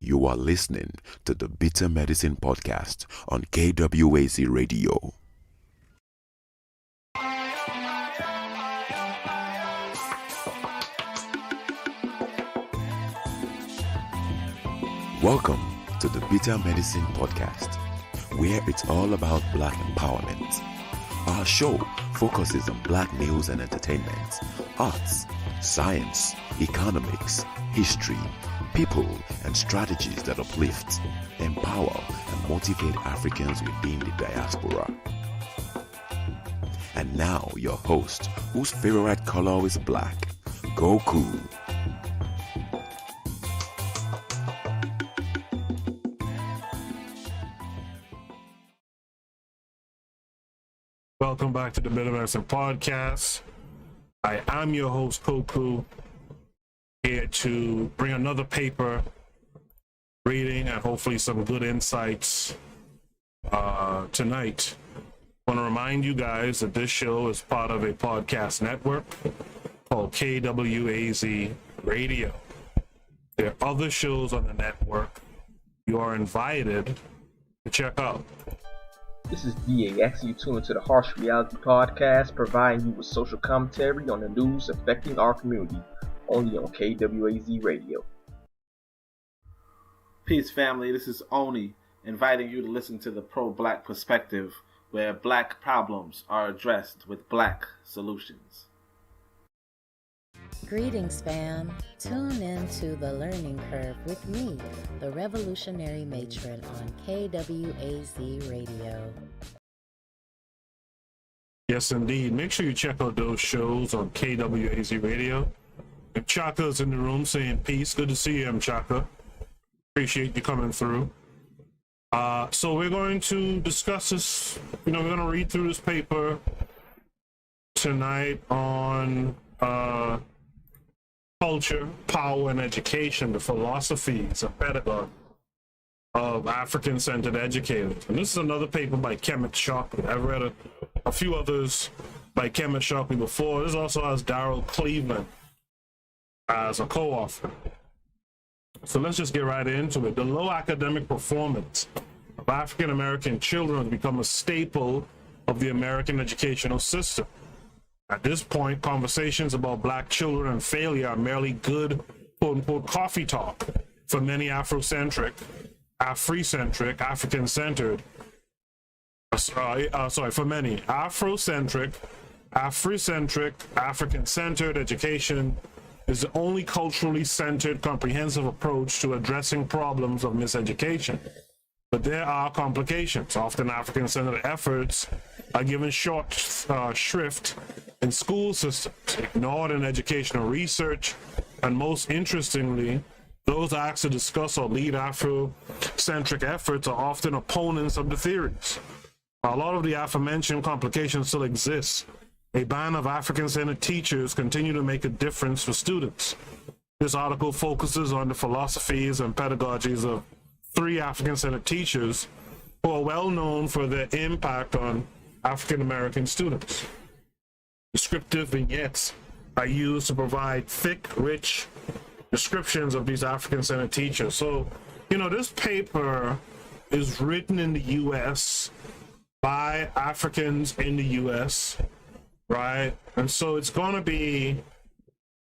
You are listening to the Bitter Medicine Podcast on KWAZ Radio. Welcome to the Bitter Medicine Podcast, where it's all about Black empowerment. Our show focuses on Black news and entertainment, arts, science, economics, history, people, and strategies that uplift, empower, and motivate Africans within the diaspora. And now, your host, whose favorite color is black, Goku. Welcome back to the Bitter Medicine Podcast. I am your host, Goku, here to bring another paper, reading, and hopefully some good insights tonight. I want to remind you guys that this show is part of a podcast network called KWAZ Radio. There are other shows on the network you are invited to check out. This is DAX. You tune into the Harsh Reality Podcast, providing you with social commentary on the news affecting our community, only on KWAZ Radio. Peace, family. This is Oni, inviting you to listen to the pro-Black perspective, where Black problems are addressed with Black solutions. Greetings, fam. Tune in to The Learning Curve with me, the revolutionary matron on KWAZ Radio. Yes, indeed. Make sure you check out those shows on KWAZ Radio. And Chaka's in the room saying peace. Good to see you, Chaka. Appreciate you coming through. So we're going to discuss this. We're going to read through this paper tonight on culture, power, and education, the philosophies of pedagogy of African-centered educators. And this is another paper by Kmt G. I've read a few others by Kmt G before. This also has Darrell Cleveland as a co-author. So let's just get right into it. The low academic performance of African-American children has become a staple of the American educational system. At this point, conversations about Black children and failure are merely good, quote-unquote, coffee talk for many Afrocentric, African-centered, for many Afrocentric, African-centered education is the only culturally centered, comprehensive approach to addressing problems of miseducation. But there are complications. Often African-centered efforts are given short shrift in school systems, ignored in educational research, and most interestingly, those asked to discuss or lead Afrocentric efforts are often opponents of the theories. A lot of the aforementioned complications still exist. A band of African-centered teachers continue to make a difference for students. This article focuses on the philosophies and pedagogies of 3 African-centered teachers who are well known for their impact on African-American students. Descriptive vignettes are used to provide thick, rich descriptions of these African-centered teachers. So, this paper is written in the U.S. by Africans in the U.S., right? And so it's going to be,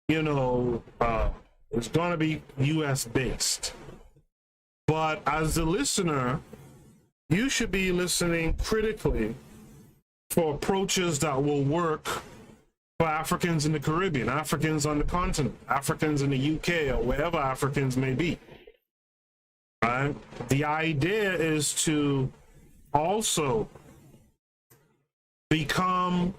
it's going to be U.S.-based. But as the listener, you should be listening critically for approaches that will work for Africans in the Caribbean, Africans on the continent, Africans in the UK, or wherever Africans may be. Right? The idea is to also become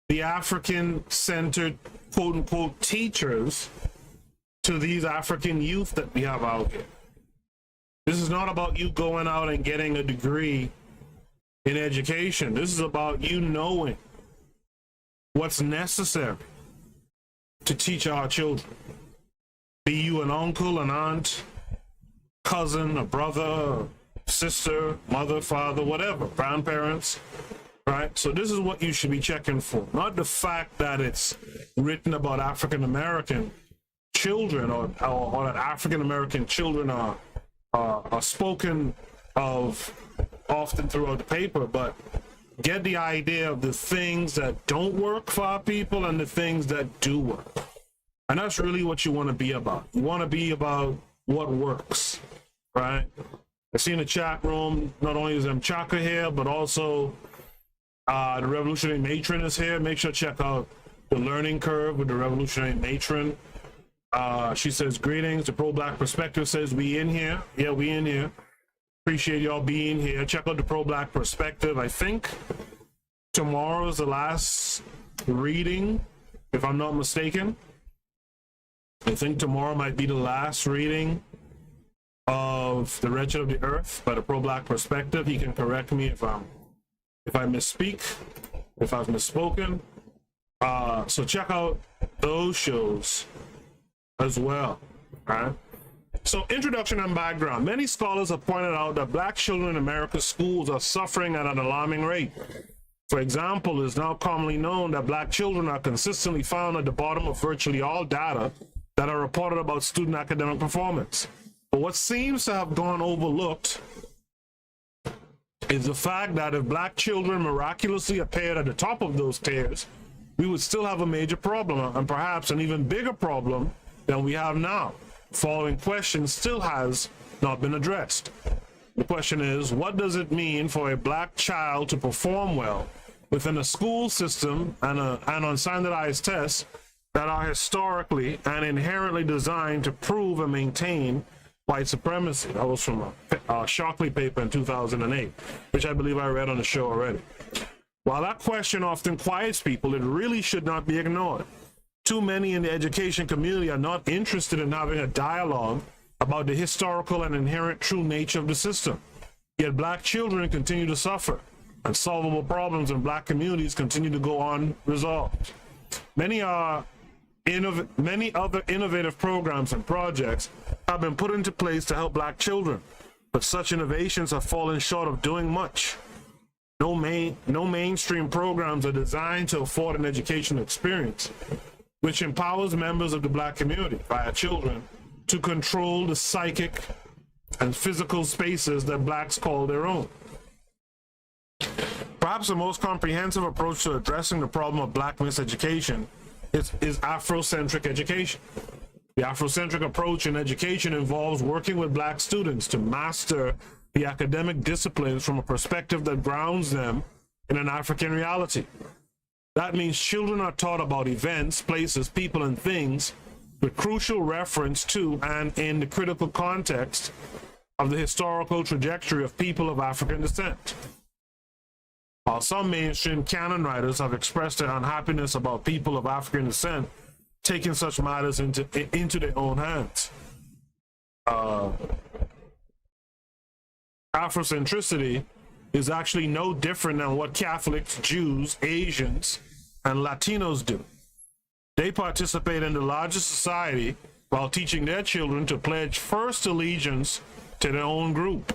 the African-centered, quote-unquote, teachers to these African youth that we have out here. This is not about you going out and getting a degree in education. This is about you knowing what's necessary to teach our children. Be you an uncle, an aunt, cousin, a brother, a sister, mother, father, whatever, grandparents, right? So this is what you should be checking for. Not the fact that it's written about African American children or that African American children are spoken of often throughout the paper, but get the idea of the things that don't work for our people and the things that do work. And that's really what you want to be about. You want to be about what works, right? I see in the chat room, not only is Chaka here, but also the Revolutionary Matron is here. Make sure to check out the Learning Curve with the Revolutionary Matron. She says, greetings. The Pro-Black Perspective says, we in here. Yeah, we in here. Appreciate y'all being here. Check out the Pro-Black Perspective. I think tomorrow is the last reading, if I'm not mistaken. I think tomorrow might be the last reading of The Wretched of the Earth by the Pro-Black Perspective. He can correct me if I misspeak, if I've misspoken. So check out those shows as well, right? So introduction and background. Many scholars have pointed out that Black children in America's schools are suffering at an alarming rate. For example, it is now commonly known that Black children are consistently found at the bottom of virtually all data that are reported about student academic performance. But what seems to have gone overlooked is the fact that if Black children miraculously appeared at the top of those tiers, we would still have a major problem, and perhaps an even bigger problem than we have now. The following question still has not been addressed. The question is, what does it mean for a Black child to perform well within a school system and on standardized tests that are historically and inherently designed to prove and maintain white supremacy? That was from a Shockley paper in 2008, which I believe I read on the show already. While that question often quiets people, it really should not be ignored. Too many in the education community are not interested in having a dialogue about the historical and inherent true nature of the system. Yet Black children continue to suffer, and solvable problems in Black communities continue to go unresolved. Many other innovative programs and projects have been put into place to help Black children, but such innovations have fallen short of doing much. No mainstream programs are designed to afford an educational experience which empowers members of the Black community, via children, to control the psychic and physical spaces that Blacks call their own. Perhaps the most comprehensive approach to addressing the problem of Black miseducation is Afrocentric education. The Afrocentric approach in education involves working with Black students to master the academic disciplines from a perspective that grounds them in an African reality. That means children are taught about events, places, people, and things with crucial reference to and in the critical context of the historical trajectory of people of African descent. While some mainstream canon writers have expressed their unhappiness about people of African descent taking such matters into their own hands. Afrocentricity is actually no different than what Catholics, Jews, Asians, and Latinos do. They participate in the larger society while teaching their children to pledge first allegiance to their own group.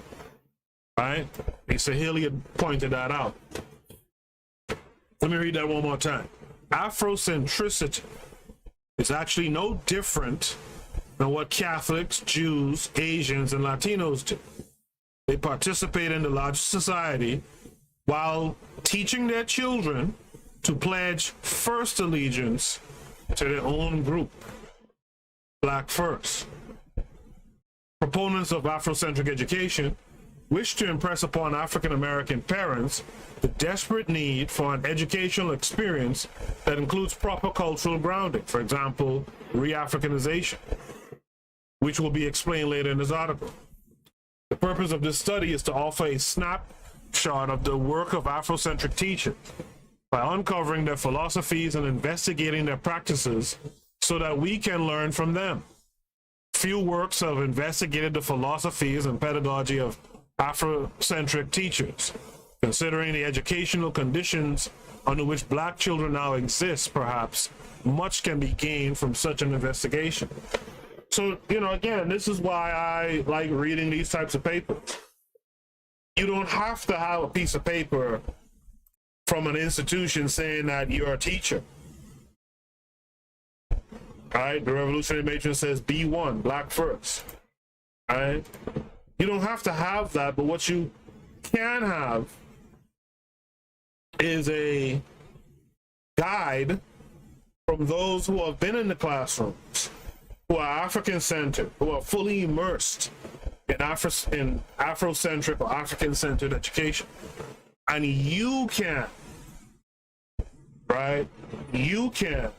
Right? Lisa Haley had pointed that out. Let me read that one more time. Afrocentricity is actually no different than what Catholics, Jews, Asians, and Latinos do. They participate in the larger society while teaching their children to pledge first allegiance to their own group. Black first. Proponents of Afrocentric education wish to impress upon African American parents the desperate need for an educational experience that includes proper cultural grounding, for example, Re-Africanization, which will be explained later in this article. The purpose of this study is to offer a snapshot of the work of Afrocentric teachers by uncovering their philosophies and investigating their practices so that we can learn from them. Few works have investigated the philosophies and pedagogy of Afrocentric teachers. Considering the educational conditions under which Black children now exist, perhaps much can be gained from such an investigation. So, again, this is why I like reading these types of papers. You don't have to have a piece of paper from an institution saying that you're a teacher. All right, the revolutionary matron says B1, black first. All right, you don't have to have that, but what you can have is a guide from those who have been in the classrooms, who are African-centered, who are fully immersed in Afrocentric or African-centered education. And you can, right, you can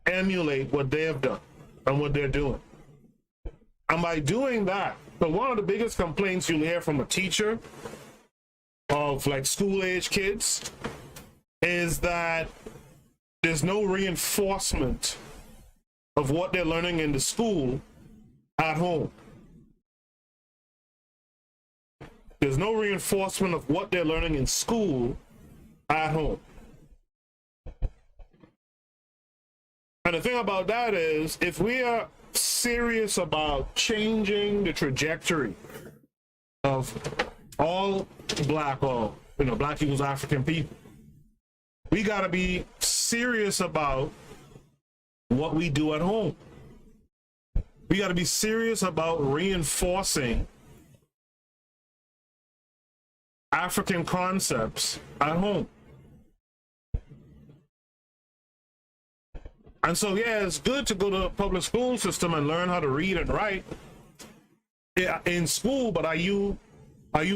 emulate what they have done and what they're doing. And by doing that, but one of the biggest complaints you'll hear from a teacher of like school-age kids is that there's no reinforcement of what they're learning in the school at home. There's no reinforcement of what they're learning in school at home. And the thing about that is, if we are serious about changing the trajectory of all black, or black equals African people, we got to be serious about what we do at home. We got to be serious about reinforcing African concepts at home. And so, yeah, it's good to go to the public school system and learn how to read and write in school, but are you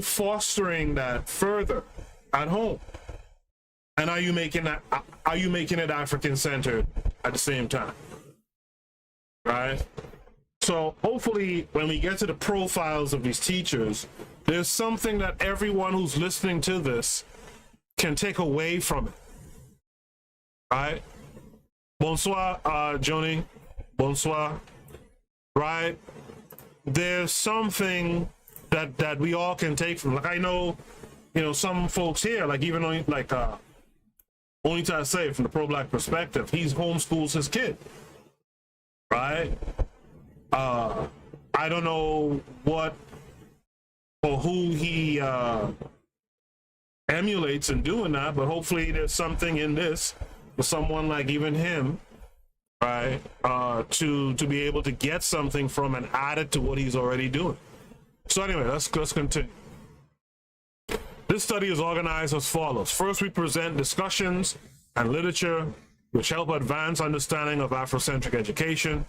fostering that further at home? And are you making it African-centered at the same time? Right? So hopefully when we get to the profiles of these teachers, there's something that everyone who's listening to this can take away from it. Right? Bonsoir, Joni. Bonsoir. Right? There's something that we all can take from. Like, I know, some folks here, like even only to say from the pro-black perspective, he's homeschools his kid. Right? I don't know what or who he emulates in doing that, but hopefully there's something in this for someone like even him, right, to be able to get something from and add it to what he's already doing. So anyway, let's continue. This study is organized as follows. First, we present discussions and literature which help advance understanding of Afrocentric education.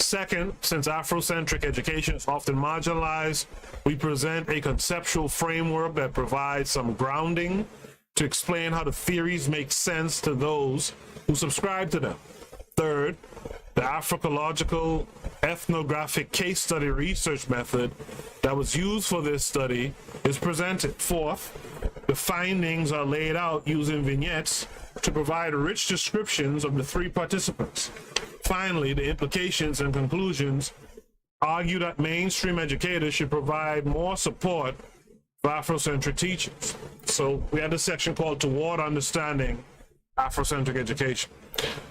Second, since Afrocentric education is often marginalized, we present a conceptual framework that provides some grounding to explain how the theories make sense to those who subscribe to them. Third, the Africological ethnographic case study research method that was used for this study is presented. Fourth, the findings are laid out using vignettes to provide rich descriptions of the three participants. Finally, the implications and conclusions argue that mainstream educators should provide more support for Afrocentric teachers. So we had this section called Toward Understanding Afrocentric Education.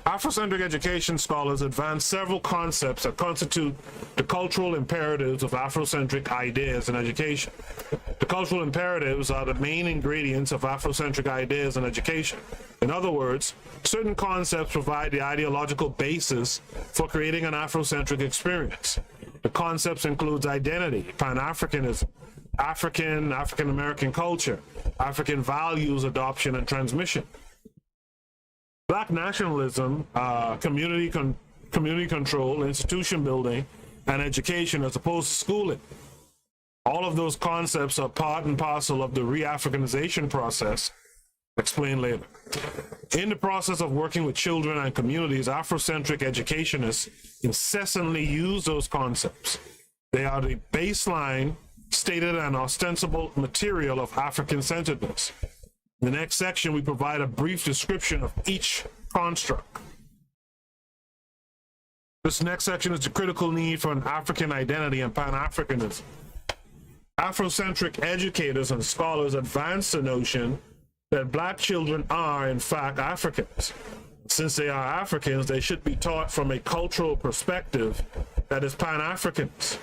Afrocentric education scholars advance several concepts that constitute the cultural imperatives of Afrocentric ideas in education. The cultural imperatives are the main ingredients of Afrocentric ideas in education. In other words, certain concepts provide the ideological basis for creating an Afrocentric experience. The concepts include identity, Pan-Africanism, African-American culture, African values adoption and transmission. Black nationalism, community control, institution building, and education as opposed to schooling. All of those concepts are part and parcel of the Re-Africanization process, explained later. In the process of working with children and communities, Afrocentric educationists incessantly use those concepts. They are the baseline, stated and ostensible material of African-centeredness. In the next section, we provide a brief description of each construct. This next section is the critical need for an African identity and Pan-Africanism. Afrocentric educators and scholars advance the notion that Black children are, in fact, Africans. Since they are Africans, they should be taught from a cultural perspective that is Pan-Africanist.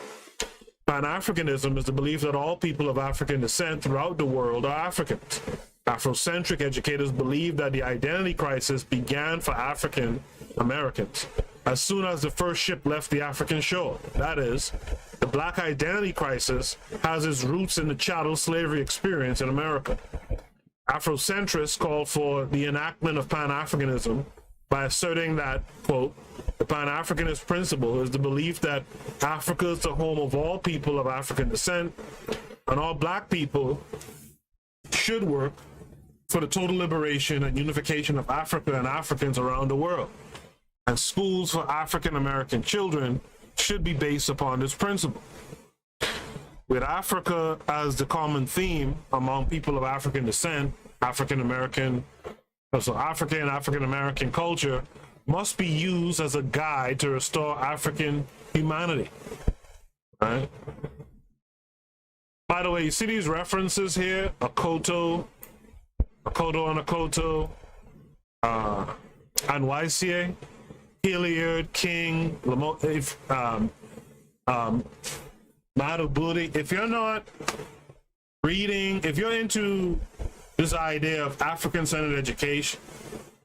Pan-Africanism is the belief that all people of African descent throughout the world are Africans. Afrocentric educators believe that the identity crisis began for African Americans as soon as the first ship left the African shore. That is, the black identity crisis has its roots in the chattel slavery experience in America. Afrocentrists call for the enactment of Pan-Africanism by asserting that, quote, the Pan-Africanist principle is the belief that Africa is the home of all people of African descent, and all black people should work for the total liberation and unification of Africa and Africans around the world. And schools for African American children should be based upon this principle. With Africa as the common theme among people of African descent, African American, so African and African American culture must be used as a guide to restore African humanity. Right? By the way, you see these references here? Akoto and Akoto, Anwaisia, Hilliard, King, Madubudi. If you're not reading, if you're into this idea of African-centered education,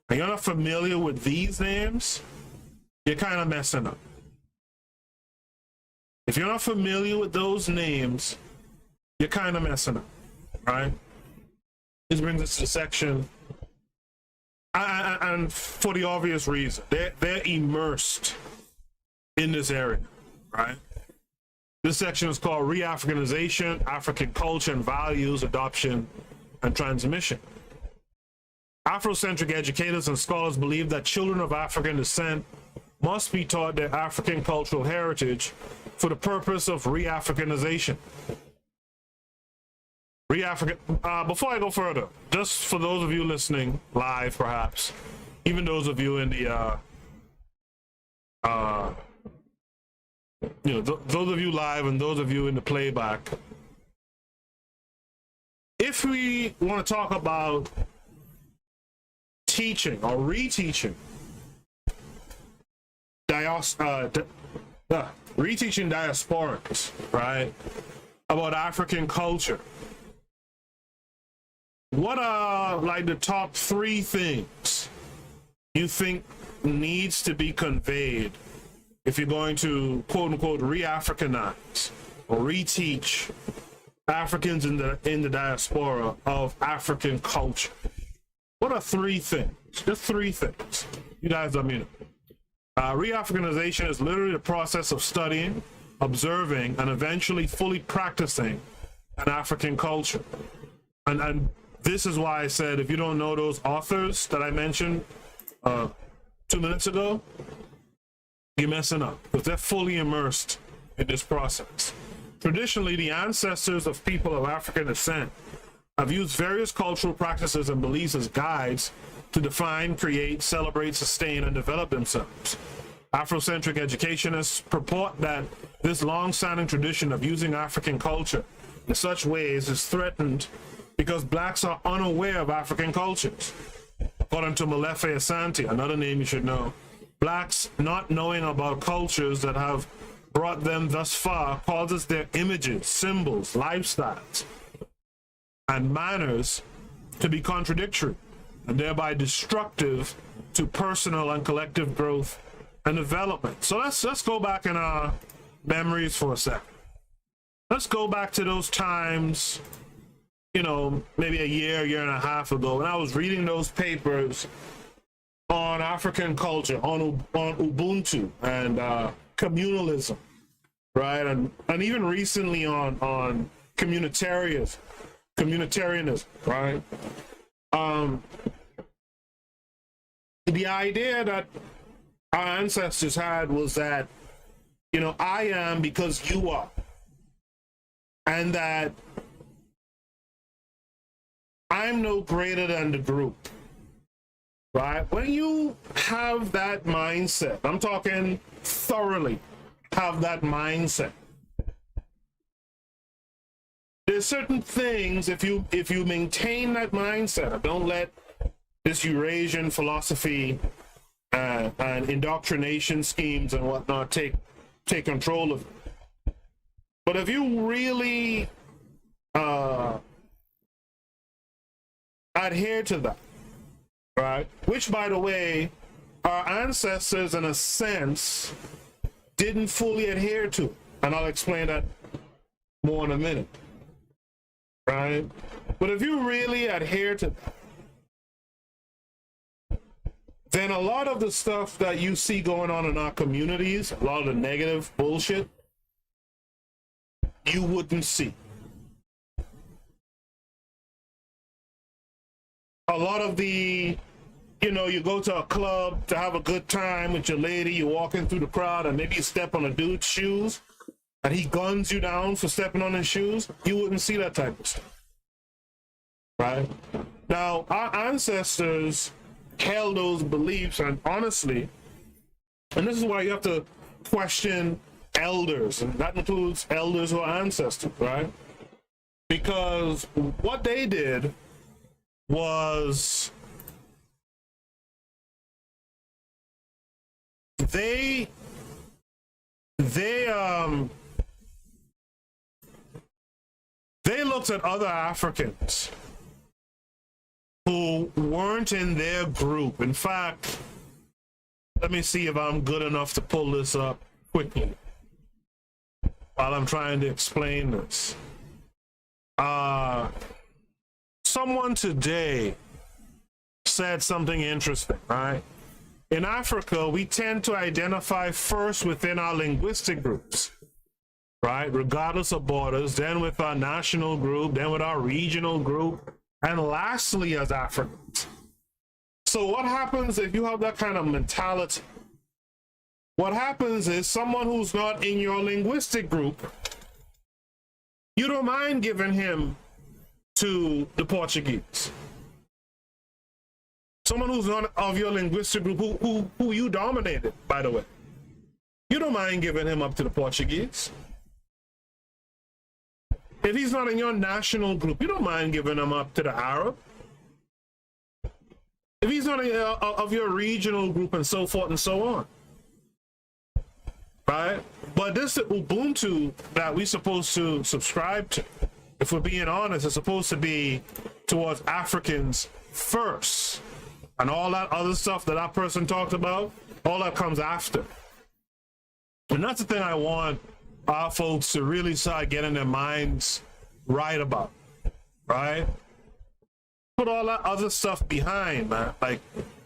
and you're not familiar with these names, you're kind of messing up. If you're not familiar with those names, you're kind of messing up, right? This brings us to the section, and for the obvious reason, they're immersed in this area, right? This section is called Re-Africanization, African Culture and Values, Adoption, and Transmission. Afrocentric educators and scholars believe that children of African descent must be taught their African cultural heritage for the purpose of Re-Africanization. Before I go further, just for those of you listening live, perhaps, even those of you in the, those of you live and those of you in the playback, if we want to talk about teaching or reteaching reteaching diasporics, right, about African culture, what are like the top 3 things you think needs to be conveyed if you're going to quote unquote re-Africanize or reteach Africans in the diaspora of African culture? What are 3 things? Just 3 things. You guys let me know. Re-Africanization is literally the process of studying, observing, and eventually fully practicing an African culture. And this is why I said, if you don't know those authors that I mentioned 2 minutes ago, you're messing up, because they're fully immersed in this process. Traditionally, the ancestors of people of African descent have used various cultural practices and beliefs as guides to define, create, celebrate, sustain, and develop themselves. Afrocentric educationists purport that this long-standing tradition of using African culture in such ways is threatened because blacks are unaware of African cultures. According to Molefe Asante, another name you should know, blacks not knowing about cultures that have brought them thus far causes their images, symbols, lifestyles, and manners to be contradictory and thereby destructive to personal and collective growth and development. So let's go back in our memories for a second. Let's go back to those times, maybe a year and a half ago, when I was reading those papers on African culture, on Ubuntu and communalism, right? And even recently on communitarianism, right? The idea that our ancestors had was that, I am because you are. And that I'm no greater than the group, right? When you have that mindset, I'm talking thoroughly have that mindset, there's certain things, if you maintain that mindset, don't let this Eurasian philosophy and indoctrination schemes and whatnot take control of it. But if you really, adhere to that, right? Which, by the way, our ancestors, in a sense, didn't fully adhere to. And I'll explain that more in a minute, right? But if you really adhere to that, then a lot of the stuff that you see going on in our communities, a lot of the negative bullshit, you wouldn't see. A lot of the, you know, you go to a club to have a good time with your lady, you're walking through the crowd, and maybe you step on a dude's shoes, and he guns you down for stepping on his shoes. You wouldn't see that type of stuff, right? Now, our ancestors held those beliefs, and honestly, and this is why you have to question elders, and that includes elders who are ancestors, right? Because what they did was they looked at other Africans who weren't in their group. In fact, let me see if I'm good enough to pull this up quickly while I'm trying to explain this. Someone today said something interesting, right? In Africa, we tend to identify first within our linguistic groups, right? Regardless of borders, then with our national group, then with our regional group, and lastly as Africans. So what happens if you have that kind of mentality? What happens is someone who's not in your linguistic group, you don't mind giving him to the Portuguese. Someone who's not of your linguistic group, who you dominated, by the way. You don't mind giving him up to the Portuguese. If he's not in your national group, you don't mind giving him up to the Arab. If he's not of your regional group, and so forth and so on. Right? But this Ubuntu that we're supposed to subscribe to, if we're being honest, is supposed to be towards Africans first. And all that other stuff that that person talked about, all that comes after. And that's the thing I want our folks to really start getting their minds right about, right? Put all that other stuff behind, man. Like,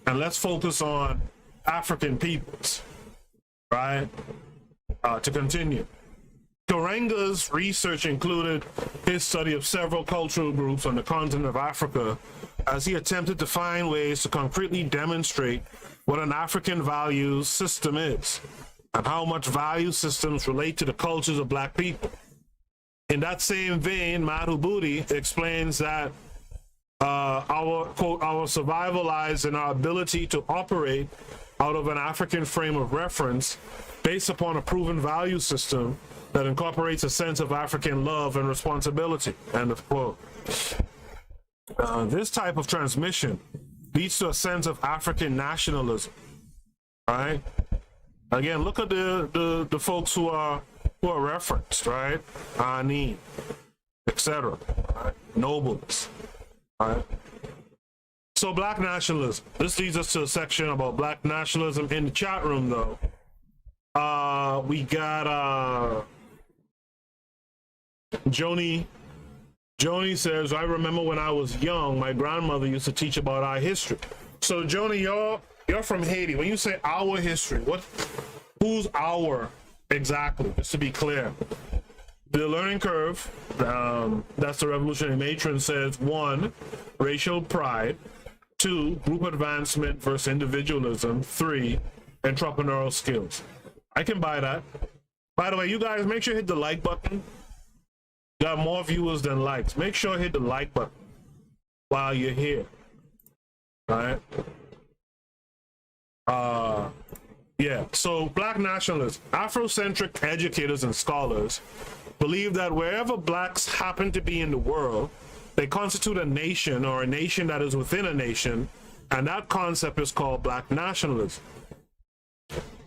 and let's focus on African peoples, right? To continue. Karenga's research included his study of several cultural groups on the continent of Africa as he attempted to find ways to concretely demonstrate what an African values system is and how much value systems relate to the cultures of Black people. In that same vein, Madhu Booty explains that our, quote, our survival lies in our ability to operate out of an African frame of reference based upon a proven value system that incorporates a sense of African love and responsibility, end of quote. This type of transmission leads to a sense of African nationalism, right? Again, look at the folks who are referenced, right? Ani, etc., right? Nobles, right? So Black nationalism. This leads us to a section about Black nationalism. In the chat room, though, we got Joni says, I remember when I was young, my grandmother used to teach about our history. So Joni, you're from Haiti. When you say our history, who's our exactly? Just to be clear. The learning curve, that's the revolutionary matron, says 1, racial pride, 2, group advancement versus individualism, 3, entrepreneurial skills. I can buy that. By the way, you guys, make sure you hit the like button. Got more viewers than likes. Make sure you hit the like button while you're here. All right? Yeah, so Black nationalists, Afrocentric educators and scholars believe that wherever Blacks happen to be in the world, they constitute a nation or a nation that is within a nation, and that concept is called Black nationalism.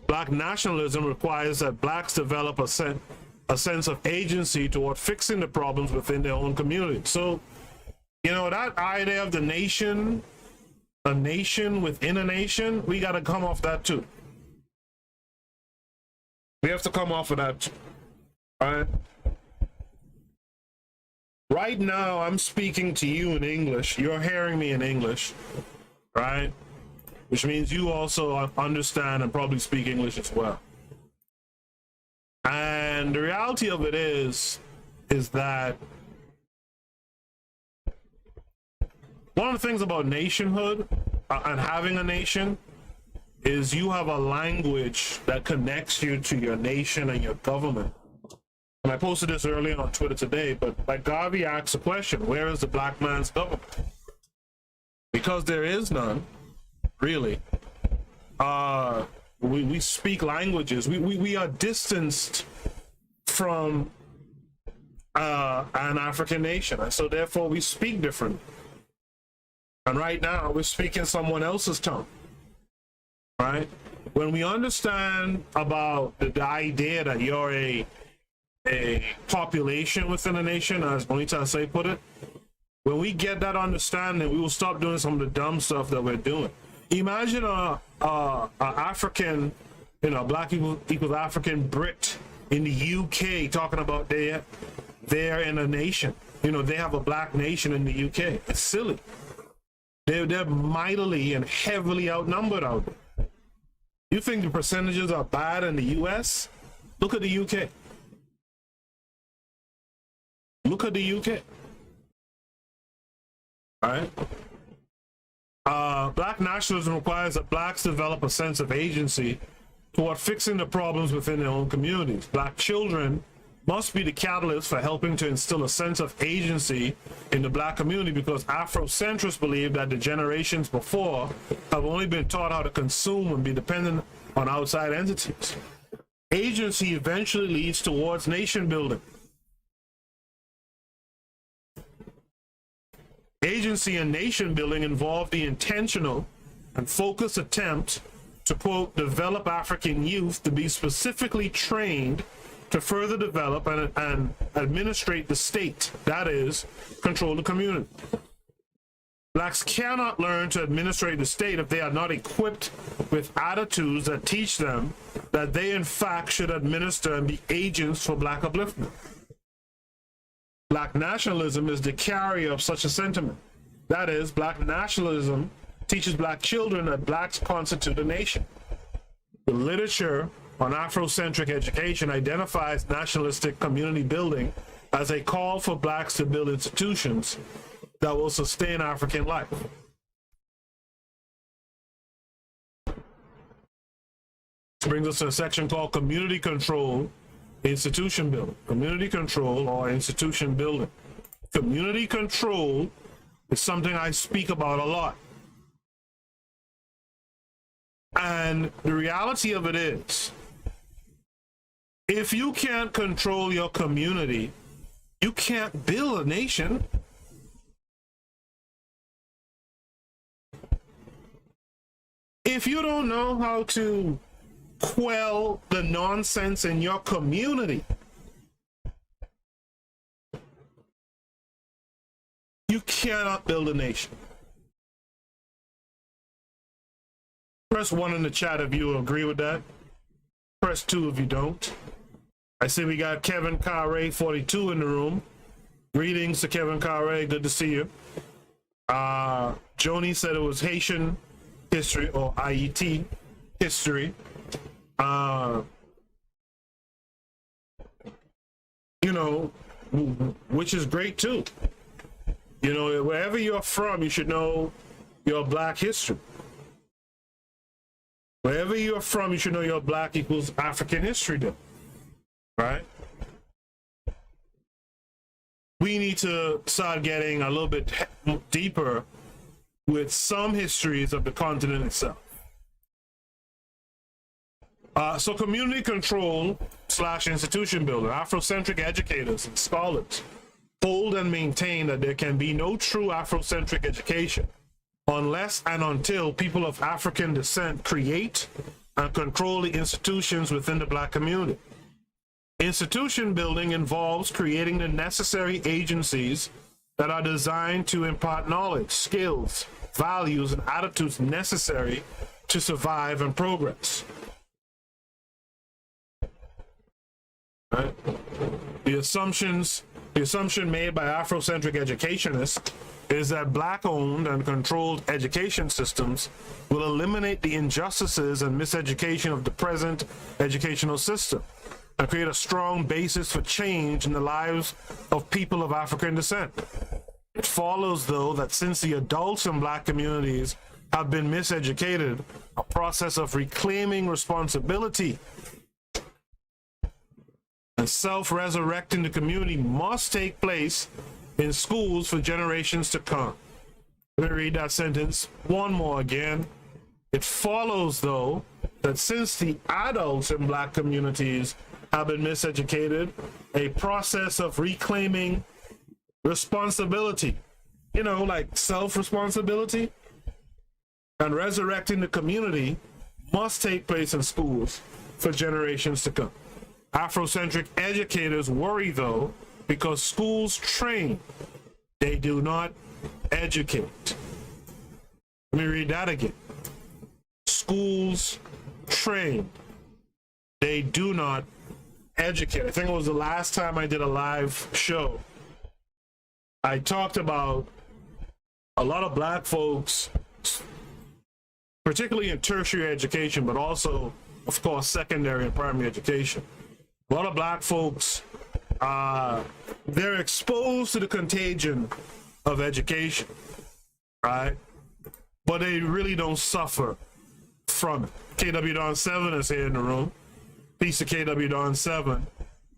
Black nationalism requires that Blacks develop a sense of agency toward fixing the problems within their own community. So You know, that idea of the nation, a nation within a nation, we got to come off that too. We have to come off of that too. All right? Right now, I'm speaking to you in English. You're hearing me in English, right? Which means you also understand and probably speak English as well. And the reality of it is that one of the things about nationhood and having a nation is you have a language that connects you to your nation and your government. And I posted this earlier on Twitter today, but like Garvey asks a question, where is the black man's government? Because there is none, really. We speak languages. We are distanced from an African nation, and so therefore we speak different. And right now we're speaking someone else's tongue, right? When we understand about the idea that you're a population within a nation, as Bonita Say put it, when we get that understanding, we will stop doing some of the dumb stuff that we're doing. Imagine a African, you know, black equals African Brit in the UK talking about they're in a nation. You know, they have a black nation in the UK. It's silly. They're mightily and heavily outnumbered out there. You think the percentages are bad in the US? Look at the UK. Look at the UK. All right? Black nationalism requires that blacks develop a sense of agency toward fixing the problems within their own communities. Black children must be the catalyst for helping to instill a sense of agency in the black community, because Afrocentrists believe that the generations before have only been taught how to consume and be dependent on outside entities. Agency eventually leads towards nation building. Agency and nation building involve the intentional and focused attempt to, quote, develop African youth to be specifically trained to further develop and administrate the state, that is, control the community. Blacks cannot learn to administrate the state if they are not equipped with attitudes that teach them that they in fact should administer and be agents for black upliftment. Black nationalism is the carrier of such a sentiment. That is, black nationalism teaches black children that blacks constitute a nation. The literature on Afrocentric education identifies nationalistic community building as a call for blacks to build institutions that will sustain African life. This brings us to a section called Community Control, Institution Building. Community control or institution building. Community control is something I speak about a lot. And the reality of it is, if you can't control your community, you can't build a nation. If you don't know how to quell the nonsense in your community, you cannot build a nation. Press 1 in the chat if you agree with that. Press 2 if you don't. I see we got Kevin Carre 42 in the room. Greetings to Kevin Carre, good to see you. Joni said it was Haitian history or IET history. You know, which is great too. You know, wherever you're from, you should know your black history. Wherever you're from, you should know your black equals African history though, right? We need to start getting a little bit deeper with some histories of the continent itself. So community control / institution building. Afrocentric educators and scholars hold and maintain that there can be no true Afrocentric education unless and until people of African descent create and control the institutions within the black community. Institution building involves creating the necessary agencies that are designed to impart knowledge, skills, values, and attitudes necessary to survive and progress. Right? The assumption made by Afrocentric educationists is that Black-owned and controlled education systems will eliminate the injustices and miseducation of the present educational system and create a strong basis for change in the lives of people of African descent. It follows, though, that since the adults in Black communities have been miseducated, a process of reclaiming responsibility and self-resurrecting the community must take place in schools for generations to come. Let me read that sentence one more again. It follows, though, that since the adults in Black communities have been miseducated, a process of reclaiming responsibility, like self-responsibility, and resurrecting the community must take place in schools for generations to come. Afrocentric educators worry, though, because schools train, they do not educate. Let me read that again. Schools train, they do not educate. I think it was the last time I did a live show. I talked about a lot of Black folks, particularly in tertiary education, but also, of course, secondary and primary education. A lot of Black folks, they're exposed to the contagion of education, right? But they really don't suffer from it. KW Don 7 is here in the room. Peace to KW Don 7,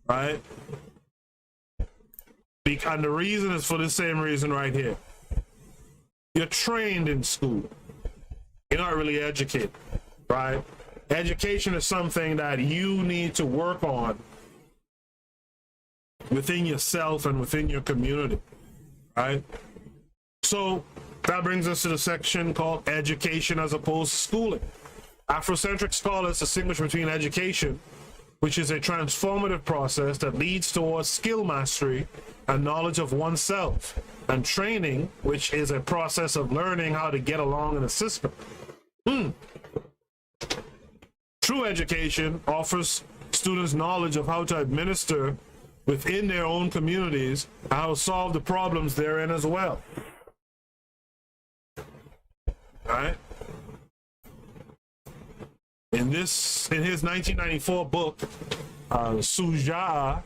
right? And the reason is for the same reason right here. You're trained in school. You're not really educated, right? Education is something that you need to work on within yourself and within your community, right? So that brings us to the section called education as opposed to schooling. Afrocentric scholars distinguish between education, which is a transformative process that leads towards skill mastery and knowledge of oneself, and training, which is a process of learning how to get along in a system. True education offers students knowledge of how to administer within their own communities and how to solve the problems therein as well. All right? In his 1994 book, Suja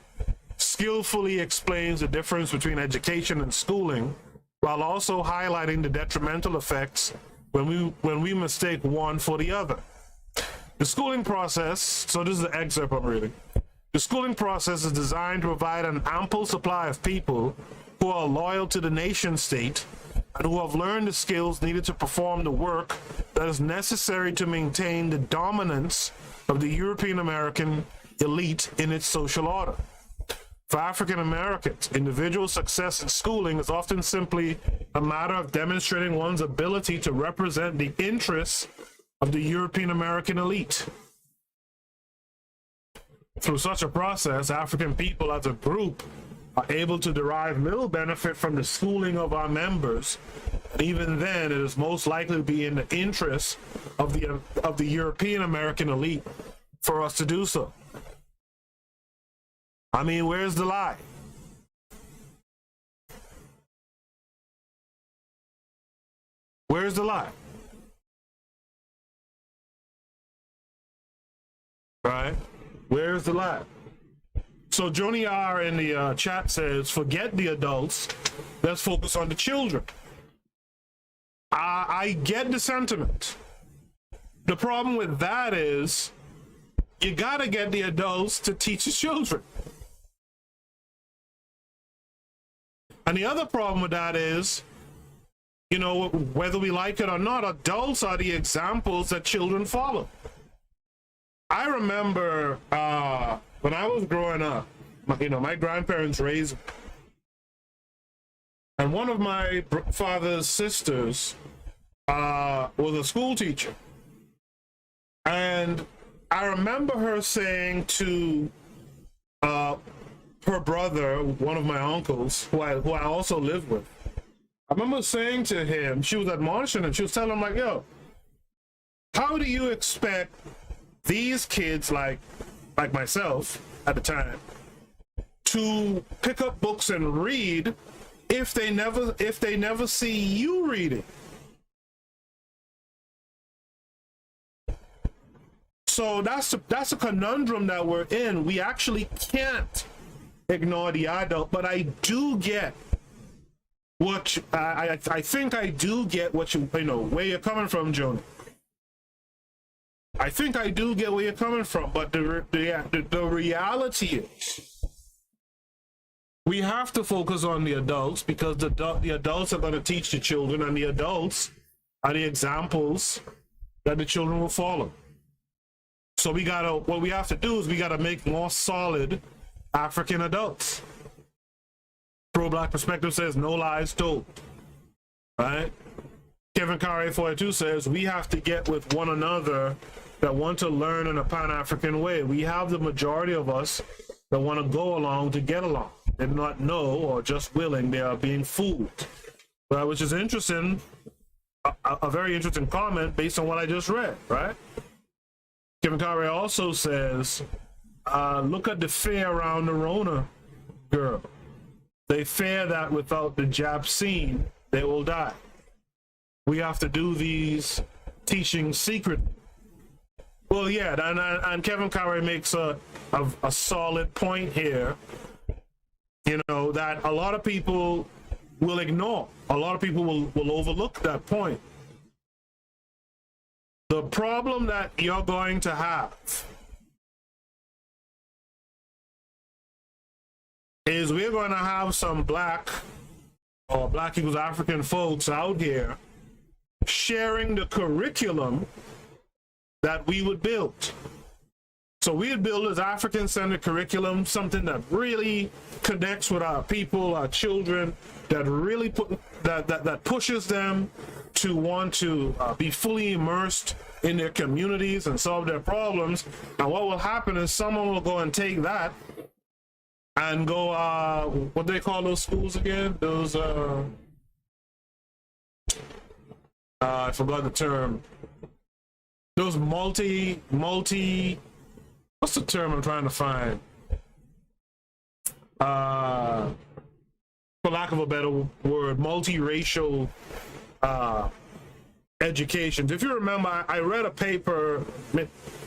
skillfully explains the difference between education and schooling, while also highlighting the detrimental effects when we mistake one for the other. The schooling process, so this is the excerpt I'm reading. The schooling process is designed to provide an ample supply of people who are loyal to the nation state and who have learned the skills needed to perform the work that is necessary to maintain the dominance of the European American elite in its social order. For African Americans, individual success in schooling is often simply a matter of demonstrating one's ability to represent the interests of the European American elite. Through such a process, African people as a group are able to derive little benefit from the schooling of our members, and even then it is most likely to be in the interest of the European American elite for us to do so. I mean, where's the lie? Where's the lie? Right? Where's the lie? So Joni R in the chat says, forget the adults, let's focus on the children. I get the sentiment. The problem with that is you gotta get the adults to teach the children. And the other problem with that is, you know, whether we like it or not, adults are the examples that children follow. I remember when I was growing up, my grandparents raised me. And one of my father's sisters was a school teacher. And I remember her saying to her brother, one of my uncles, who I also live with. I remember saying to him, she was admonishing him, she was telling him, like, yo, how do you expect these kids like myself at the time to pick up books and read if they never see you reading? So that's a conundrum that we're in. We actually can't ignore the adult, but I do get what I think I do get what you know where you're coming from, Jonah. I think I do get where you're coming from, but the reality is we have to focus on the adults, because the adults are going to teach the children, and the adults are the examples that the children will follow. So what we have to do is we gotta make more solid African adults. Pro-Black Perspective says no lies told, right? Kevin Carre 42 says we have to get with one another that want to learn in a Pan-African way. We have the majority of us that want to go along to get along. They do not know or just willing, they are being fooled. Which is interesting, a very interesting comment based on what I just read, right? Kevin Carre also says, look at the fear around the Rona girl. They fear that without the jab seen, they will die. We have to do these teachings secretly. Well, yeah, and Kevin Carre makes a solid point here, you know, that a lot of people will ignore. A lot of people will overlook that point. The problem that you're going to have is we're going to have some black or black equals African folks out here sharing the curriculum that we would build. So we'd build this African-centered curriculum, something that really connects with our people, our children, that really that pushes them to want to be fully immersed in their communities and solve their problems. And what will happen is someone will go and take that and go, what do they call those schools again? Those, I forgot the term. Those multi, what's the term I'm trying to find? For lack of a better word, multiracial education. If you remember, I read a paper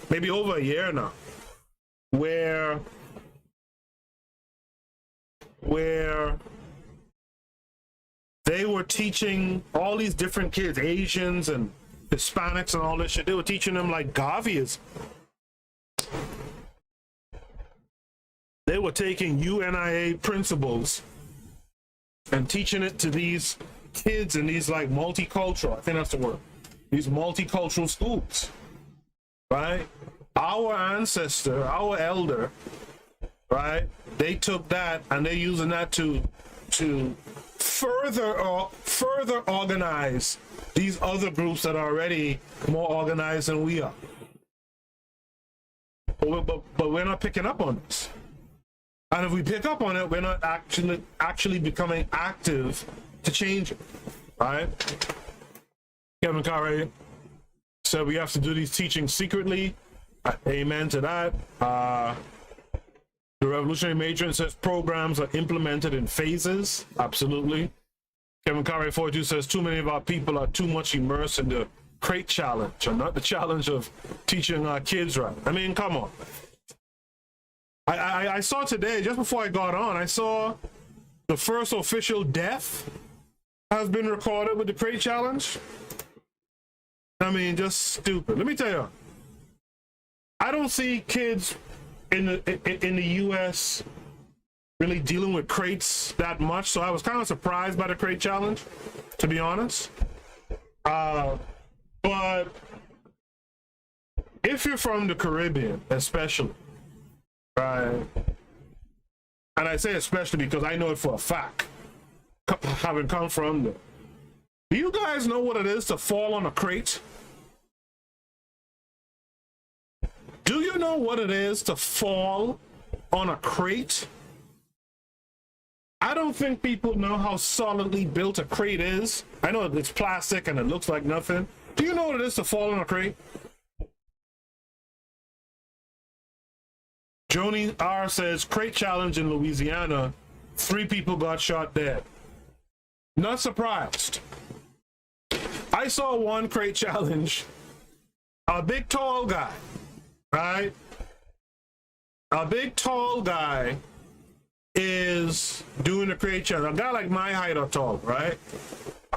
maybe over a year now where they were teaching all these different kids, Asians and Hispanics and all this shit. They were teaching them like Garveyism. They were taking UNIA principles and teaching it to these kids in these like multicultural, I think that's the word, these multicultural schools, right? Our ancestor, our elder, right? They took that and they're using that to further organize these other groups that are already more organized than we are. But we're not picking up on this. And if we pick up on it, we're not actually becoming active to change it, right? Kevin Carre said we have to do these teachings secretly. Amen to that. The Revolutionary Matron says programs are implemented in phases. Absolutely. Kevin Carre 42 says too many of our people are too much immersed in the crate challenge and not the challenge of teaching our kids right. I mean, come on. I saw today, just before I got on, I saw the first official death has been recorded with the crate challenge. I mean, just stupid. Let me tell you, I don't see kids in the US really dealing with crates that much, so I was kind of surprised by the crate challenge, to be honest. But if you're from the Caribbean, especially, right, and I say especially because I know it for a fact, having come from there. Do you guys know what it is to fall on a crate? Do you know what it is to fall on a crate? I don't think people know how solidly built a crate is. I know it's plastic and it looks like nothing. Do you know what it is to fall in a crate? Joni R says, crate challenge in Louisiana, 3 people got shot dead. Not surprised. I saw one crate challenge, a big tall guy, right? A big tall guy is doing a crate challenge. A guy like my height or tall, right?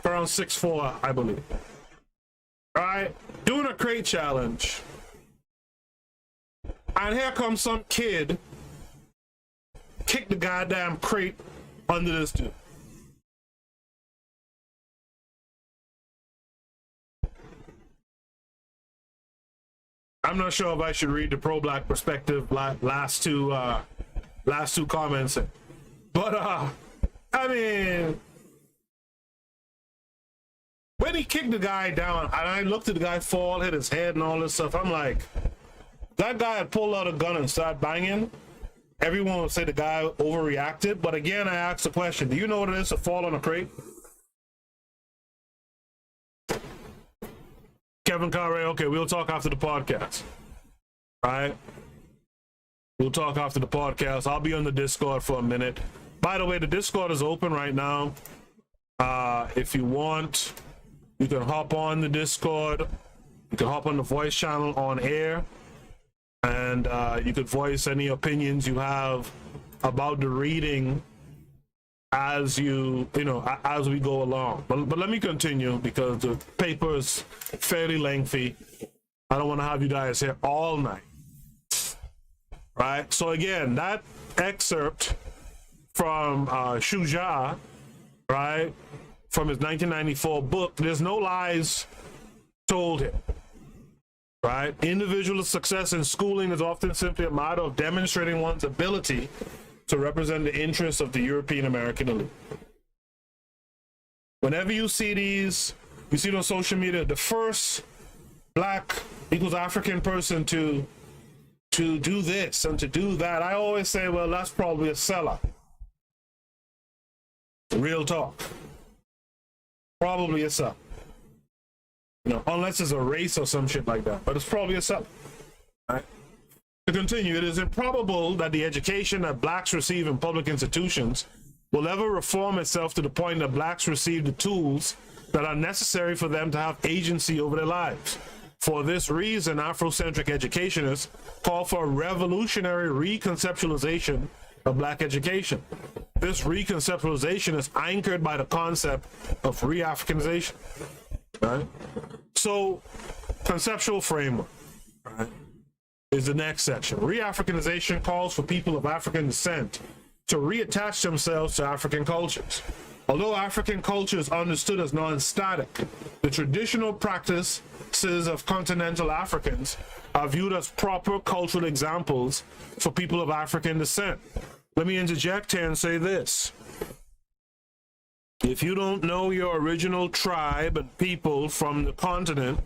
Around 6'4", I believe. Right? Doing a crate challenge. And here comes some kid, kick the goddamn crate under this dude. I'm not sure if I should read the pro-black perspective last two comments, but I mean, when he kicked the guy down, and I looked at the guy fall, hit his head, and all this stuff, I'm like, that guy had pulled out a gun and started banging. Everyone would say the guy overreacted, but again, I asked the question: do you know what it is to fall on a crate? Kevin Carre, okay, we'll talk after the podcast. All right? We'll talk after the podcast. I'll be on the Discord for a minute. By the way, the Discord is open right now. If you want, you can hop on the Discord. You can hop on the voice channel on air. And you could voice any opinions you have about the reading as as we go along. But let me continue because the paper is fairly lengthy. I don't want to have you guys here all night. Right? So again, that excerpt from Shuja, right, from his 1994 book, There's No Lies Told Him. Right? Individual success in schooling is often simply a matter of demonstrating one's ability to represent the interests of the European American elite. Whenever you see these, you see it on social media, the first black equals African person to do this and to do that, I always say, well, that's probably a seller. Real talk. Probably a seller. Unless it's a race or some shit like that, but it's probably a seller. Right? To continue, it is improbable that the education that blacks receive in public institutions will ever reform itself to the point that blacks receive the tools that are necessary for them to have agency over their lives. For this reason, Afrocentric educationists call for a revolutionary reconceptualization of black education. This reconceptualization is anchored by the concept of Re-Africanization. Right? So, conceptual framework, right, is the next section. Re-Africanization calls for people of African descent to reattach themselves to African cultures. Although African culture is understood as non-static, the traditional practices of continental Africans are viewed as proper cultural examples for people of African descent. Let me interject here and say this. If you don't know your original tribe and people from the continent,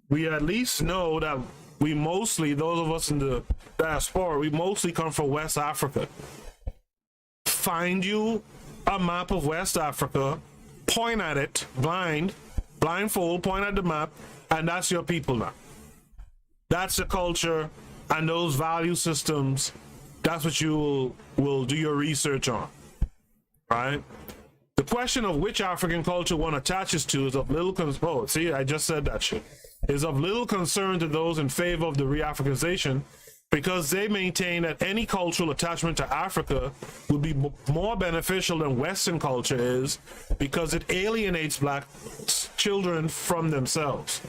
we at least know that we mostly, those of us in the diaspora, we mostly come from West Africa. Find you a map of West Africa, point at it, blindfold, point at the map, and that's your people now. That's the culture and those value systems. That's what you will do your research on, right? The question of which African culture one attaches to is of little concern. Oh, see, I just said that shit. Is of little concern to those in favor of the Re-Africanization because they maintain that any cultural attachment to Africa would be more beneficial than Western culture is because it alienates black children from themselves.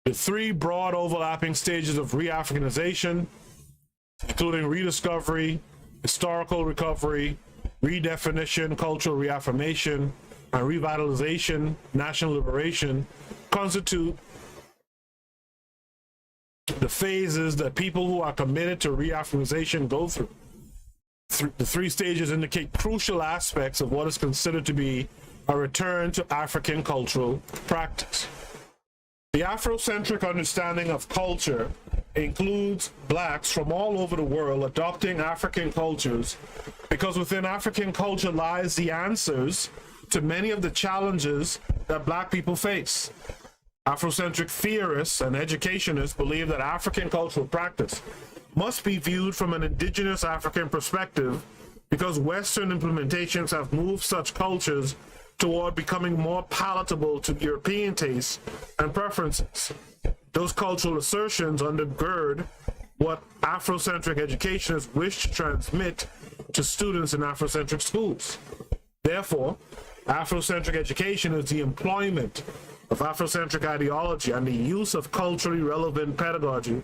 The 3 broad overlapping stages of Re-Africanization, including rediscovery, historical recovery, redefinition, cultural reaffirmation, and revitalization, national liberation, constitute the phases that people who are committed to Re-Africanization go through. The 3 stages indicate crucial aspects of what is considered to be a return to African cultural practice. The Afrocentric understanding of culture includes blacks from all over the world adopting African cultures, because within African culture lies the answers to many of the challenges that black people face. Afrocentric theorists and educationists believe that African cultural practice must be viewed from an indigenous African perspective, because Western implementations have moved such cultures toward becoming more palatable to European tastes and preferences. Those cultural assertions undergird what Afrocentric educationists wish to transmit to students in Afrocentric schools. Therefore, Afrocentric education is the employment of Afrocentric ideology and the use of culturally relevant pedagogy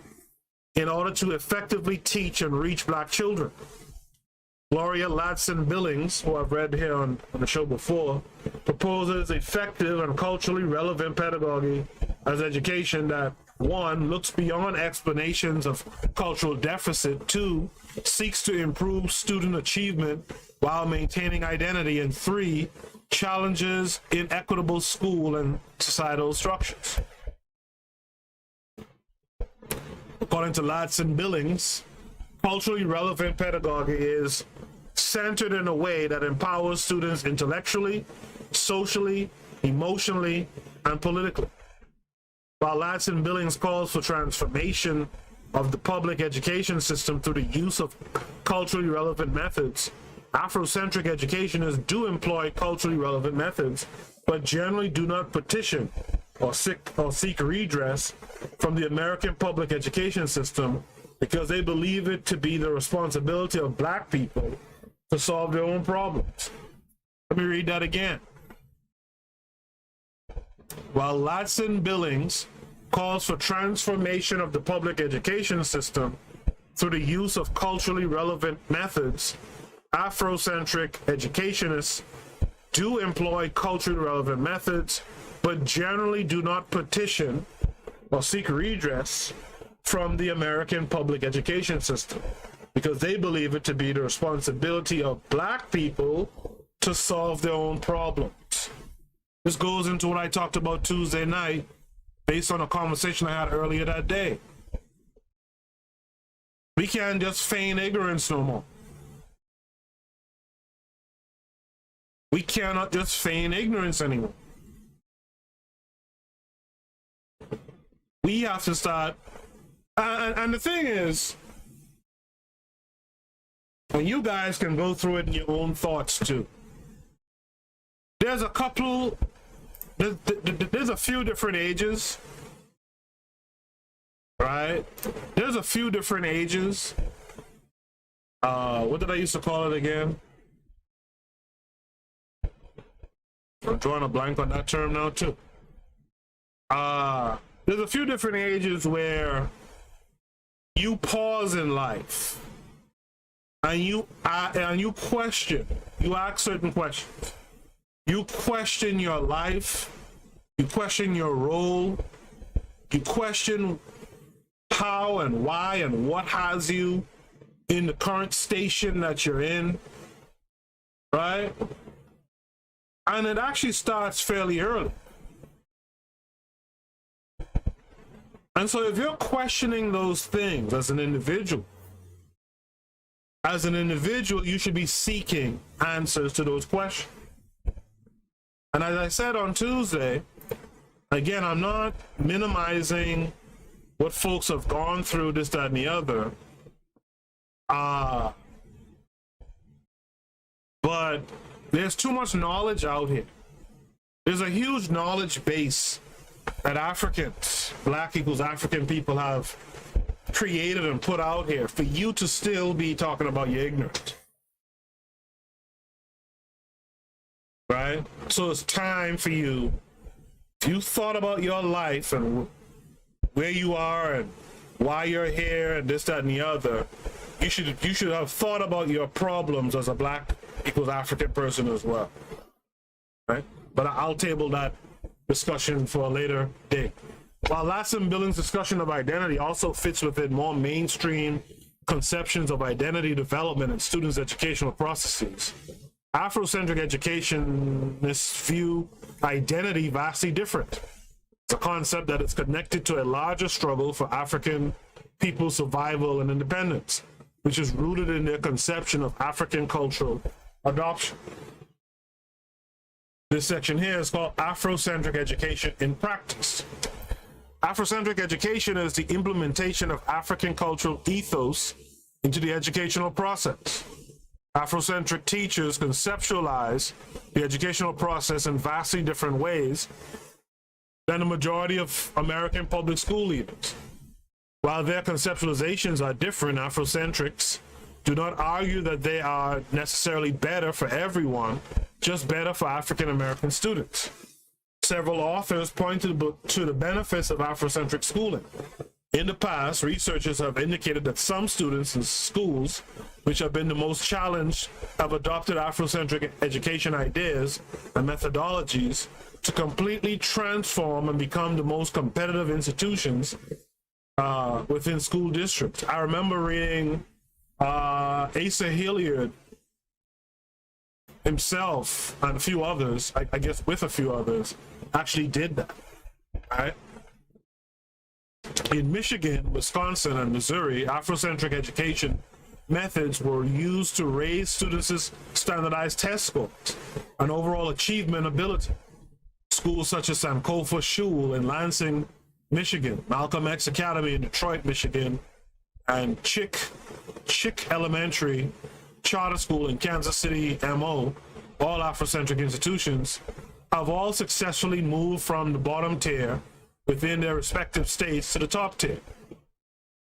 in order to effectively teach and reach black children. Gloria Ladson-Billings, who I've read here on the show before, proposes effective and culturally relevant pedagogy as education that, 1, looks beyond explanations of cultural deficit, 2, seeks to improve student achievement while maintaining identity, and 3, challenges inequitable school and societal structures. According to Ladson-Billings, culturally relevant pedagogy is centered in a way that empowers students intellectually, socially, emotionally, and politically. While Ladson-Billings calls for transformation of the public education system through the use of culturally relevant methods, Afrocentric educationists do employ culturally relevant methods, but generally do not petition or seek redress from the American public education system, because they believe it to be the responsibility of black people to solve their own problems. Let me read that again. While Ladson-Billings calls for transformation of the public education system through the use of culturally relevant methods, Afrocentric educationists do employ culturally relevant methods, but generally do not petition or seek redress from the American public education system, because they believe it to be the responsibility of black people to solve their own problems. This goes into what I talked about Tuesday night based on a conversation I had earlier that day. We can't just feign ignorance no more. We cannot just feign ignorance anymore. We have to start, and the thing is, when you guys can go through it in your own thoughts too, there's a few different ages, right? There's a few different ages. What did I used to call it again? I'm drawing a blank on that term now too. There's a few different ages where you pause in life and you question, you ask certain questions. You question your life, you question your role, you question how and why and what has you in the current station that you're in, right? And it actually starts fairly early. And so if you're questioning those things as an individual, you should be seeking answers to those questions. And as I said on Tuesday, again, I'm not minimizing what folks have gone through, this, that, and the other. But there's too much knowledge out here. There's a huge knowledge base that Africans, black equals African people, have created and put out here for you to still be talking about your ignorance. Right? So it's time for you, if you thought about your life and where you are and why you're here and this, that, and the other, you should have thought about your problems as a black equals African person as well. Right? But I'll table that discussion for a later day. While Ladson-Billings' discussion of identity also fits within more mainstream conceptions of identity development and students' educational processes, Afrocentric educationists view identity vastly different. It's a concept that is connected to a larger struggle for African people's survival and independence, which is rooted in their conception of African cultural adoption. This section here is called Afrocentric Education in Practice. Afrocentric education is the implementation of African cultural ethos into the educational process. Afrocentric teachers conceptualize the educational process in vastly different ways than the majority of American public school leaders. While their conceptualizations are different, Afrocentrics do not argue that they are necessarily better for everyone, just better for African American students. Several authors pointed to the benefits of Afrocentric schooling. In the past, researchers have indicated that some students in schools which have been the most challenged have adopted Afrocentric education ideas and methodologies to completely transform and become the most competitive institutions within school districts. I remember reading Asa Hilliard himself and a few others, I guess with a few others, actually did that, right? In Michigan, Wisconsin, and Missouri, Afrocentric education methods were used to raise students' standardized test scores and overall achievement ability. Schools such as Sankofa Shul in Lansing, Michigan, Malcolm X Academy in Detroit, Michigan, and Chick Elementary Charter School in Kansas City, MO, all Afrocentric institutions, have all successfully moved from the bottom tier within their respective states to the top tier,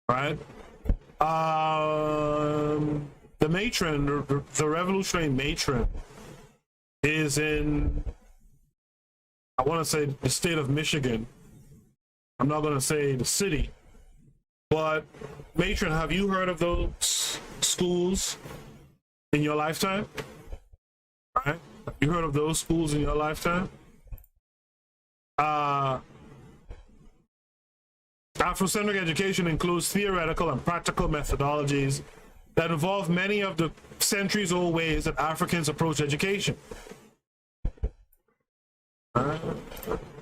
right? The matron, the revolutionary matron, is in, I want to say, the state of Michigan. I'm not going to say the city, but matron, have you heard of those schools in your lifetime? All right? Have you heard of those schools in your lifetime? Afrocentric education includes theoretical and practical methodologies that involve many of the centuries-old ways that Africans approach education.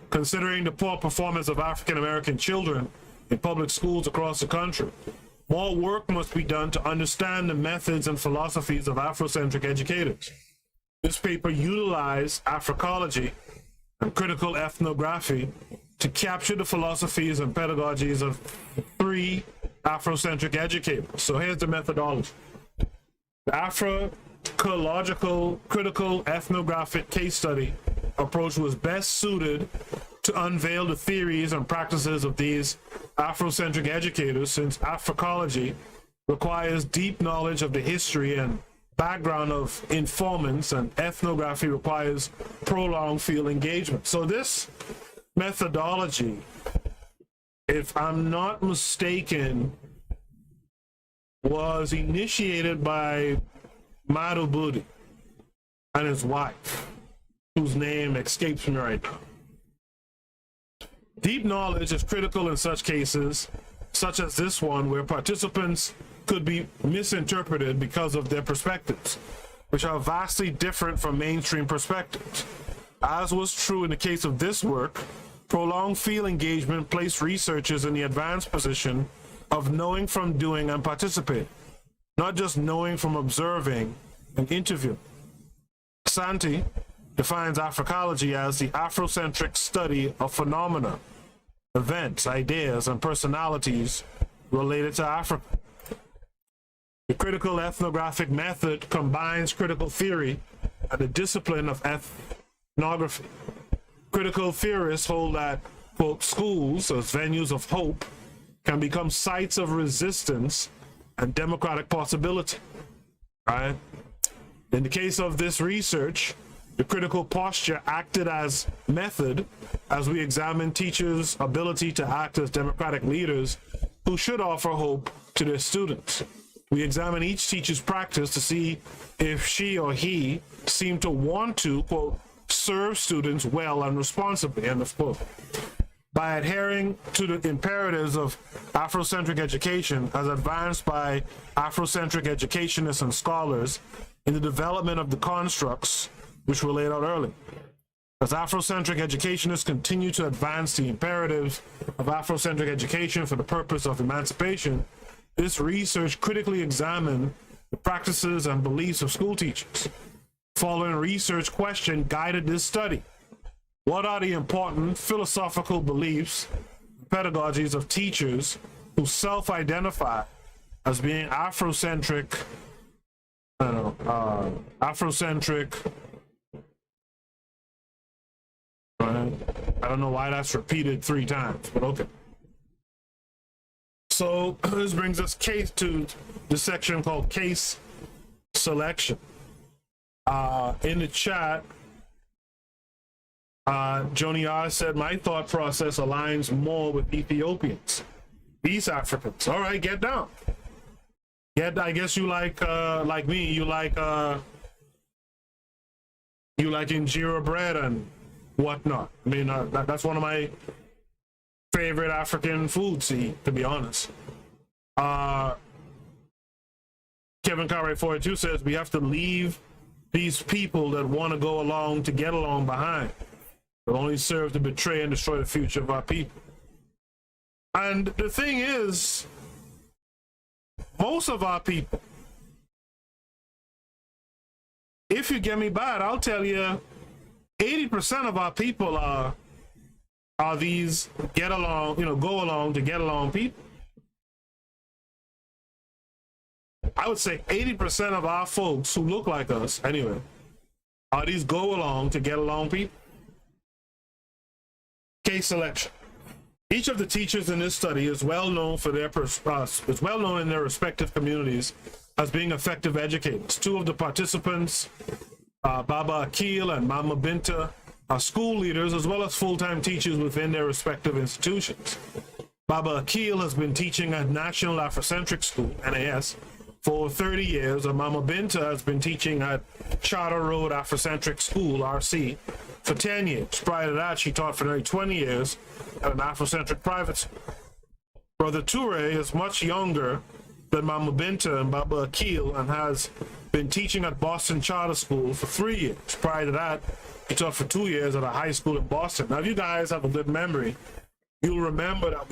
Considering the poor performance of African American children in public schools across the country, more work must be done to understand the methods and philosophies of Afrocentric educators. This paper utilized Africology and critical ethnography to capture the philosophies and pedagogies of 3 Afrocentric educators. So here's the methodology. The Africological critical ethnographic case study approach was best suited to unveil the theories and practices of these Afrocentric educators, since Africology requires deep knowledge of the history and background of informants, and ethnography requires prolonged field engagement. So this methodology, if I'm not mistaken, was initiated by Madu Budi and his wife, whose name escapes me right now. Deep knowledge is critical in such cases, such as this one, where participants could be misinterpreted because of their perspectives, which are vastly different from mainstream perspectives. As was true in the case of this work, prolonged field engagement placed researchers in the advanced position of knowing from doing and participating, not just knowing from observing and interviewing. Santi defines Africology as the Afrocentric study of phenomena, events, ideas, and personalities related to Africa. The critical ethnographic method combines critical theory and the discipline of ethnography. Critical theorists hold that, quote, schools as venues of hope can become sites of resistance and democratic possibility, right? In the case of this research, the critical posture acted as method as we examine teachers' ability to act as democratic leaders who should offer hope to their students. We examine each teacher's practice to see if she or he seemed to want to, quote, serve students well and responsibly, end of quote. By adhering to the imperatives of Afrocentric education as advanced by Afrocentric educationists and scholars in the development of the constructs which were laid out early. As Afrocentric educationists continue to advance the imperatives of Afrocentric education for the purpose of emancipation, this research critically examined the practices and beliefs of school teachers. Following research question guided this study. What are the important philosophical beliefs and pedagogies of teachers who self-identify as being Afrocentric, I don't know why that's repeated 3 times, but okay. So this brings us to the section called case selection. In the chat, Joni R said, my thought process aligns more with Ethiopians, East Africans. All right, get down. I guess you like me, you like injera bread and whatnot. I mean, that's one of my favorite African foods to eat, to be honest. Kevin Cartwright 42 says we have to leave these people that want to go along to get along behind. It only serve to betray and destroy the future of our people. And the thing is, most of our people, if you get me bad, I'll tell you, 80% of our people are these get along, go along to get along people. I would say 80% of our folks who look like us, anyway, are these go along to get along people. Case selection. Each of the teachers in this study is well known in their respective communities as being effective educators. 2 of the participants, Baba Akiel and Mama Binta, are school leaders as well as full-time teachers within their respective institutions. Baba Akiel has been teaching at National Afrocentric School, NAS, for 30 years, and Mama Binta has been teaching at Charter Road Afrocentric School, RC, for 10 years. Prior to that, she taught for nearly 20 years at an Afrocentric private school. Brother Toure is much younger than Mama Binta and Baba Akiel and has been teaching at Boston Charter School for 3 years. Prior to that, he taught for 2 years at a high school in Boston. Now, if you guys have a good memory, you'll remember that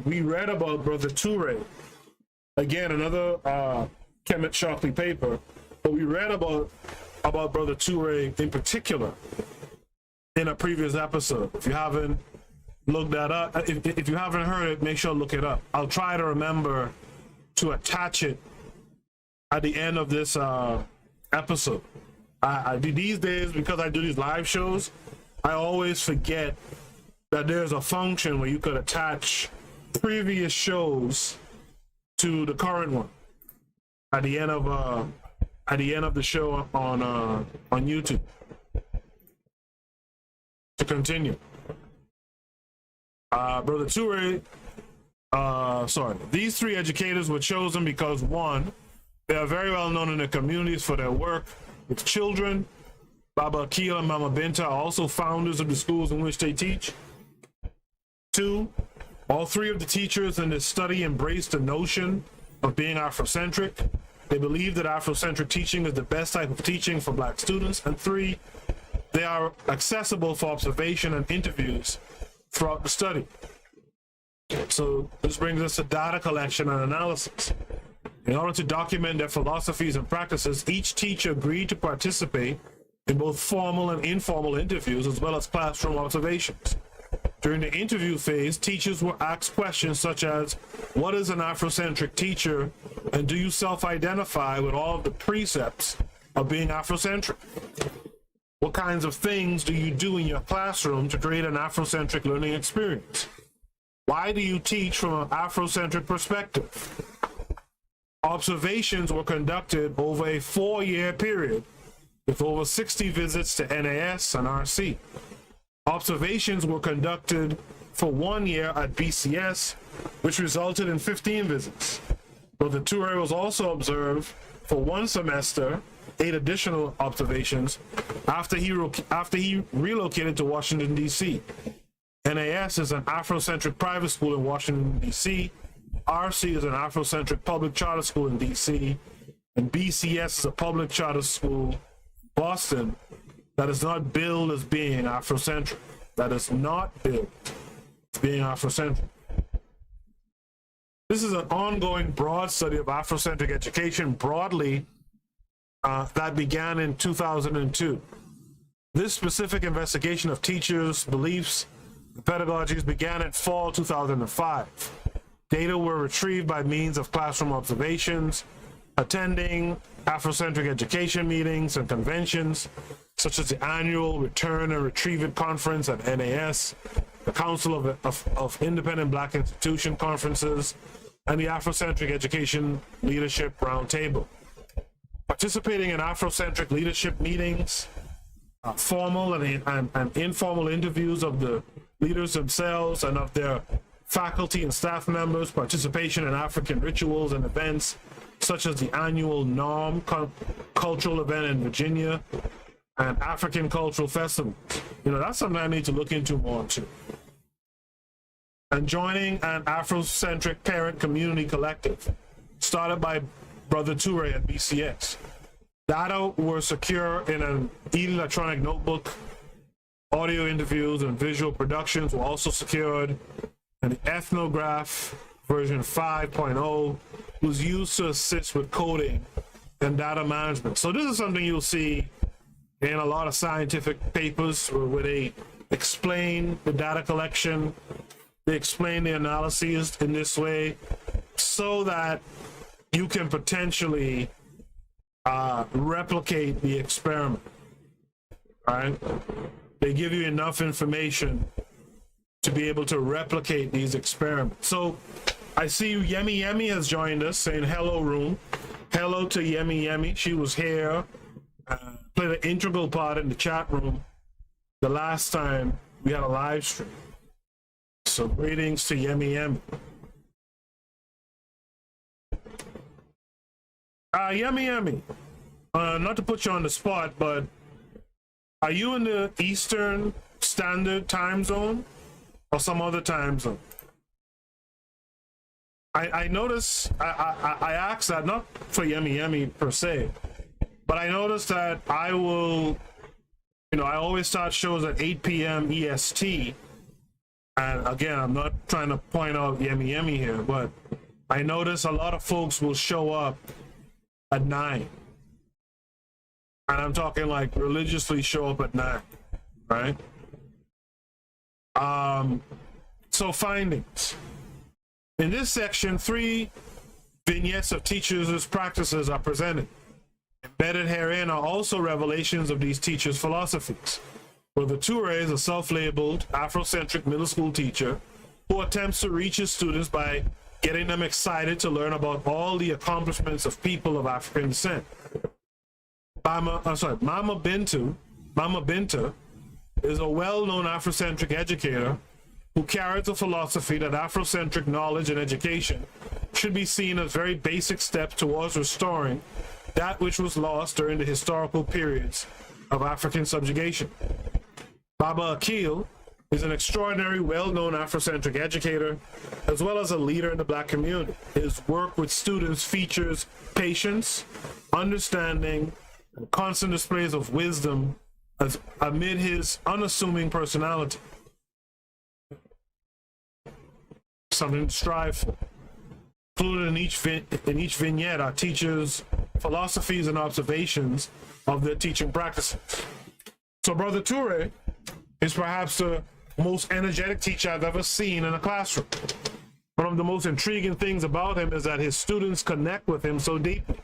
we read about Brother Toure. Again, another Kmt Shockley paper, but we read about Brother Toure in particular in a previous episode. If you haven't looked that up, if you haven't heard it, make sure to look it up. I'll try to remember to attach it at the end of this episode. These days, because I do these live shows, I always forget that there's a function where you could attach previous shows to the current one at the end of the show on YouTube. To continue, Brother Toure, these 3 educators were chosen because 1, they are very well known in their communities for their work with children. Baba Akiel and Mama Binta are also founders of the schools in which they teach. 2, all 3 of the teachers in this study embraced the notion of being Afrocentric. They believe that Afrocentric teaching is the best type of teaching for Black students. And 3, they are accessible for observation and interviews throughout the study. So this brings us to data collection and analysis. In order to document their philosophies and practices, each teacher agreed to participate in both formal and informal interviews as well as classroom observations. During the interview phase, teachers were asked questions such as, what is an Afrocentric teacher, and do you self-identify with all of the precepts of being Afrocentric? What kinds of things do you do in your classroom to create an Afrocentric learning experience? Why do you teach from an Afrocentric perspective? Observations were conducted over a 4-year period with over 60 visits to NAS and RC. Observations were conducted for 1 year at BCS, which resulted in 15 visits. Brother Toure was also observed for 1 semester, 8 additional observations, after he relocated to Washington, D.C. NAS is an Afrocentric private school in Washington, D.C. RC is an Afrocentric public charter school in D.C. And BCS is a public charter school in Boston. that is not billed as being Afrocentric. That is not billed as being Afrocentric. This is an ongoing broad study of Afrocentric education broadly that began in 2002. This specific investigation of teachers' beliefs and pedagogies began in fall 2005. Data were retrieved by means of classroom observations, attending Afrocentric education meetings and conventions, such as the annual Return and Retrieve It Conference at NAS, the Council of Independent Black Institution Conferences, and the Afrocentric Education Leadership Roundtable. Participating in Afrocentric leadership meetings, formal and informal interviews of the leaders themselves and of their faculty and staff members, participation in African rituals and events, such as the annual NORM cultural event in Virginia and African cultural festivals. That's something I need to look into more too. And joining an Afrocentric parent community collective started by Brother Toure at BCX. Data were secure in an electronic notebook. Audio interviews and visual productions were also secured, and the Ethnographic version 5.0 was used to assist with coding and data management. So this is something you'll see in a lot of scientific papers where they explain the data collection, they explain the analyses in this way so that you can potentially replicate the experiment, right? They give you enough information to be able to replicate these experiments. So I see Yemi Yemi has joined us saying hello room. Hello to Yemi Yemi. She was here, played an integral part in the chat room the last time we had a live stream. So greetings to Yemi Yemi. Yemi Yemi, not to put you on the spot, but are you in the Eastern Standard Time Zone or some other time zone? I noticed, I asked that not for Yemi Yemi per se, but I noticed that I will, I always start shows at 8 p.m. EST. And again, I'm not trying to point out Yemi Yemi here, but I notice a lot of folks will show up at 9. And I'm talking like religiously show up at 9, right? So findings. In this section, 3 vignettes of teachers' practices are presented. Embedded herein are also revelations of these teachers' philosophies. Brother Toure is a self-labeled Afrocentric middle school teacher who attempts to reach his students by getting them excited to learn about all the accomplishments of people of African descent. Mama Binta is a well-known Afrocentric educator who carries a philosophy that Afrocentric knowledge and education should be seen as very basic steps towards restoring that which was lost during the historical periods of African subjugation. Baba Akiel is an extraordinary, well-known Afrocentric educator, as well as a leader in the Black community. His work with students features patience, understanding, and constant displays of wisdom amid his unassuming personality. Something to strive for. Included in each vignette are teachers' philosophies and observations of their teaching practices. So Brother Toure is perhaps the most energetic teacher I've ever seen in a classroom. One of the most intriguing things about him is that his students connect with him so deeply.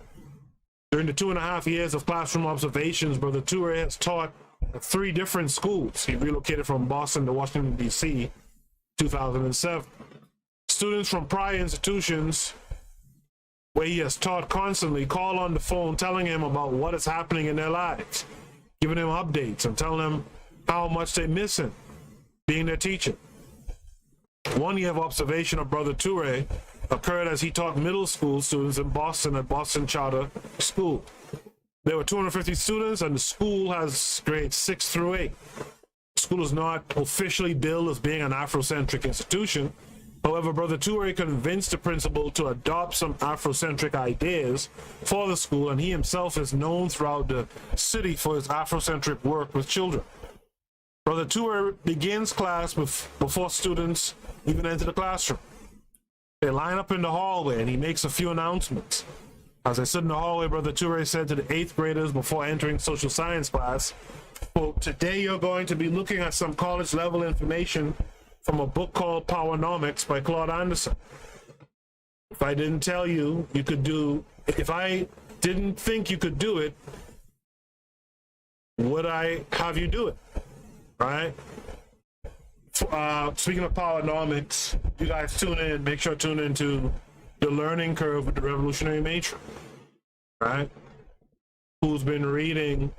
During the 2.5 years of classroom observations, Brother Toure has taught at 3 different schools. He relocated from Boston to Washington, D.C. 2007. Students from prior institutions where he has taught constantly call on the phone telling him about what is happening in their lives, giving him updates and telling them how much they miss him being their teacher. 1 year of observation of Brother Toure occurred as he taught middle school students in Boston at Boston Charter School. There were 250 students and the school has grades 6 through 8. The school is not officially billed as being an Afrocentric institution. However, Brother Toure convinced the principal to adopt some Afrocentric ideas for the school, and he himself is known throughout the city for his Afrocentric work with children. Brother Toure begins class before students even enter the classroom. They line up in the hallway, and he makes a few announcements. As I stood in the hallway, Brother Toure said to the 8th graders before entering social science class, quote, "Today you're going to be looking at some college-level information from a book called Powernomics by Claude Anderson. If I didn't tell you you could do, if I didn't think you could do it, would I have you do it?" Right? Speaking of Powernomics, you guys tune in, make sure to tune into The Learning Curve with the Revolutionary Matron, right? Who's been reading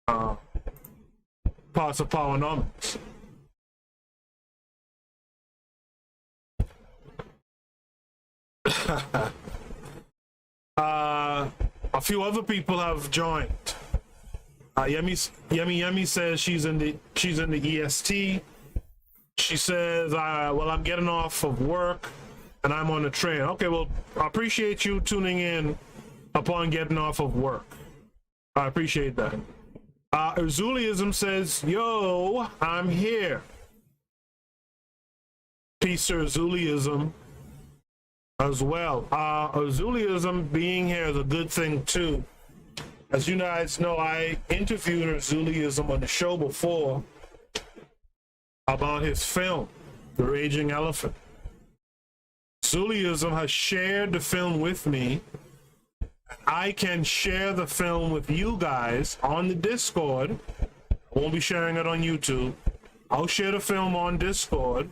parts of Powernomics. A few other people have joined. Yemi says she's in the EST. She says, well, I'm getting off of work and I'm on the train. Okay, well, I appreciate you tuning in upon getting off of work. I appreciate that. Erzuliism says, yo, I'm here. Peace to Erzuliism as well. Erzuliism being here is a good thing too. As you guys know, I interviewed Erzuliism on the show before about his film, The Raging Elephant. Erzuliism has shared the film with me. I can share the film with you guys on the Discord. I won't be sharing it on YouTube. I'll share the film on Discord.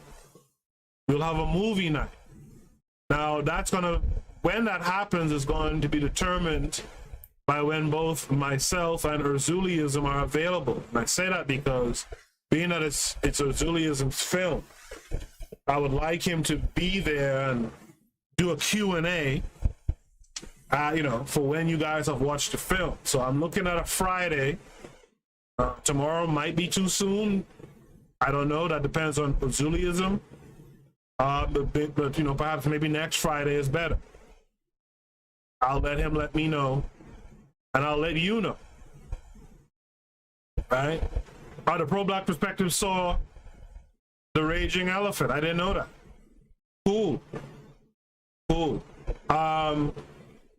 We'll have a movie night. Now, when that happens is going to be determined by when both myself and Erzuliism are available. And I say that because, being that it's Erzuliism's film, I would like him to be there and do a Q&A, for when you guys have watched the film. So I'm looking at a Friday. Tomorrow might be too soon. I don't know. That depends on Erzuliism. But perhaps maybe next Friday is better. I'll let him let me know, and I'll let you know. Right? The Pro-Black Perspective saw The Raging Elephant. I didn't know that. Cool.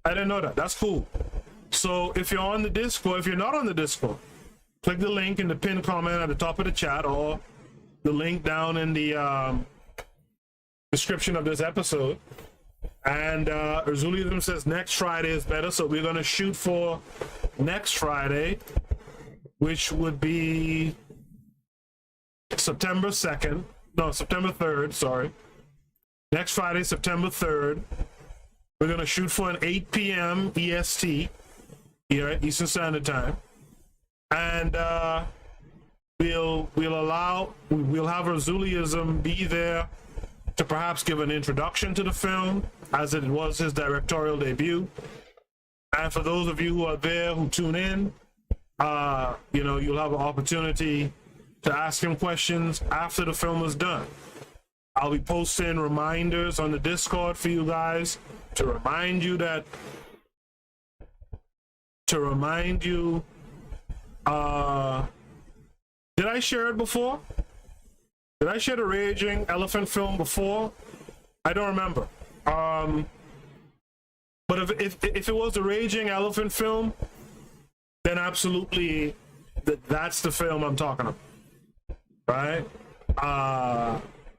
I didn't know that. That's cool. So if you're on the Discord, if you're not on the Discord, click the link in the pinned comment at the top of the chat, or the link down in the description of this episode. And Erzuliism says next Friday is better, so we're going to shoot for next Friday, which would be September 3rd, sorry. Next Friday, September 3rd. We're going to shoot for an 8 p.m. EST, here at Eastern Standard Time. And we'll have Erzuliism be there to perhaps give an introduction to the film, as it was his directorial debut. And for those of you who are there, who tune in, you'll have an opportunity to ask him questions after the film is done. I'll be posting reminders on the Discord for you guys to remind you did I share it before? Did I share the Raging Elephant film before? I don't remember. But if it was the Raging Elephant film, then absolutely that's the film I'm talking about, right?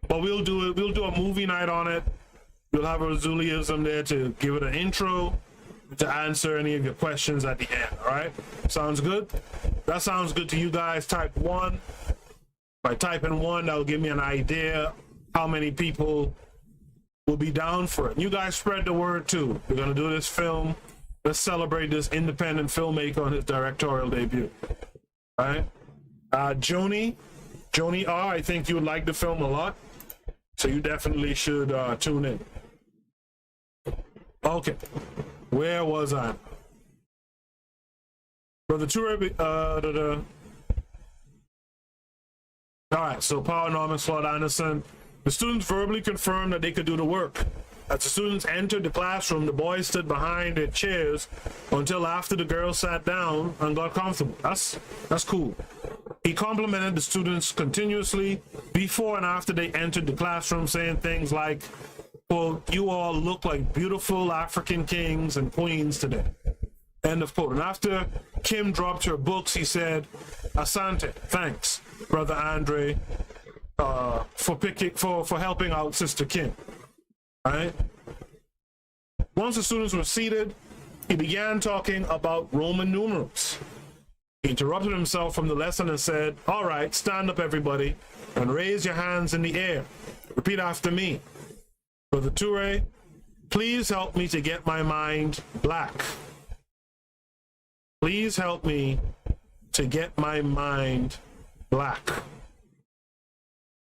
But we'll do a movie night on it. We'll have Erzuliism there to give it an intro, to answer any of your questions at the end. All right, sounds good? That sounds good to you guys. Type 1. By typing 1, that'll give me an idea how many people will be down for it. You guys spread the word too. We're gonna do this film. Let's celebrate this independent filmmaker on his directorial debut. All right. Joni R, I think you would like the film a lot, so you definitely should tune in. Okay, where was I? Brother Toure, all right, so Powernomics, Claude Anderson. The students verbally confirmed that they could do the work. As the students entered the classroom, the boys stood behind their chairs until after the girls sat down and got comfortable. That's cool. He complimented the students continuously before and after they entered the classroom, saying things like, well, you all look like beautiful African kings and queens today. End of quote. And after Kim dropped her books, he said, Asante, thanks, Brother Andre, for helping out Sister Kim. All right. Once the students were seated, he began talking about Roman numerals. He interrupted himself from the lesson and said, all right, stand up everybody and raise your hands in the air. Repeat after me. Brother Toure, please help me to get my mind black. Please help me to get my mind black.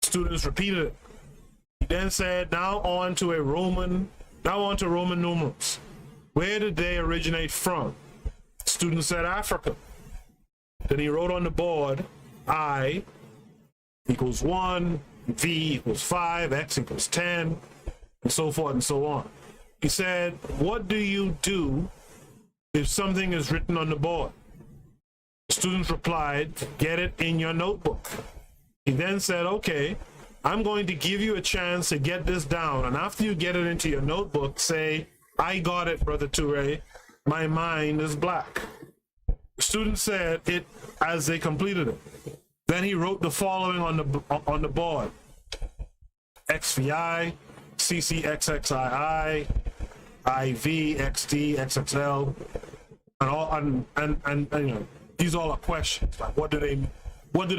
Students repeated it. He then said, now on to Roman numerals. Where did they originate from? Students said Africa. Then he wrote on the board, I equals 1, V equals 5, X equals 10, and so forth and so on. He said, what do you do if something is written on the board? Students replied, get it in your notebook. He then said, okay, I'm going to give you a chance to get this down. And after you get it into your notebook, say, I got it, Brother Toure. My mind is black. The student said it as they completed it. Then he wrote the following on the board. XVI, CCXXII, IV, XD, XXL, and all, and you know, these all are questions. Like what do they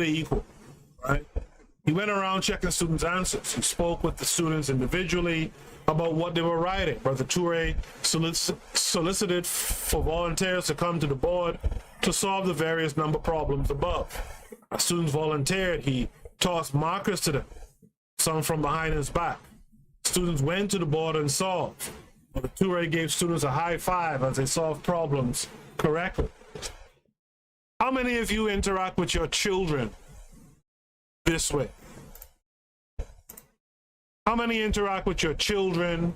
equal, right? He went around checking students' answers. He spoke with the students individually about what they were writing. Brother Toure solicited for volunteers to come to the board to solve the various number problems above. As students volunteered, he tossed markers to them, some from behind his back. Students went to the board and solved. Brother Toure gave students a high five as they solved problems correctly. How many of you interact with your children this way? How many interact with your children,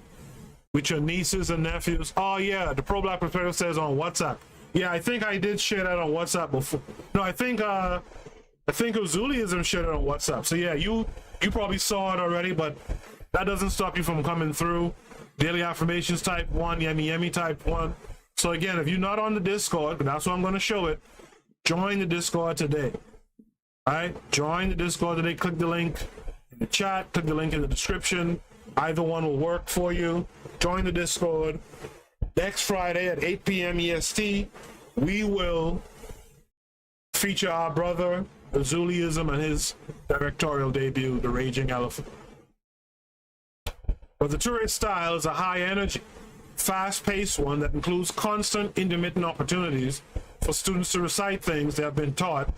with your nieces and nephews? Oh yeah, the Pro Black Perspective says on WhatsApp. Yeah, I think I did share that on WhatsApp before. No, I think Zuliism shared it on WhatsApp. So yeah, you probably saw it already, but that doesn't stop you from coming through. Daily Affirmations type 1, Yemi Yemi type 1. So again, if you're not on the Discord, but that's why I'm going to show it, join the Discord today. All right, join the Discord today. Click the link in the chat, click the link in the description. Either one will work for you. Join the Discord. Next Friday at 8 p.m. EST, we will feature our brother, Zuliism, and his directorial debut, The Raging Elephant. But the Toure's style is a high energy, fast-paced one that includes constant intermittent opportunities for students to recite things they have been taught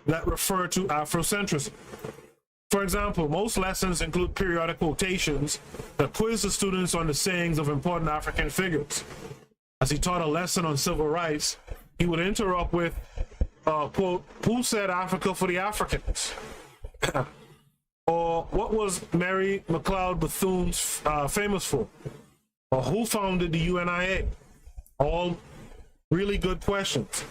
that refer to Afrocentrism. For example, most lessons include periodic quotations that quiz the students on the sayings of important African figures. As he taught a lesson on civil rights, he would interrupt with, quote, who said Africa for the Africans? Or what was Mary McLeod Bethune famous for? Or who founded the UNIA? All really good questions.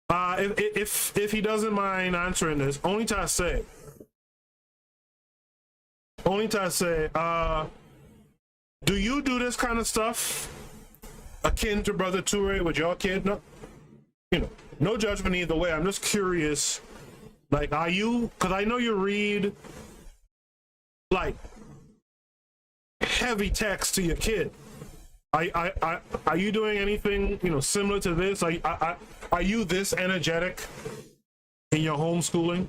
If he doesn't mind answering this, only to say, do you do this kind of stuff akin to Brother Toure with your kid? No, you know, no judgment either way. I'm just curious. Like, are you? Because I know you read like heavy text to your kid. Are you doing anything, you know, similar to this? Are you this energetic in your homeschooling?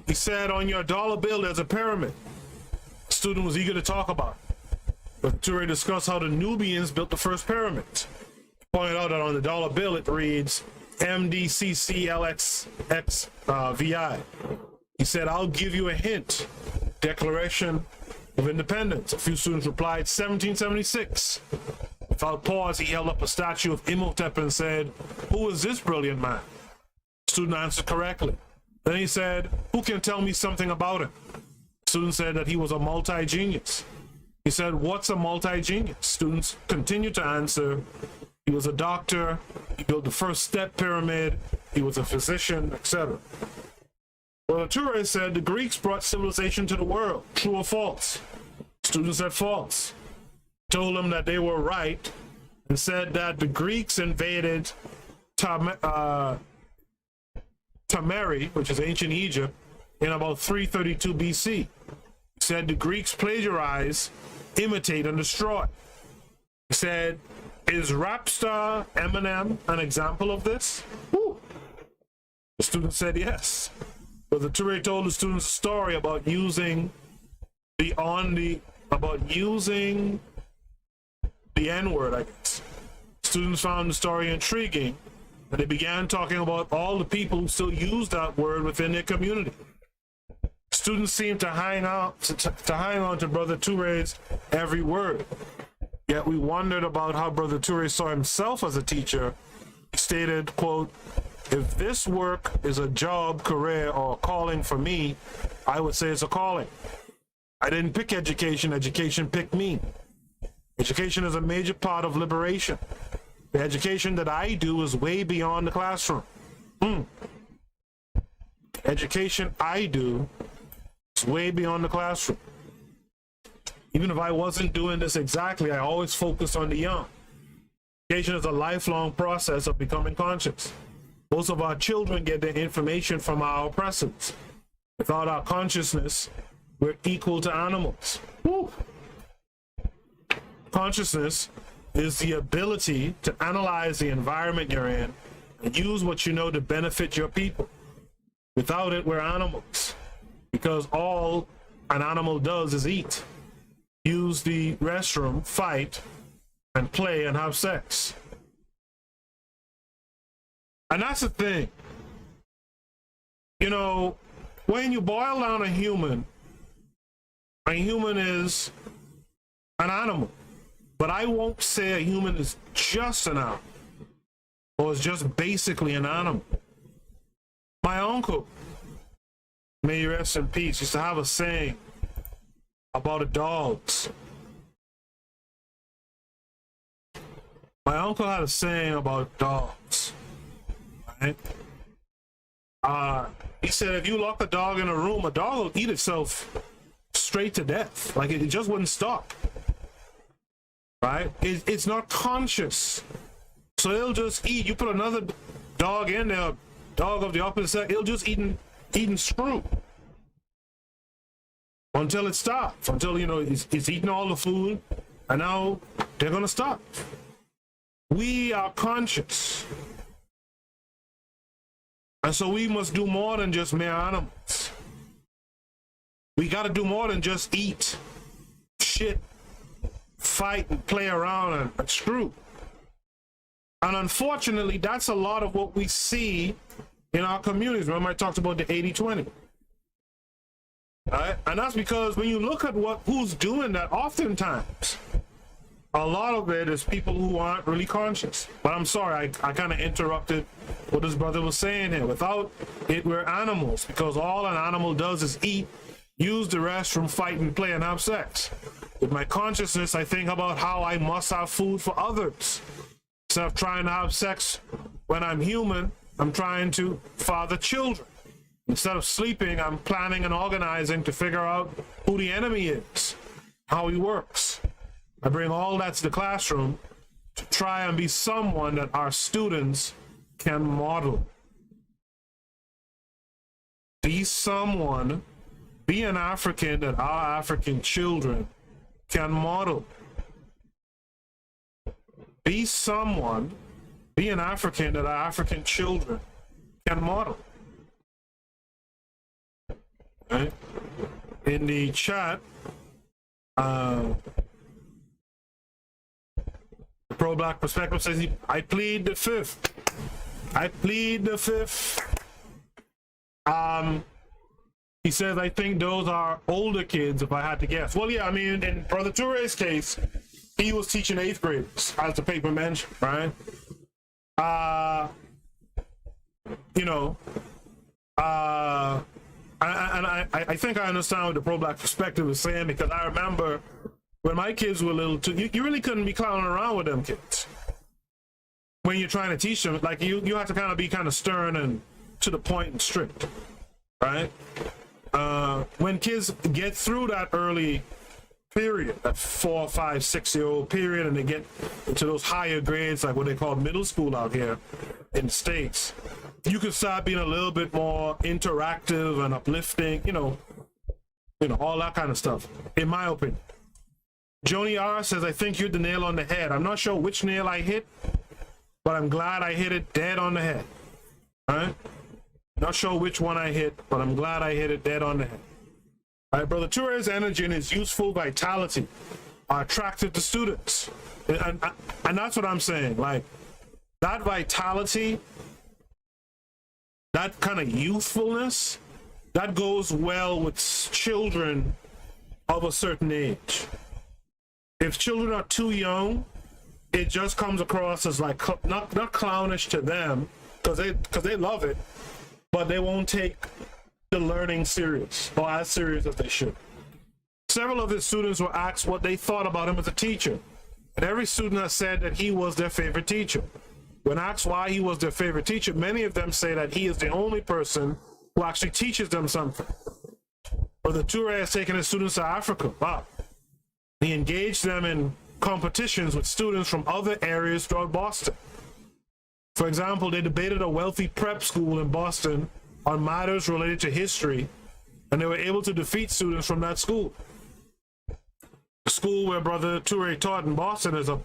He said on your dollar bill there's a pyramid. The student was eager to talk about it. But Toure discussed how the Nubians built the first pyramid. He pointed out that on the dollar bill it reads MDCCLXXVI. He said, I'll give you a hint. Declaration of Independence. A few students replied 1776. Without pause, he held up a statue of Imhotep and said, who is this brilliant man? The student answered correctly. Then he said, who can tell me something about him? Students said that he was a multi-genius. He said, what's a multi-genius? Students continued to answer, he was a doctor, he built the first step pyramid, he was a physician, etc. Well, Toure said the Greeks brought civilization to the world. True or false? Students said false. Told them that they were right and said that the Greeks invaded Tamari, which is ancient Egypt, in about 332 BC. He said the Greeks plagiarize, imitate, and destroy. He said, is rap star Eminem an example of this? Woo. The student said yes. But the Toure told the students a story about using the N-word, I guess. Students found the story intriguing, and they began talking about all the people who still use that word within their community. Students seemed to hang on to Brother Toure's every word. Yet we wondered about how Brother Toure saw himself as a teacher. He stated, quote, if this work is a job, career, or a calling for me, I would say it's a calling. I didn't pick education, education picked me. Education is a major part of liberation. The education that I do is way beyond the classroom. Education I do is way beyond the classroom. Even if I wasn't doing this exactly, I always focus on the young. Education is a lifelong process of becoming conscious. Most of our children get their information from our oppressors. Without our consciousness, we're equal to animals. Woo. Consciousness is the ability to analyze the environment you're in and use what you know to benefit your people. Without it, we're animals, because all an animal does is eat, use the restroom, fight, and play and have sex. And that's the thing. You know, when you boil down a human is an animal. But I won't say a human is just an animal, or is just basically an animal. My uncle, may he rest in peace, used to have a saying about the dogs. My uncle had a saying about dogs, right? He said if you lock a dog in a room, a dog will eat itself straight to death. Like it just wouldn't stop. Right? It's not conscious. So it'll just eat. You put another dog in there, dog of the opposite sex, it'll just eating screw. Until it stops. Until, you know, it's eating all the food, and now they're gonna stop. We are conscious. And so we must do more than just mere animals. We gotta do more than just eat, shit, fight, and play around and screw. And unfortunately, that's a lot of what we see in our communities. Remember I talked about the 80-20. Right? And that's because when you look at who's doing that, oftentimes a lot of it is people who aren't really conscious. But I'm sorry, I kind of interrupted what this brother was saying here. Without it, we're animals, because all an animal does is eat, use the restroom, fight, and play, and have sex. With my consciousness, I think about how I must have food for others. Instead of trying to have sex when I'm human, I'm trying to father children. Instead of sleeping, I'm planning and organizing to figure out who the enemy is, how he works. I bring all that to the classroom to try and be someone that our students can model. Be someone, be an African that our African children can model. Be someone, be an African that our African children can model. Right? In the chat, the pro-black perspective says, I plead the fifth. I plead the fifth. He says, I think those are older kids, if I had to guess. Well, yeah, I mean, in Brother Toure's case, he was teaching 8th graders, as the paper mentioned, right? You know, I think I understand what the pro-black perspective is saying, because I remember when my kids were little too, you really couldn't be clowning around with them kids when you're trying to teach them. Like you have to kind of be kind of stern and to the point and strict, right? When kids get through that early period, that 4, 5, 6-year-old period, and they get into those higher grades, like what they call middle school out here in the States, you can start being a little bit more interactive and uplifting, you know, all that kind of stuff, in my opinion. Joni R says, I think you hit the nail on the head. I'm not sure which nail I hit, but I'm glad I hit it dead on the head. All right? Not sure which one I hit, but I'm glad I hit it dead on the head. All right, Brother Toure's energy and his youthful vitality are attractive to students. And that's what I'm saying. Like, that vitality, that kind of youthfulness, that goes well with children of a certain age. If children are too young, it just comes across as like not clownish to them, because they love it, but they won't take the learning serious, or as serious as they should. Several of his students were asked what they thought about him as a teacher, and every student has said that he was their favorite teacher. When asked why he was their favorite teacher, many of them say that he is the only person who actually teaches them something. Brother Toure has taken his students to Africa. Wow. He engaged them in competitions with students from other areas throughout Boston. For example, they debated a wealthy prep school in Boston on matters related to history, and they were able to defeat students from that school. The school where Brother Toure taught in Boston is a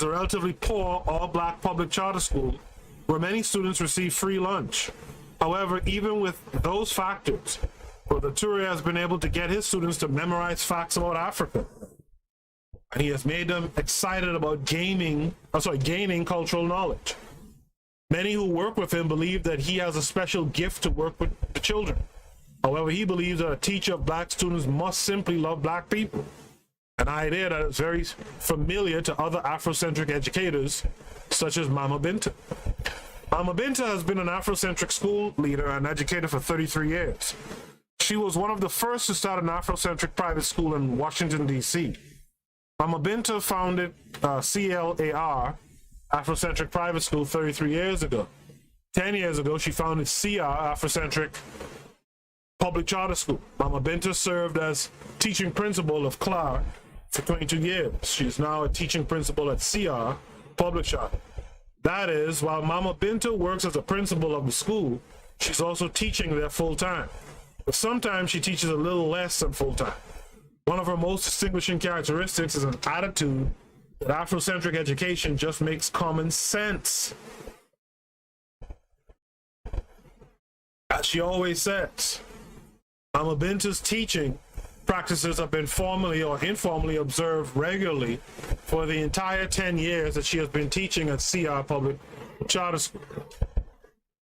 relatively poor, all-black public charter school where many students receive free lunch. However, even with those factors, Brother Toure has been able to get his students to memorize facts about Africa. And he has made them excited about gaining cultural knowledge. Many who work with him believe that he has a special gift to work with the children. However, he believes that a teacher of black students must simply love black people, an idea that is very familiar to other Afrocentric educators, such as Mama Binta. Mama Binta has been an Afrocentric school leader and educator for 33 years. She was one of the first to start an Afrocentric private school in Washington, D.C. Mama Binta founded CLAR, Afrocentric Private School, 33 years ago. 10 years ago, she founded CR, Afrocentric Public Charter School. Mama Binta served as teaching principal of CLAR for 22 years. She is now a teaching principal at CR, Public Charter. That is, while Mama Binta works as a principal of the school, she's also teaching there full-time. But sometimes she teaches a little less than full-time. One of her most distinguishing characteristics is an attitude that Afrocentric education just makes common sense. As she always says, Mama Binta's teaching practices have been formally or informally observed regularly for the entire 10 years that she has been teaching at CR Public Charter School.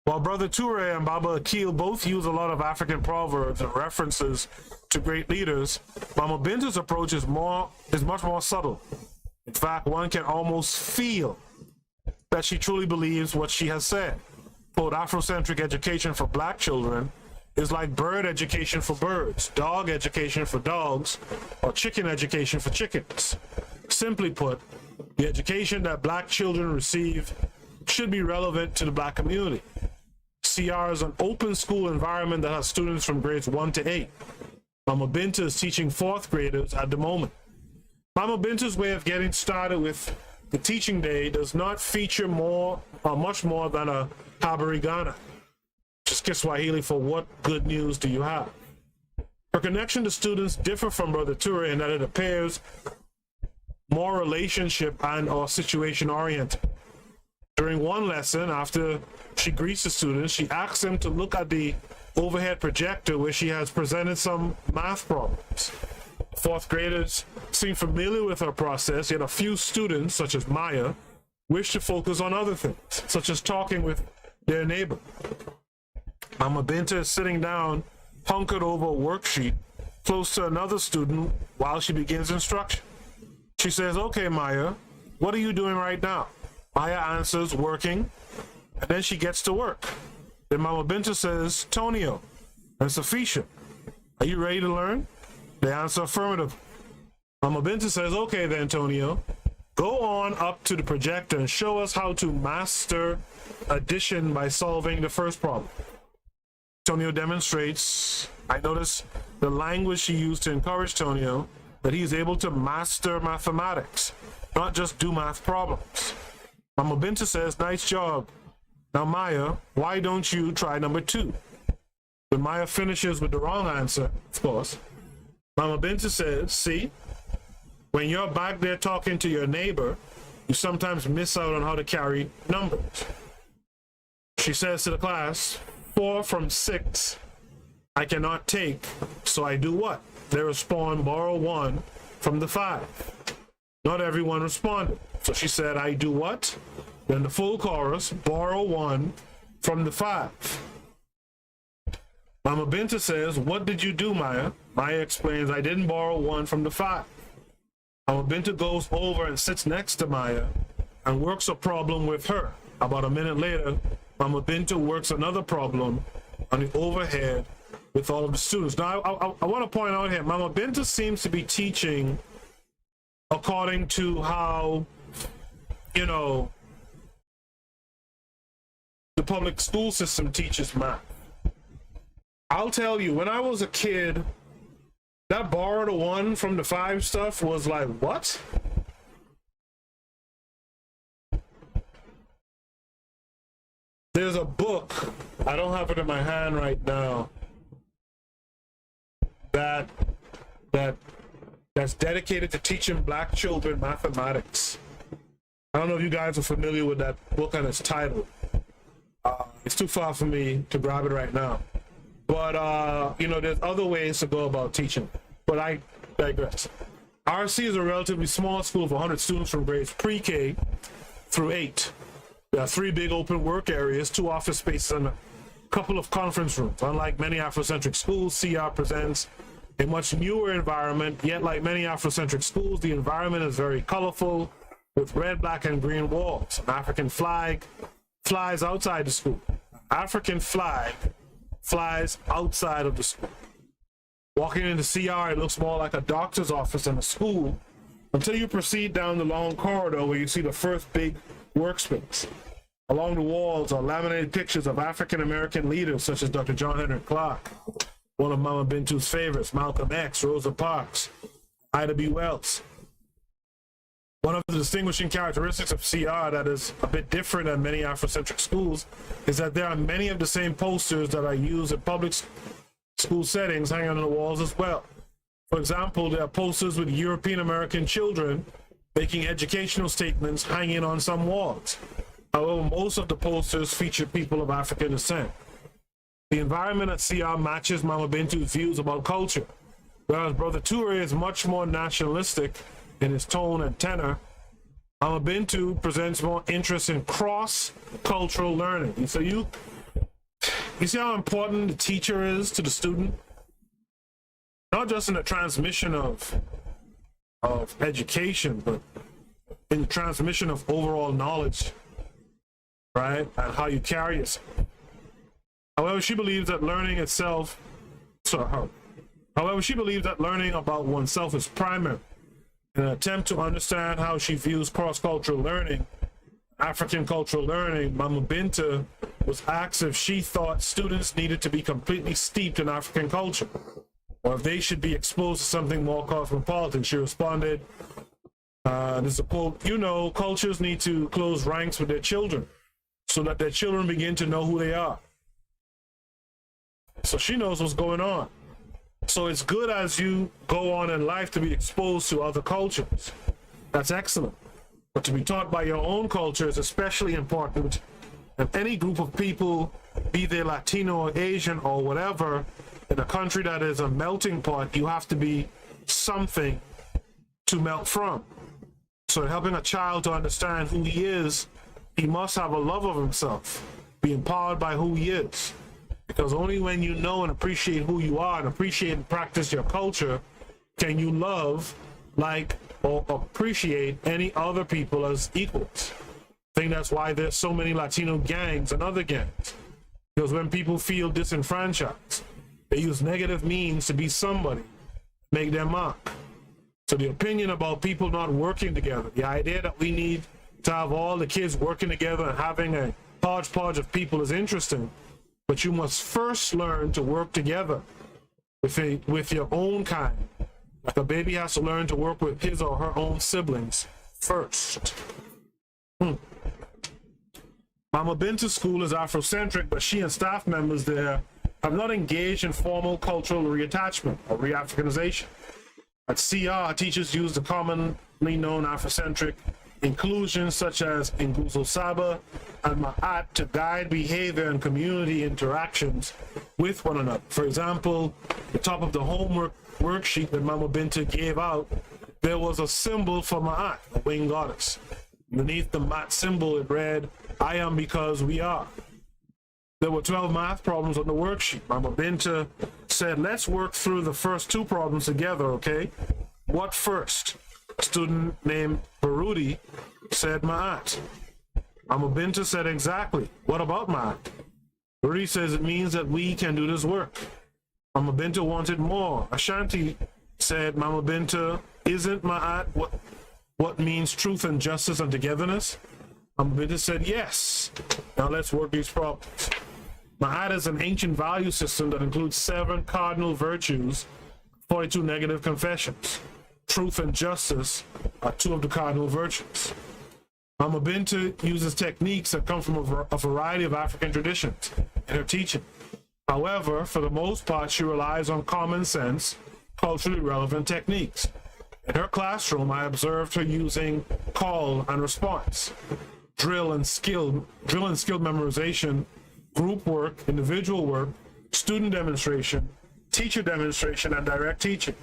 While Brother Toure and Baba Akiel both use a lot of African proverbs and references to great leaders, Mama Binta's approach is much more subtle. In fact, one can almost feel that she truly believes what she has said. Quote, Afrocentric education for black children is like bird education for birds, dog education for dogs, or chicken education for chickens. Simply put, the education that black children receive should be relevant to the black community. CR is an open school environment that has students from grades 1 to 8. Mama Binta is teaching 4th graders at the moment. Mama Binta's way of getting started with the teaching day does not feature much more than a Habari Ghana. Just Kiswahili for what good news do you have? Her connection to students differ from Brother Toure in that it appears more relationship and or situation oriented. During one lesson, after she greets the students, she asks them to look at the overhead projector where she has presented some math problems. 4th graders seem familiar with her process, yet a few students, such as Maya, wish to focus on other things, such as talking with their neighbor. Mama Binta is sitting down, hunkered over a worksheet, close to another student while she begins instruction. She says, okay, Maya, what are you doing right now? Maya answers, working, and then she gets to work. Then Mama Binta says, Tonio, and sufficient. Are you ready to learn? They answer affirmative. Mama Binta says, okay then, Antonio, go on up to the projector and show us how to master addition by solving the first problem. Tonio demonstrates, I notice the language she used to encourage Tonio, that he is able to master mathematics, not just do math problems. Mama Binta says, nice job. Now Maya, why don't you try number 2? When Maya finishes with the wrong answer, of course, Mama Binta says, see, when you're back there talking to your neighbor, you sometimes miss out on how to carry numbers. She says to the class, 4 from 6 I cannot take, so I do what? They respond, borrow 1 from the 5. Not everyone responded. So she said, I do what? Then the full chorus, borrow 1 from the 5. Mama Binta says, what did you do, Maya? Maya explains, I didn't borrow 1 from the 5. Mama Binta goes over and sits next to Maya and works a problem with her. About a minute later, Mama Binta works another problem on the overhead with all of the students. Now, I want to point out here, Mama Binta seems to be teaching according to how, you know, the public school system teaches math. I'll tell you, when I was a kid, that borrow the 1 from the 5 stuff was like, what? There's a book, I don't have it in my hand right now, that's dedicated to teaching black children mathematics. I don't know if you guys are familiar with that book and its title. It's too far for me to grab it right now. But, you know, there's other ways to go about teaching. But I digress. RC is a relatively small school of 100 students from grades pre-K through 8. There are 3 big open work areas, 2 office spaces, and a couple of conference rooms. Unlike many Afrocentric schools, CR presents a much newer environment, yet like many Afrocentric schools, the environment is very colorful with red, black, and green walls. An African flag flies outside the school. African flag flies outside of the school. Walking into CR, it looks more like a doctor's office than a school until you proceed down the long corridor where you see the first big workspace. Along the walls are laminated pictures of African American leaders such as Dr. John Henrik Clark, one of Mama Bintu's favorites, Malcolm X, Rosa Parks, Ida B. Wells. One of the distinguishing characteristics of CR that is a bit different than many Afrocentric schools is that there are many of the same posters that are used in public school settings hanging on the walls as well. For example, there are posters with European American children making educational statements hanging on some walls. However, most of the posters feature people of African descent. The environment at CR matches Mama Bintu's views about culture. Whereas Brother Toure is much more nationalistic in his tone and tenor, Mama Bintu presents more interest in cross-cultural learning. And so you see how important the teacher is to the student? Not just in the transmission of education, but in the transmission of overall knowledge, right? And how you carry yourself. However, she believes that learning itself, however, she believes that learning about oneself is primary. In an attempt to understand how she views cross-cultural learning, African cultural learning, Mama Binta was asked if she thought students needed to be completely steeped in African culture, or if they should be exposed to something more cosmopolitan. She responded, this is a quote, you know, cultures need to close ranks with their children so that their children begin to know who they are. So she knows what's going on. So it's good as you go on in life to be exposed to other cultures. That's excellent. But to be taught by your own culture is especially important. And any group of people, be they Latino or Asian or whatever, in a country that is a melting pot, you have to be something to melt from. So helping a child to understand who he is, he must have a love of himself, be empowered by who he is. Because only when you know and appreciate who you are and appreciate and practice your culture can you love, like, or appreciate any other people as equals. I think that's why there's so many Latino gangs and other gangs. Because when people feel disenfranchised, They use negative means to be somebody, make their mark. So the opinion about people not working together, the idea that we need to have all the kids working together and having a hodgepodge of people is interesting, but you must first learn to work together with your own kind. Like a baby has to learn to work with his or her own siblings first. Mama Binta School is Afrocentric, but she and staff members there have not engaged in formal cultural reattachment or Re-Africanization. At CR, teachers use the commonly known Afrocentric inclusions such as Nguzo Saba and Ma'at to guide behavior and community interactions with one another. For example, the top of the homework worksheet that Mama Binta gave out, there was a symbol for Ma'at, the winged goddess. Beneath the Ma'at symbol, it read, "I am because we are." There were 12 math problems on the worksheet. Mama Binta said, let's work through the first two problems together, okay? What first? A student named Barudi said Ma'at. Mama Binta said, exactly. What about Ma'at? Barudi says it means that we can do this work. Mama Binta wanted more. Ashanti said, Mama Binta, isn't Ma'at what means truth and justice and togetherness? Mama Binta said, yes. Now let's work these problems. Ma'at is an ancient value system that includes 7 cardinal virtues, 42 negative confessions. Truth and justice are 2 of the cardinal virtues. Mama Binta uses techniques that come from a variety of African traditions in her teaching. However, for the most part, she relies on common sense, culturally relevant techniques. In her classroom, I observed her using call and response, drill and skill memorization, group work, individual work, student demonstration, teacher demonstration, and direct teaching.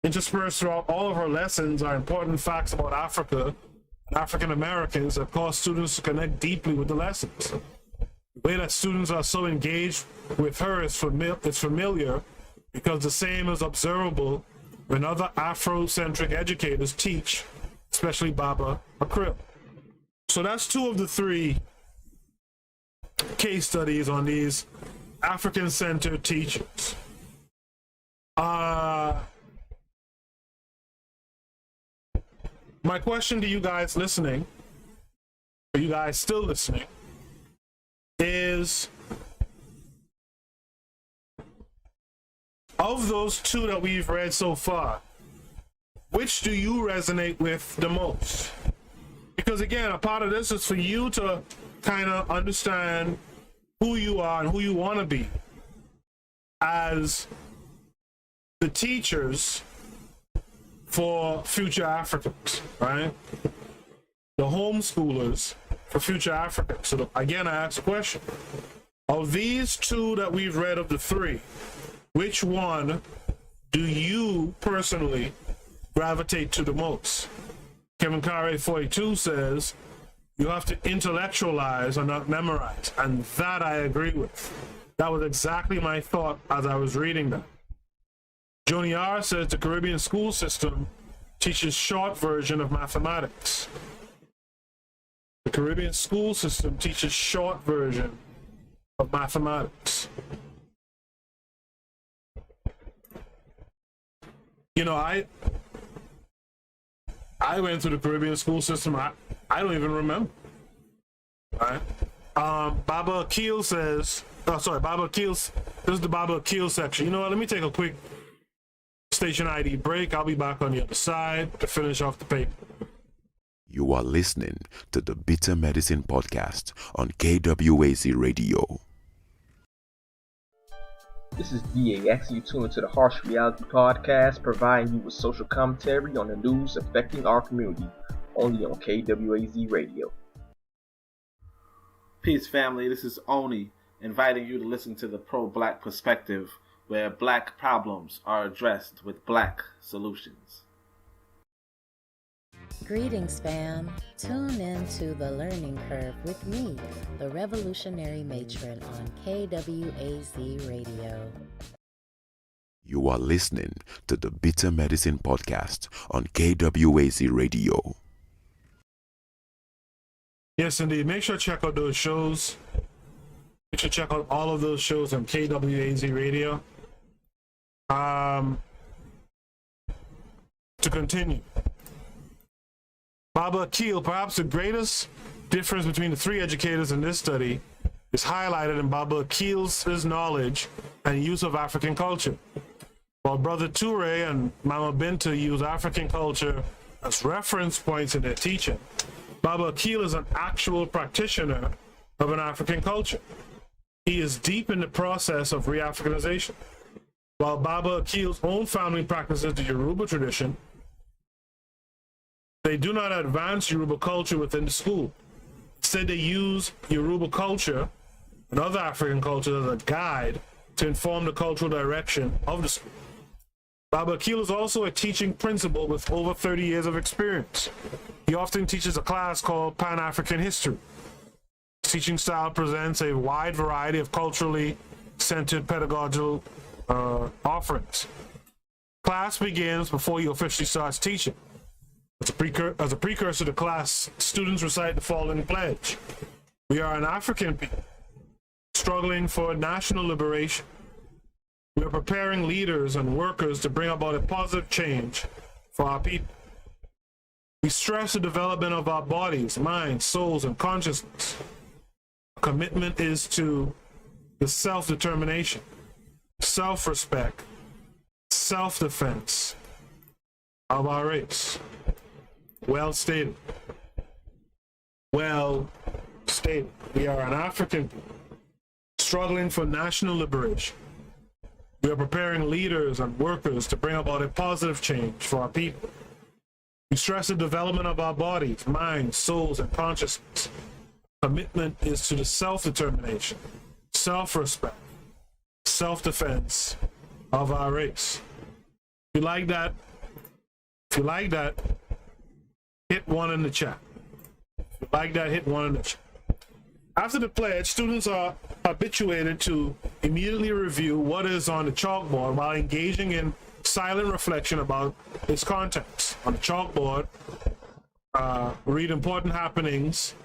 Interspersed throughout all of her lessons are important facts about Africa and African Americans that cause students to connect deeply with the lessons. The way that students are so engaged with her is familiar because the same is observable when other Afrocentric educators teach, especially Baba Akiel. So that's 2 of the 3 case studies on these African-centered teachers. My question to you guys listening, or you guys still listening, is of those 2 that we've read so far, which do you resonate with the most? Because again, a part of this is for you to kind of understand who you are and who you want to be as the teachers for future Africans, right? The homeschoolers for future Africans. So again, I ask the question, of these 2 that we've read of the 3, which one do you personally gravitate to the most? Kevin Carre 42 says, you have to intellectualize or not memorize. And that I agree with. That was exactly my thought as I was reading that. Joni R says the Caribbean school system teaches short version of mathematics. The Caribbean school system teaches short version of mathematics. You know, I went through the Caribbean school system. I don't even remember. All right. Baba Akiel says, Baba Akiel, this is the Baba Akiel section. You know what? Let me take a quick station ID break. I'll be back on the other side to finish off the paper. You are listening to the Bitter Medicine Podcast on KWAZ Radio. This is DAX. You tune into the Harsh Reality Podcast, providing you with social commentary on the news affecting our community, only on KWAZ Radio. Peace, family. This is Oni, inviting you to listen to the pro-black perspective, where black problems are addressed with black solutions. Greetings, fam. Tune in to The Learning Curve with me, the revolutionary matron on KWAZ Radio. You are listening to the Bitter Medicine Podcast on KWAZ Radio. Yes, indeed. Make sure to check out those shows. should check out all of those shows on KWAZ Radio. To continue, Baba Akiel, perhaps the greatest difference between the three educators in this study is highlighted in Baba Akiel's knowledge and use of African culture. While Brother Toure and Mama Binta use African culture as reference points in their teaching, Baba Akiel is an actual practitioner of an African culture. He is deep in the process of Re-Africanization. While Baba Akiel's own family practices the Yoruba tradition, they do not advance Yoruba culture within the school. Instead, they use Yoruba culture and other African cultures as a guide to inform the cultural direction of the school. Baba Akiel is also a teaching principal with over 30 years of experience. He often teaches a class called Pan-African History. His teaching style presents a wide variety of culturally centered pedagogical offerings. Class begins before he officially starts teaching. As a precursor to class, students recite the following pledge. We are an African people, struggling for national liberation. We are preparing leaders and workers to bring about a positive change for our people. We stress the development of our bodies, minds, souls, and consciousness. Our commitment is to the self-determination, self-respect, self-defense of our race. Well stated. Well stated. We are an African people, struggling for national liberation. We are preparing leaders and workers to bring about a positive change for our people. We stress the development of our bodies, minds, souls, and consciousness. Commitment is to the self-determination, self-respect, self-defense of our race. If you like that, hit one in the chat. If you like that, hit one in the chat. After the pledge, students are habituated to immediately review what is on the chalkboard while engaging in silent reflection about its contents. On the chalkboard, read important happenings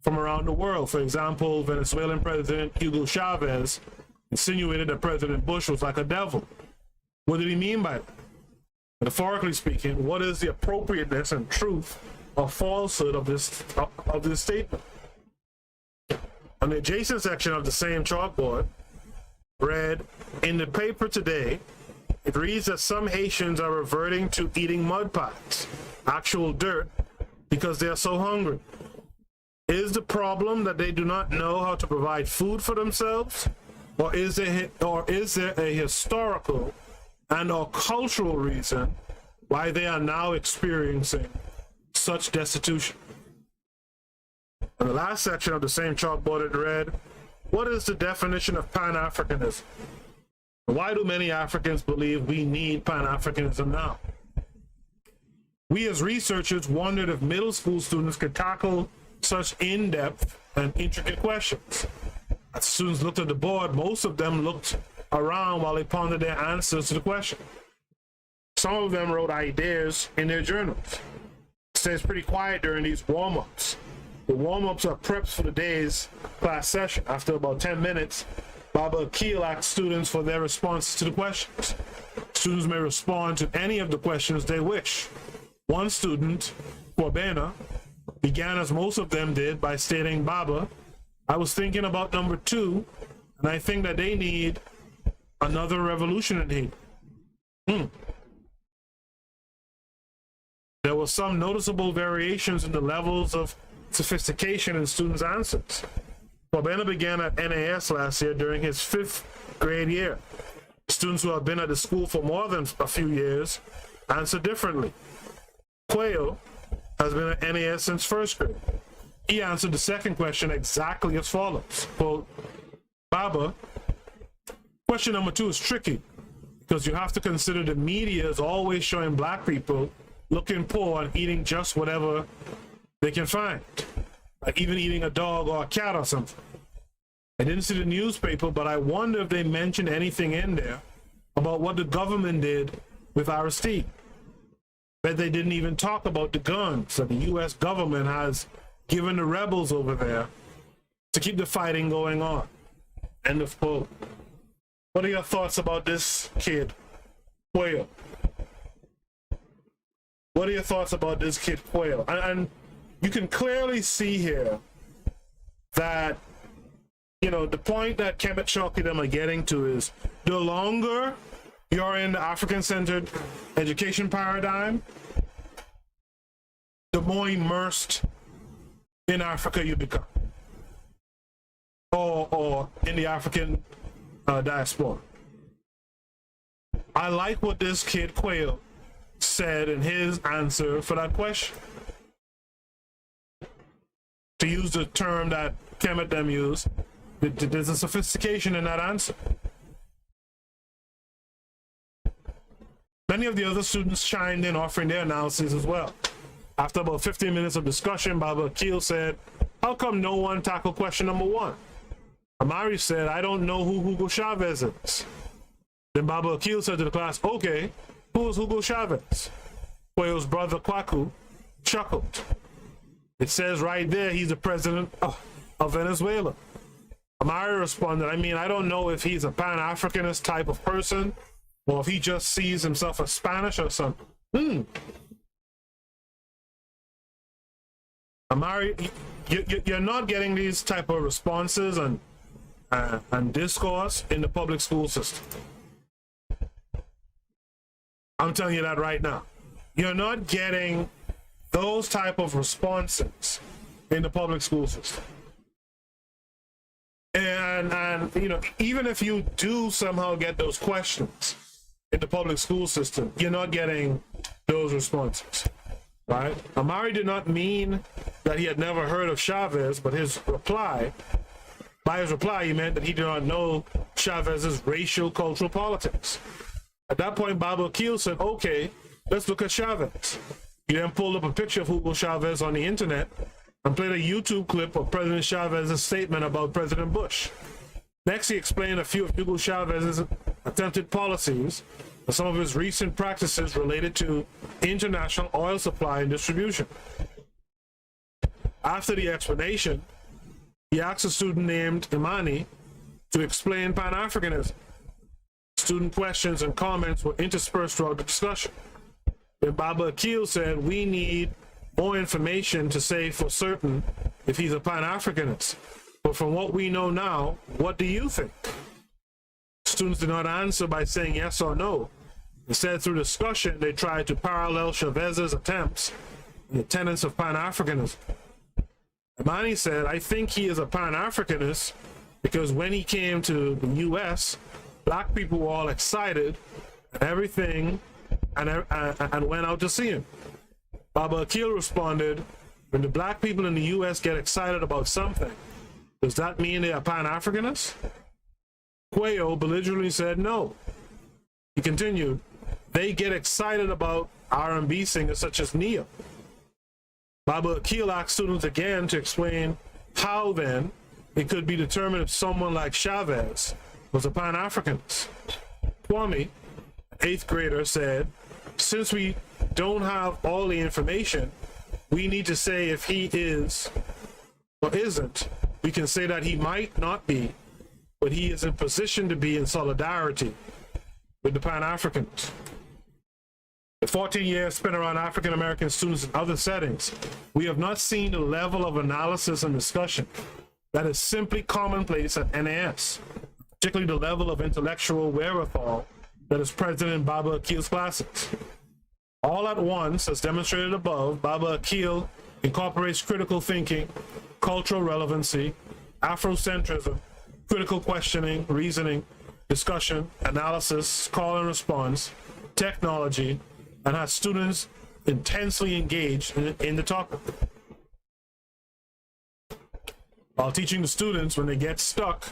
from around the world. For example, Venezuelan President Hugo Chavez insinuated that President Bush was like a devil. What did he mean by that? Metaphorically speaking, what is the appropriateness and truth or falsehood of this statement? On the adjacent section of the same chalkboard, read, in the paper today, it reads that some Haitians are reverting to eating mud pies, actual dirt, because they are so hungry. Is the problem that they do not know how to provide food for themselves? Or is there a historical and or cultural reason why they are now experiencing such destitution? In the last section of the same chalkboard, it read, what is the definition of Pan-Africanism? Why do many Africans believe we need Pan-Africanism now? We as researchers wondered if middle school students could tackle such in-depth and intricate questions. As students looked at the board, most of them looked around while they pondered their answers to the question. Some of them wrote ideas in their journals. It stays pretty quiet during these warm-ups. The warm-ups are preps for the day's class session. After about 10 minutes, Baba Akiel asked students for their responses to the questions. Students may respond to any of the questions they wish. One student, Kwabena, began, as most of them did, by stating, Baba, I was thinking about number 2, and I think that they need another revolution in Haiti. There were some noticeable variations in the levels of sophistication in students' answers. Kwabena began at NAS last year during his 5th grade year. Students who have been at the school for more than a few years answer differently. Quayo has been at NAS since 1st grade. He answered the second question exactly as follows. Quote, Baba, question number 2 is tricky because you have to consider the media is always showing black people looking poor and eating just whatever they can find, like even eating a dog or a cat or something. I didn't see the newspaper, but I wonder if they mentioned anything in there about what the government did with Aristide. Bet they didn't even talk about the guns that the U.S. government has given the rebels over there to keep the fighting going on. End of quote. What are your thoughts about this kid, Quayle? What are your thoughts about this kid, Quayle? And you can clearly see here that, you know, the point that Kmt, Shockley and them are getting to is the longer you're in the African-centered education paradigm, the more immersed in Africa you become, or in the African diaspora. I like what this kid Quayle said in his answer for that question. To use the term that Kmt them use, there's a sophistication in that answer. Many of the other students chimed in, offering their analysis as well. After about 15 minutes of discussion, Baba Akiel said, how come no one tackled question number 1? Amari said, I don't know who Hugo Chavez is. Then Baba Akiel said to the class, okay, who is Hugo Chavez? Quayle's brother Kwaku chuckled. It says right there he's the president of Venezuela. Amari responded, I mean, I don't know if he's a Pan-Africanist type of person or if he just sees himself as Spanish or something. Amari, you're not getting these type of responses and discourse in the public school system. I'm telling you that right now. You're not getting those type of responses in the public school system. And you know, even if you do somehow get those questions in the public school system, you're not getting those responses, right? Amari did not mean that he had never heard of Chavez, but by his reply, he meant that he did not know Chavez's racial cultural politics. At that point, Baba Akiel said, okay, let's look at Chavez. He then pulled up a picture of Hugo Chavez on the internet and played a YouTube clip of President Chavez's statement about President Bush. Next, he explained a few of Hugo Chavez's attempted policies and some of his recent practices related to international oil supply and distribution. After the explanation, he asked a student named Imani to explain Pan-Africanism. Student questions and comments were interspersed throughout the discussion. Then Baba Akiel said, we need more information to say for certain if he's a Pan-Africanist. But from what we know now, what do you think? Students did not answer by saying yes or no. Instead, through discussion, they tried to parallel Chavez's attempts and the tenets of Pan-Africanism. Imani said, I think he is a Pan-Africanist because when he came to the U.S., black people were all excited and everything and went out to see him. Baba Akiel responded, when the black people in the U.S. get excited about something, does that mean they are Pan-Africanists? Quayle belligerently said no. He continued, they get excited about R&B singers such as Neo. Baba Akiel asked students again to explain how then it could be determined if someone like Chavez was a Pan-Africanist. Kwame, an 8th grader, said, since we don't have all the information, we need to say if he is or isn't. We can say that he might not be, but he is in position to be in solidarity with the Pan-Africans. The 14 years spent around African American students in other settings, we have not seen the level of analysis and discussion that is simply commonplace at NAS, particularly the level of intellectual wherewithal that is present in Baba Akiel's classes. All at once, as demonstrated above, Baba Akiel incorporates critical thinking, cultural relevancy, Afrocentrism, critical questioning, reasoning, discussion, analysis, call and response, technology, and has students intensely engaged in the topic. While teaching the students, when they get stuck,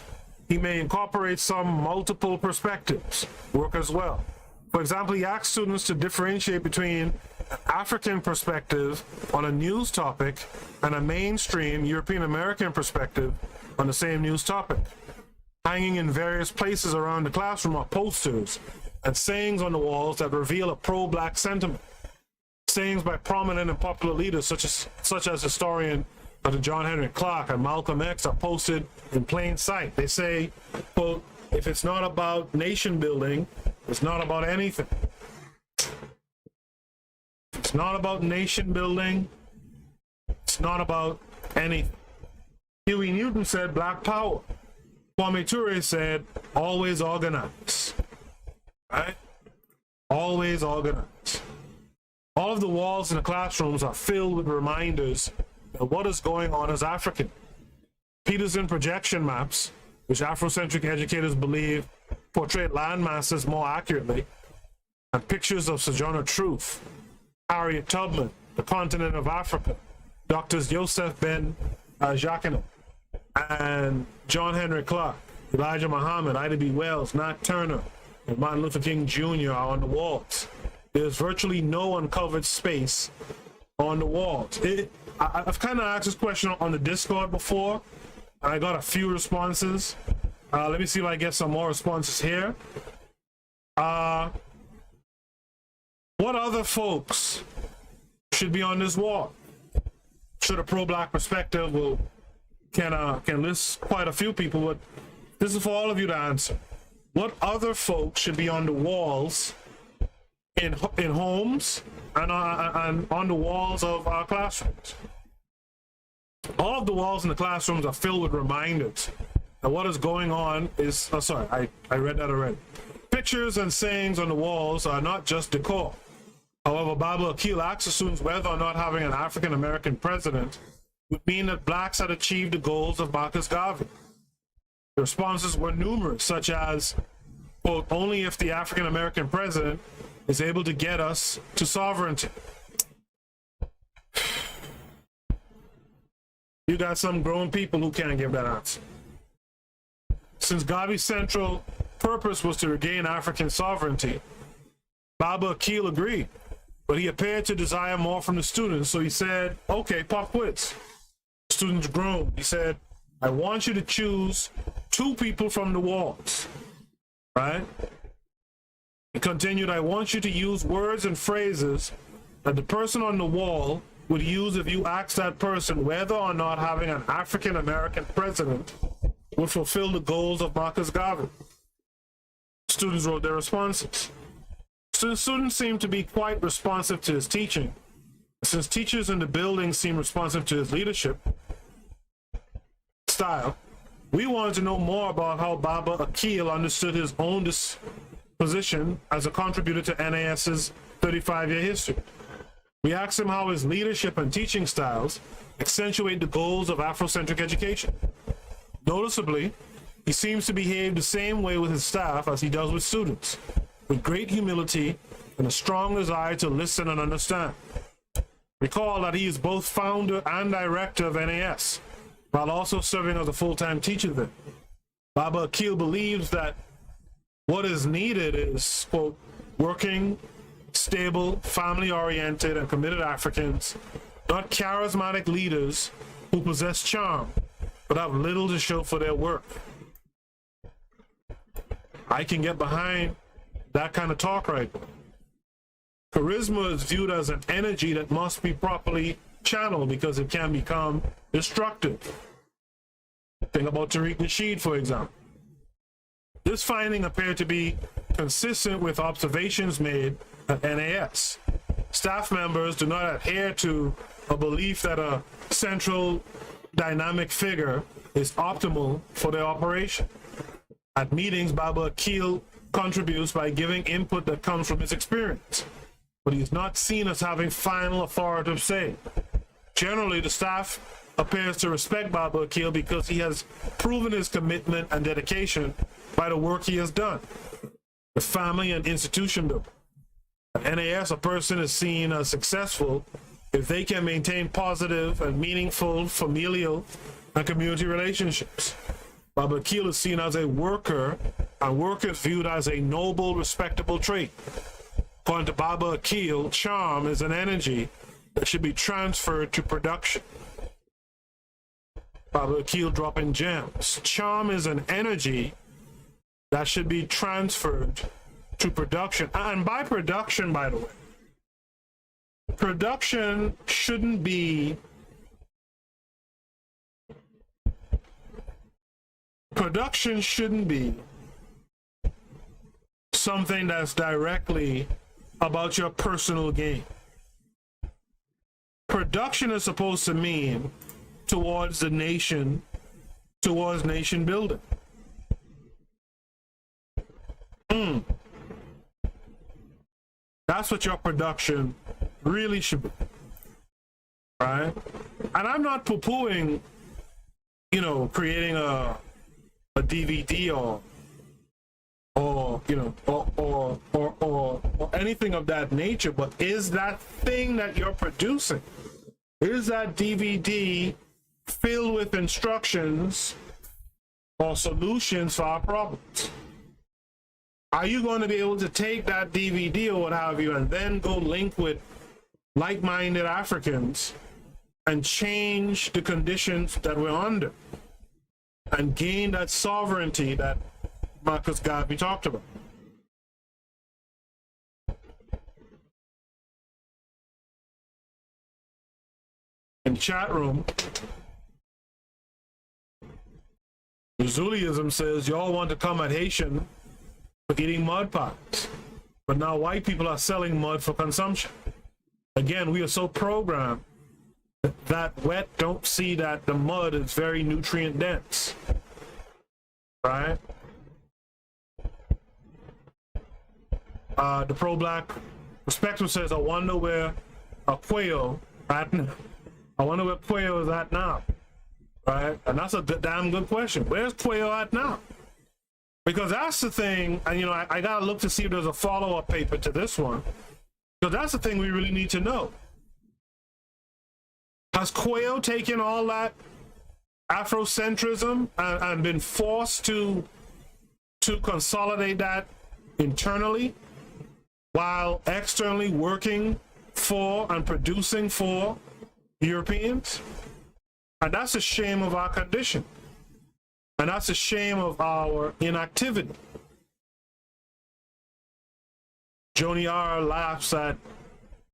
he may incorporate some multiple perspectives, work as well. For example, he asks students to differentiate between an African perspective on a news topic and a mainstream European American perspective on the same news topic. Hanging in various places around the classroom are posters and sayings on the walls that reveal a pro-black sentiment. Sayings by prominent and popular leaders such as historian Dr. John Henry Clark and Malcolm X are posted in plain sight. They say, quote, if it's not about nation building, it's not about anything. It's not about nation building. It's not about anything. Huey Newton said black power. Kwame Ture said always organize. Right? Always organize. All of the walls in the classrooms are filled with reminders of what is going on as African. Peterson projection maps, which Afrocentric educators believe portray land masses more accurately, and pictures of Sojourner Truth, Harriet Tubman, the continent of Africa, Doctors Joseph Ben Jacquemin, and John Henry Clark, Elijah Muhammad, Ida B. Wells, Nat Turner, and Martin Luther King Jr. are on the walls. There's virtually no uncovered space on the walls. I've kind of asked this question on the Discord before, and I got a few responses. Let me see if I get some more responses here. What other folks should be on this wall? Should a pro-black perspective can list quite a few people, but this is for all of you to answer. What other folks should be on the walls in homes and on the walls of our classrooms? All of the walls in the classrooms are filled with reminders. And what is going on is, I read that already. Pictures and sayings on the walls are not just decor. However, Baba Akiel asks students whether or not having an African-American president would mean that blacks had achieved the goals of Marcus Garvey. The responses were numerous, such as, quote, only if the African-American president is able to get us to sovereignty. You got some grown people who can't give that answer. Since Garvey's central purpose was to regain African sovereignty, Baba Akiel agreed, but he appeared to desire more from the students, so he said, okay, pop quiz. Students groaned. He said, I want you to choose 2 people from the walls, right? He continued, I want you to use words and phrases that the person on the wall would use if you asked that person whether or not having an African-American president would fulfill the goals of Marcus Garvey. Students wrote their responses. Students seemed to be quite responsive to his teaching. Since teachers in the building seemed responsive to his leadership style, we wanted to know more about how Baba Akiel understood his own position as a contributor to NAS's 35-year history. We asked him how his leadership and teaching styles accentuate the goals of Afrocentric education. Noticeably, he seems to behave the same way with his staff as he does with students, with great humility and a strong desire to listen and understand. Recall that he is both founder and director of NAS, while also serving as a full-time teacher there. Baba Akiel believes that what is needed is, quote, working, stable, family-oriented, and committed Africans, not charismatic leaders who possess charm, but have little to show for their work. I can get behind that kind of talk right there. Charisma is viewed as an energy that must be properly channeled because it can become destructive. Think about Tariq Nasheed, for example. This finding appeared to be consistent with observations made at NAS. Staff members do not adhere to a belief that a central dynamic figure is optimal for their operation. At meetings, Baba Akiel contributes by giving input that comes from his experience, but he is not seen as having final authoritative say. Generally, the staff appears to respect Baba Akiel because he has proven his commitment and dedication by the work he has done, the family and institution building. At NAS, a person is seen as successful if they can maintain positive and meaningful familial and community relationships. Baba Akiel is seen as a worker, and work is viewed as a noble, respectable trait. According to Baba Akiel, charm is an energy that should be transferred to production. Baba Akiel dropping gems. Charm is an energy that should be transferred to production. And by production, by the way, production shouldn't be production shouldn't be something that's directly about your personal gain. Production is supposed to mean towards the nation, towards nation building. That's what your production really should be, right? And I'm not poo-pooing, you know, creating a DVD or you know, or anything of that nature, but is that thing that you're producing, is that DVD filled with instructions or solutions for our problems? Are you going to be able to take that DVD or what have you and then go link with like-minded Africans and change the conditions that we're under and gain that sovereignty that Marcus Garvey talked about? In chat room, Zuliism says y'all want to come at Haitian for eating mud pies, but now white people are selling mud for consumption. Again, we are so programmed that wet don't see that the mud is very nutrient dense, right? The pro-black perspective says, I wonder where a quail at now. I wonder where quail is at now, right? And that's a damn good question. Where's quail at now? Because that's the thing, and you know, I gotta look to see if there's a follow-up paper to this one, because that's the thing we really need to know. Has quail taken all that Afrocentrism and been forced to consolidate that internally while externally working for and producing for Europeans? And that's a shame of our condition. And that's a shame of our inactivity. Joni R. laughs at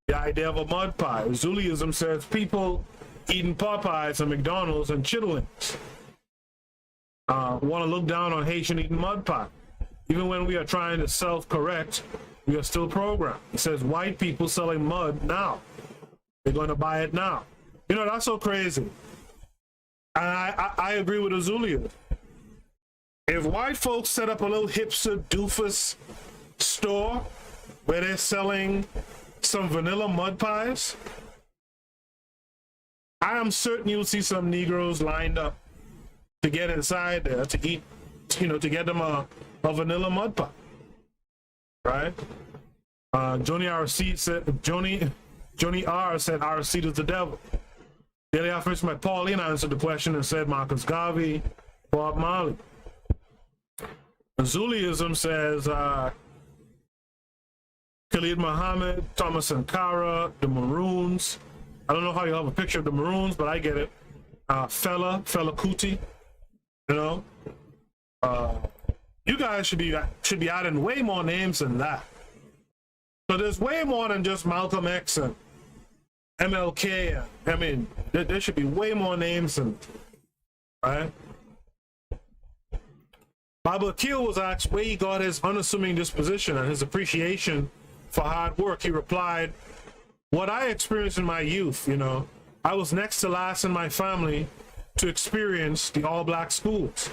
the idea of a mud pie. Zuliism says people eating Popeyes and McDonald's and chitlins want to look down on Haitian eating mud pie. Even when we are trying to self-correct, we are still programmed. It says white people selling mud now. They're going to buy it now. You know, that's so crazy. And I agree with Azulia. If white folks set up a little hipster doofus store where they're selling some vanilla mud pies, I am certain you'll see some Negroes lined up to get inside there to eat, you know, to get them a vanilla mud pie, right? Joni R said our seed is the devil. Daily Affirmation by Pauline answered the question and said Marcus Garvey, Bob Marley. Zuliism says Khalid Muhammad, Thomas Sankara, the Maroons. I don't know how you have a picture of the Maroons, but I get it. Fela Kuti, you know. You guys should be adding way more names than that. So there's way more than just Malcolm X and MLK. I mean, there should be way more names than, right? Baba Akiel was asked where he got his unassuming disposition and his appreciation for hard work. He replied, what I experienced in my youth, you know, I was next to last in my family to experience the all-black schools.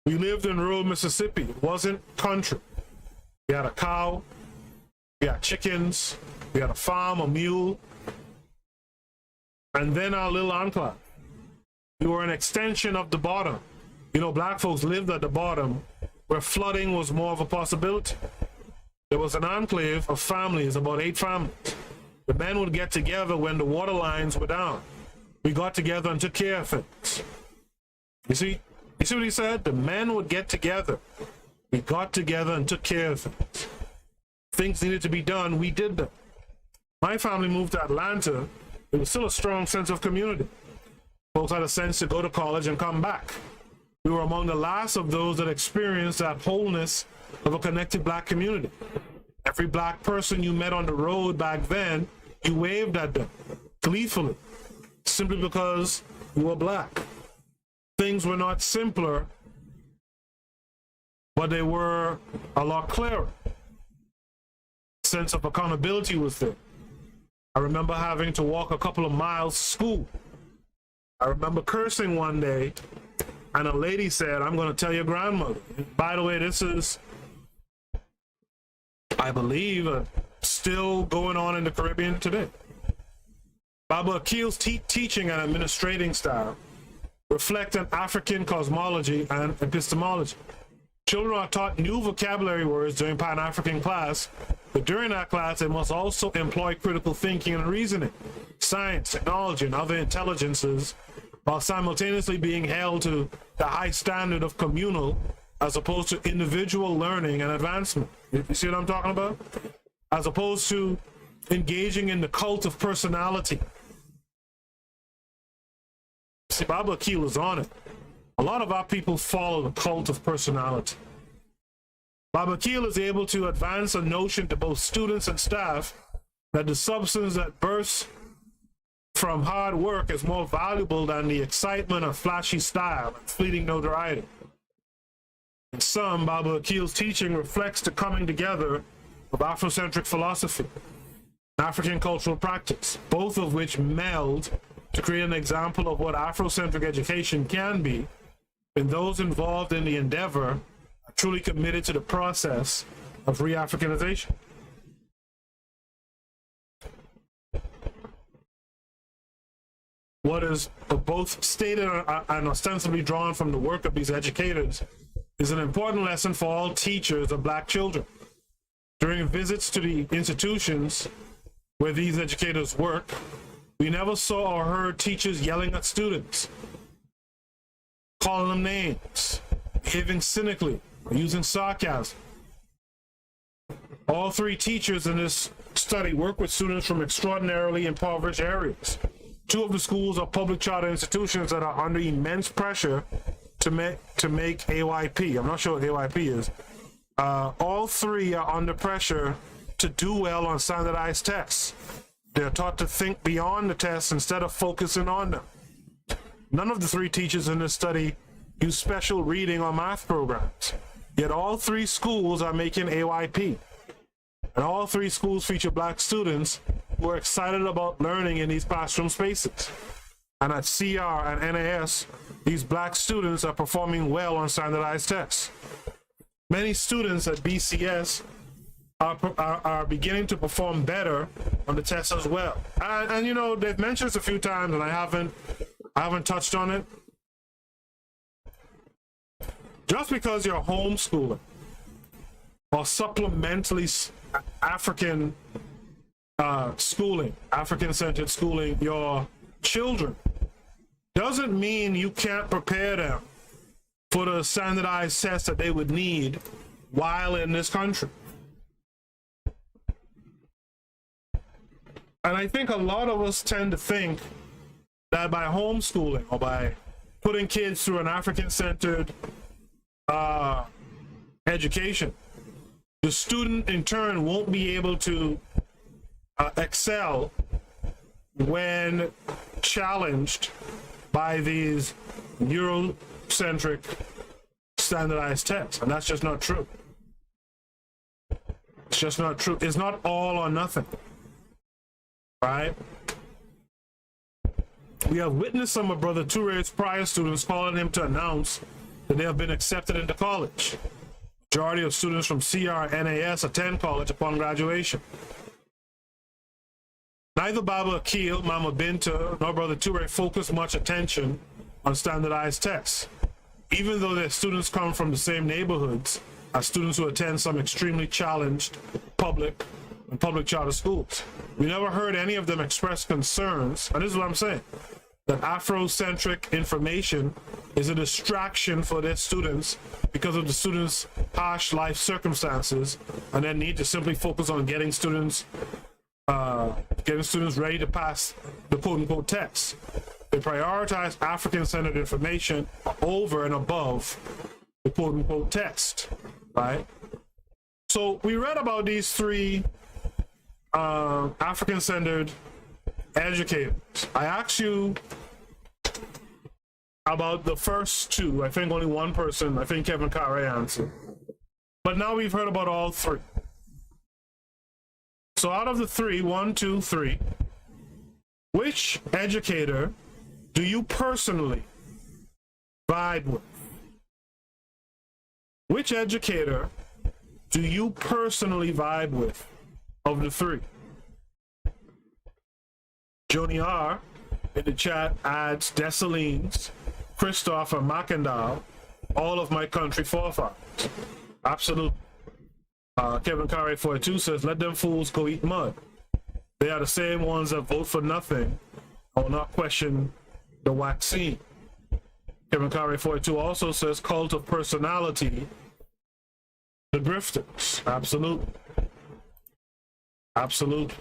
We lived in rural Mississippi. It wasn't country. We had a cow, we had chickens, we had a farm, a mule, and then our little enclave. We were an extension of the bottom. You know, black folks lived at the bottom where flooding was more of a possibility. There was an enclave of families, about 8 families. The men would get together when the water lines were down. We got together and took care of things. You see what he said? The men would get together. We got together and took care of things. Things needed to be done, we did them. My family moved to Atlanta. There was still a strong sense of community. Folks had a sense to go to college and come back. We were among the last of those that experienced that wholeness of a connected black community. Every black person you met on the road back then, you waved at them gleefully, simply because you were black. things were not simpler, but they were a lot clearer. Sense of accountability was there. I remember having to walk a couple of miles to school. I remember cursing one day, and a lady said, "I'm going to tell your grandmother." And by the way, this is, I believe, still going on in the Caribbean today. Baba Akiel's teaching and administrating style reflect an African cosmology and epistemology. Children are taught new vocabulary words during Pan-African class, but during that class, they must also employ critical thinking and reasoning, science, technology, and other intelligences, while simultaneously being held to the high standard of communal as opposed to individual learning and advancement. You see what I'm talking about? As opposed to engaging in the cult of personality. See, Baba Akiel is on it. A lot of our people follow the cult of personality. Baba Akiel is able to advance a notion to both students and staff that the substance that bursts from hard work is more valuable than the excitement of flashy style and fleeting notoriety. In sum, Baba Akiel's teaching reflects the coming together of Afrocentric philosophy and African cultural practice, both of which meld to create an example of what Afrocentric education can be, and those involved in the endeavor are truly committed to the process of Re-Africanization. What is both stated and ostensibly drawn from the work of these educators is an important lesson for all teachers of Black children. During visits to the institutions where these educators work, we never saw or heard teachers yelling at students, calling them names, behaving cynically, or using sarcasm. All three teachers in this study work with students from extraordinarily impoverished areas. Two of the schools are public charter institutions that are under immense pressure to make AYP. I'm not sure what AYP is. All three are under pressure to do well on standardized tests. They're taught to think beyond the tests instead of focusing on them. None of the three teachers in this study use special reading or math programs. Yet all three schools are making AYP. And all three schools feature Black students who are excited about learning in these classroom spaces. And at CR and NAS, these Black students are performing well on standardized tests. Many students at BCS are beginning to perform better on the tests as well. And you know, they've mentioned this a few times, and I haven't touched on it. Just because you're homeschooling or supplementally African schooling, African-centered schooling your children, doesn't mean you can't prepare them for the standardized tests that they would need while in this country. And I think a lot of us tend to think that by homeschooling or by putting kids through an African-centered education, the student in turn won't be able to excel when challenged by these Eurocentric standardized tests. And that's just not true. It's just not true. It's not all or nothing. Right? We have witnessed some of Brother Touré's prior students calling him to announce that they have been accepted into college. Majority of students from CR and NAS attend college upon graduation. Neither Baba Akiel, Mama Binta, nor Brother Touré focus much attention on standardized tests, even though their students come from the same neighborhoods as students who attend some extremely challenged public and public charter schools. We never heard any of them express concerns, and this is what I'm saying, that Afrocentric information is a distraction for their students because of the students' harsh life circumstances, and their need to simply focus on getting students ready to pass the quote-unquote tests. They prioritize African-centered information over and above the quote-unquote text, right? So we read about these three African-centered educators. I asked you about the first two. I think only one person, I think Kevin Carey answered. But now we've heard about all three. So out of the three, 1, 2, 3, which educator do you personally vibe with? Which educator do you personally vibe with of the three? Joni R. in the chat adds Dessalines, Christopher Mackendal, all of my country forefathers. Absolutely. Kevin Carey 42 says, let them fools go eat mud. They are the same ones that vote for nothing or will not question the vaccine. Kevin Carey 42 also says, cult of personality, the grifters. Absolutely. Absolutely.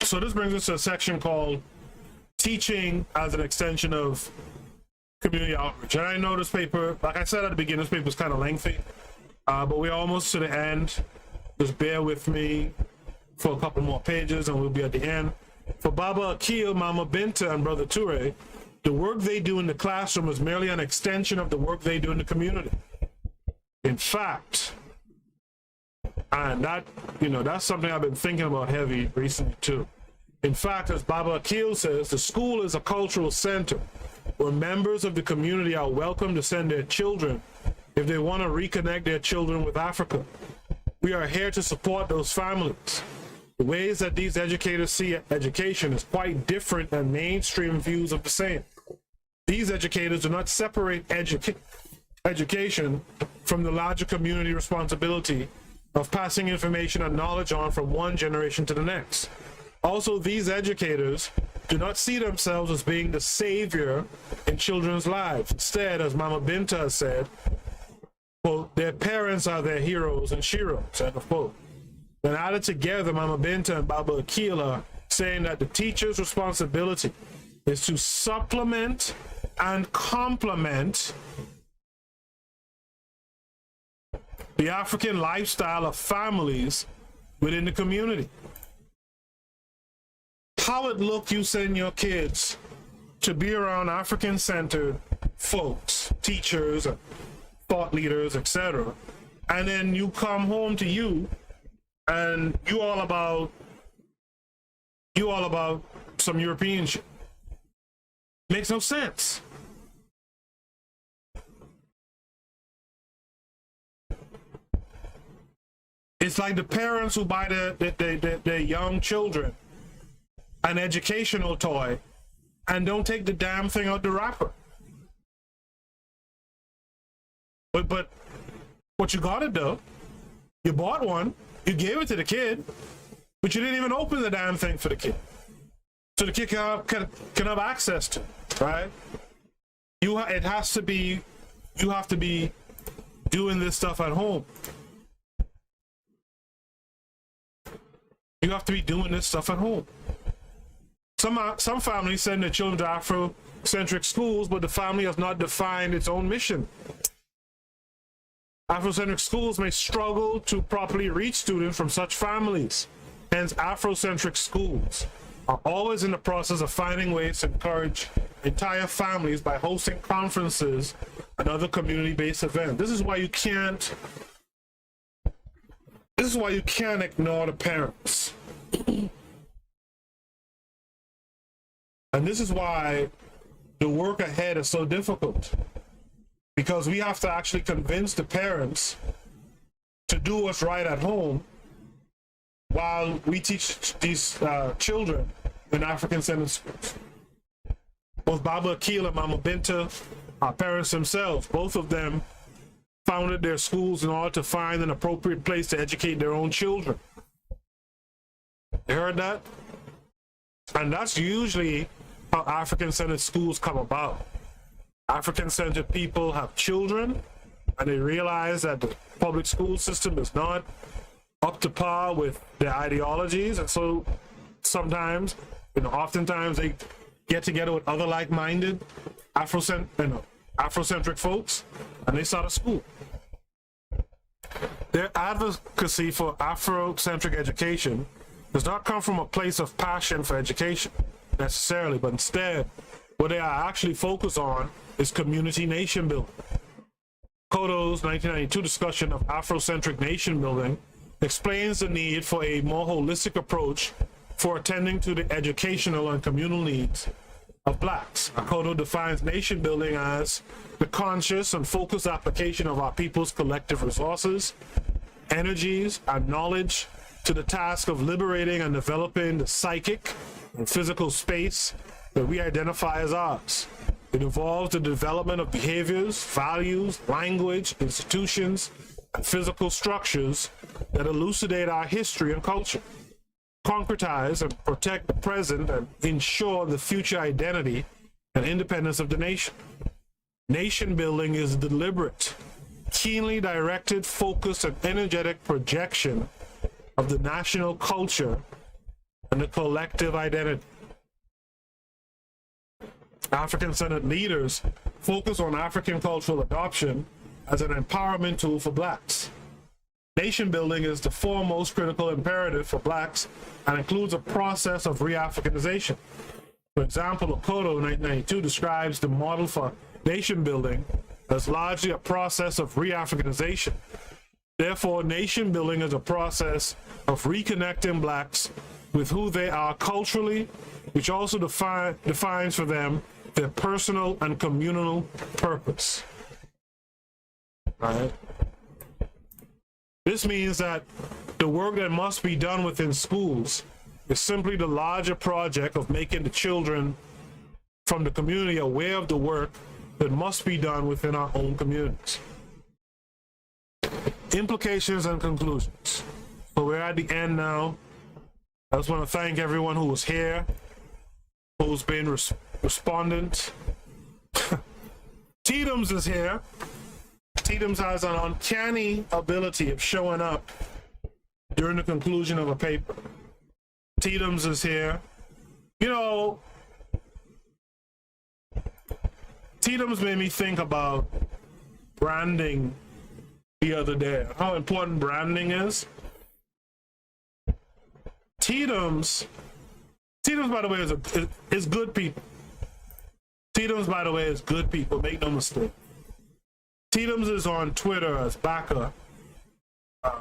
So this brings us to a section called Teaching as an Extension of Community Outreach. And I know this paper, like I said at the beginning, this paper is kind of lengthy, but we're almost to the end. Just bear with me for a couple more pages and we'll be at the end. For Baba Akiel, Mama Binta, and Brother Toure, the work they do in the classroom is merely an extension of the work they do in the community. In fact, and that, that's something I've been thinking about heavy recently too. In fact, as Baba Akiel says, the school is a cultural center where members of the community are welcome to send their children if they want to reconnect their children with Africa. We are here to support those families. The ways that these educators see education is quite different than mainstream views of the same. These educators do not separate education from the larger community responsibility of passing information and knowledge on from one generation to the next. Also, these educators do not see themselves as being the savior in children's lives. Instead, as Mama Binta has said, quote, their parents are their heroes and sheroes, end of quote. Then added together, Mama Binta and Baba Akiel are saying that the teacher's responsibility is to supplement and complement the African lifestyle of families within the community. How it look you send your kids to be around African-centered folks, teachers, thought leaders, etc., and then you come home to you and you all about some European shit. Makes no sense. It's like the parents who buy their young children an educational toy and don't take the damn thing out the wrapper. But what you gotta do, you bought one, you gave it to the kid, but you didn't even open the damn thing for the kid. So the kid can have access to it, right? You have to be doing this stuff at home. You have to be doing this stuff at home. Some families send their children to Afrocentric schools, but the family has not defined its own mission. Afrocentric schools may struggle to properly reach students from such families. Hence, Afrocentric schools are always in the process of finding ways to encourage entire families by hosting conferences and other community-based events. This is why you can't ignore the parents. And this is why the work ahead is so difficult, because we have to actually convince the parents to do what's right at home while we teach these children in African-centered schools. Both Baba Akiel and Mama Binta are parents themselves. Both of them founded their schools in order to find an appropriate place to educate their own children. You heard that? And that's usually how African-centered schools come about. African-centered people have children, and they realize that the public school system is not up to par with their ideologies, and so sometimes, oftentimes they get together with other like-minded Afrocentric folks, and they start a school. Their advocacy for Afrocentric education does not come from a place of passion for education necessarily, but instead, what they are actually focused on is community nation building. Koto's 1992 discussion of Afrocentric nation building explains the need for a more holistic approach for attending to the educational and communal needs of blacks. Koto defines nation building as the conscious and focused application of our people's collective resources, energies, and knowledge to the task of liberating and developing the psychic and physical space that we identify as ours. It involves the development of behaviors, values, language, institutions, and physical structures that elucidate our history and culture, concretize and protect the present, and ensure the future identity and independence of the nation. Nation building is deliberate, keenly directed, focused, and energetic projection of the national culture and the collective identity. African-centered leaders focus on African cultural adoption as an empowerment tool for blacks. Nation building is the foremost critical imperative for blacks and includes a process of Re-Africanization. For example, Okoto 1992 describes the model for nation building as largely a process of Re-Africanization. Therefore, nation building is a process of reconnecting blacks with who they are culturally, which also defines for them their personal and communal purpose. All right. This means that the work that must be done within schools is simply the larger project of making the children from the community aware of the work that must be done within our own communities. Implications and conclusions. So we're at the end now. I just want to thank everyone who was here, who's been respondent. Teetums is here. Teetums has an uncanny ability of showing up during the conclusion of a paper. Teetums is here. You know, Teetums made me think about branding the other day, how important branding is. Teetums, by the way, is good people. Teetums, by the way, is good people. Make no mistake. Teetums is on Twitter as Backer. I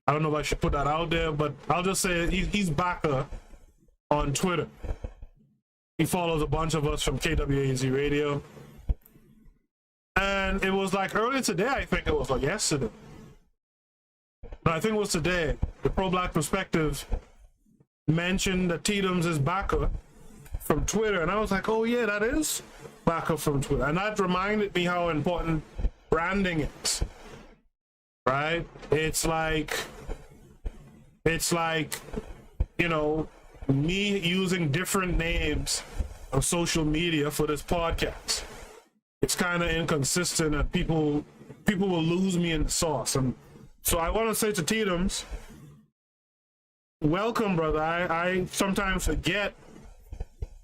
don't know if I should put that out there, but I'll just say he's Backer on Twitter. He follows a bunch of us from KWAZ Radio. And it was like earlier today, I think it was like yesterday. But I think it was today. The Pro-Black Perspective mentioned that Teetums is Backer from Twitter. And I was like, oh yeah, that is Backer from Twitter. And that reminded me how important branding is. Right? It's like, you know, me using different names on social media for this podcast. It's kind of inconsistent, and people will lose me in the sauce. And so I want to say to Teetums, welcome, brother. I sometimes forget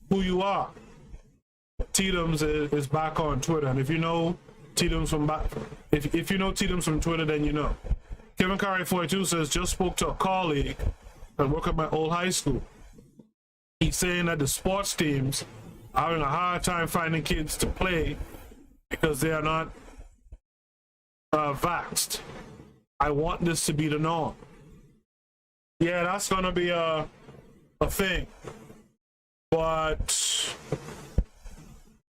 who you are. Teetums is back on Twitter, and if you know Teetums if you know Teetums from Twitter, then you know. Kevin Curry 42 says, just spoke to a colleague that worked at my old high school. He's saying that the sports teams are having a hard time finding kids to play because they are not vaxxed. I want this to be the norm. Yeah, that's gonna be a thing. But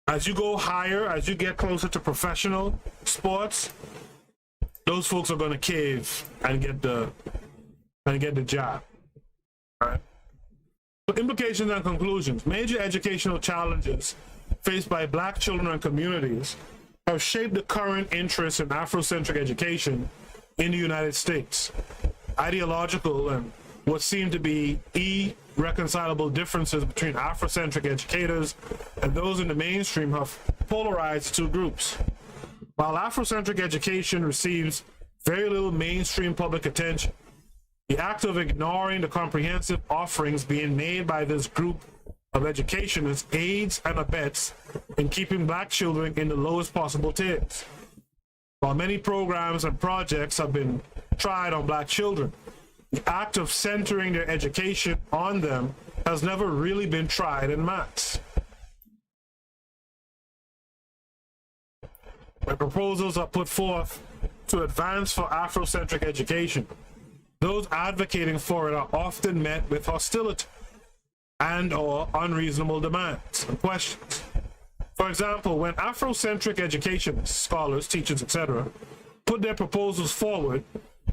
as you go higher, as you get closer to professional sports, those folks are gonna cave and get the job. All right. So implications and conclusions. Major educational challenges faced by black children and communities have shaped the current interest in Afrocentric education in the United States. Ideological and what seem to be irreconcilable differences between Afrocentric educators and those in the mainstream have polarized two groups. While Afrocentric education receives very little mainstream public attention, the act of ignoring the comprehensive offerings being made by this group of educationists aids and abets in keeping black children in the lowest possible tiers. While many programs and projects have been tried on black children, The act of centering their education on them has never really been tried in mass. When proposals are put forth to advance for Afrocentric education, those advocating for it are often met with hostility and or unreasonable demands and questions. For example, when Afrocentric education scholars, teachers, etc., put their proposals forward,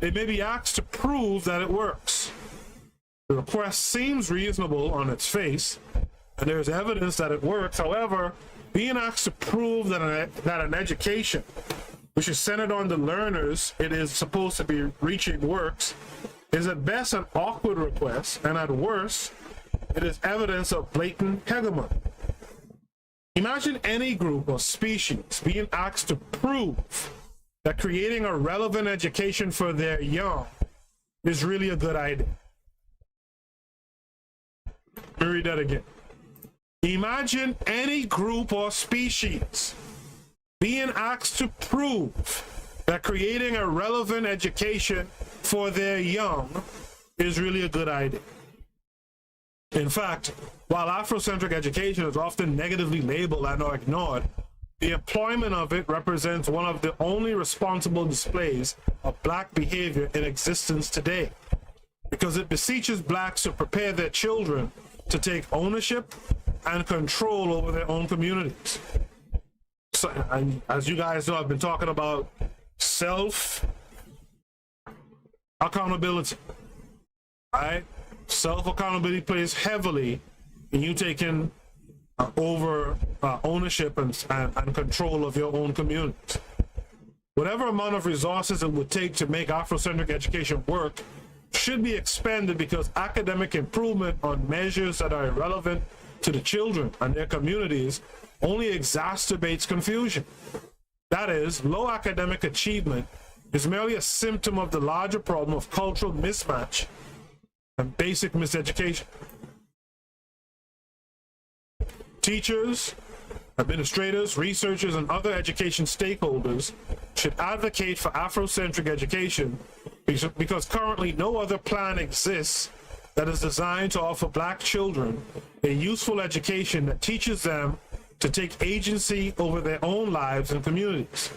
they may be asked to prove that it works. The request seems reasonable on its face, and there's evidence that it works. However, being asked to prove that an education which is centered on the learners it is supposed to be reaching works is at best an awkward request, and at worst, it is evidence of blatant hegemony. Imagine any group or species being asked to prove that creating a relevant education for their young is really a good idea. Let me read that again. Imagine any group or species being asked to prove that creating a relevant education for their young is really a good idea. In fact, while Afrocentric education is often negatively labeled and or ignored, the employment of it represents one of the only responsible displays of black behavior in existence today, because it beseeches blacks to prepare their children to take ownership and control over their own communities. So, and as you guys know, I've been talking about self-accountability, right? Self-accountability plays heavily in you taking over ownership and control of your own communities. Whatever amount of resources it would take to make Afrocentric education work should be expended, because academic improvement on measures that are irrelevant to the children and their communities only exacerbates confusion. That is, low academic achievement is merely a symptom of the larger problem of cultural mismatch and basic miseducation. Teachers, administrators, researchers, and other education stakeholders should advocate for Afrocentric education because currently no other plan exists that is designed to offer black children a useful education that teaches them to take agency over their own lives and communities.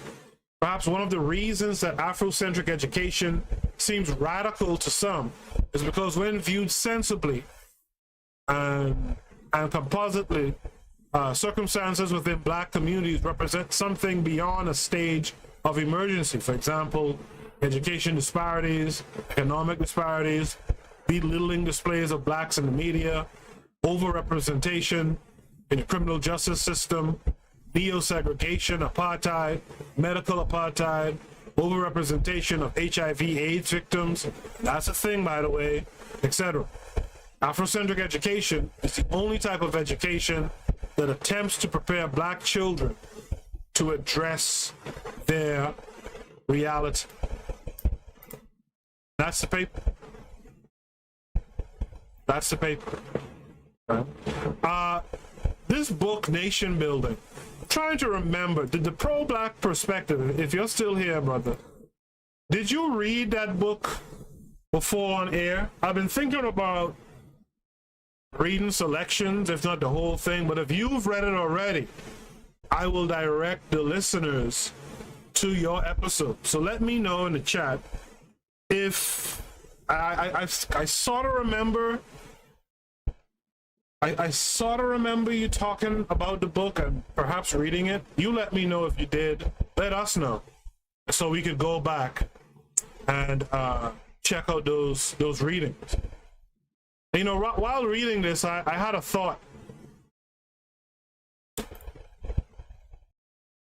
Perhaps one of the reasons that Afrocentric education seems radical to some is because when viewed sensibly and compositely, circumstances within black communities represent something beyond a stage of emergency. For example, education disparities, economic disparities, belittling displays of blacks in the media, overrepresentation in the criminal justice system, neo-segregation, apartheid, medical apartheid, overrepresentation of HIV/AIDS victims, that's a thing, by the way, etc. Afrocentric education is the only type of education that attempts to prepare black children to address their reality. That's the paper. That's the paper. This book, Nation Building, I'm trying to remember, did the pro-black perspective, if you're still here, brother, did you read that book before on air? I've been thinking about reading selections, if not the whole thing, but if you've read it already, I will direct the listeners to your episode. So let me know in the chat if I sort of remember. I sort of remember you talking about the book and perhaps reading it. You let me know if you did. Let us know so we could go back and check out those readings. You know, while reading this, I had a thought.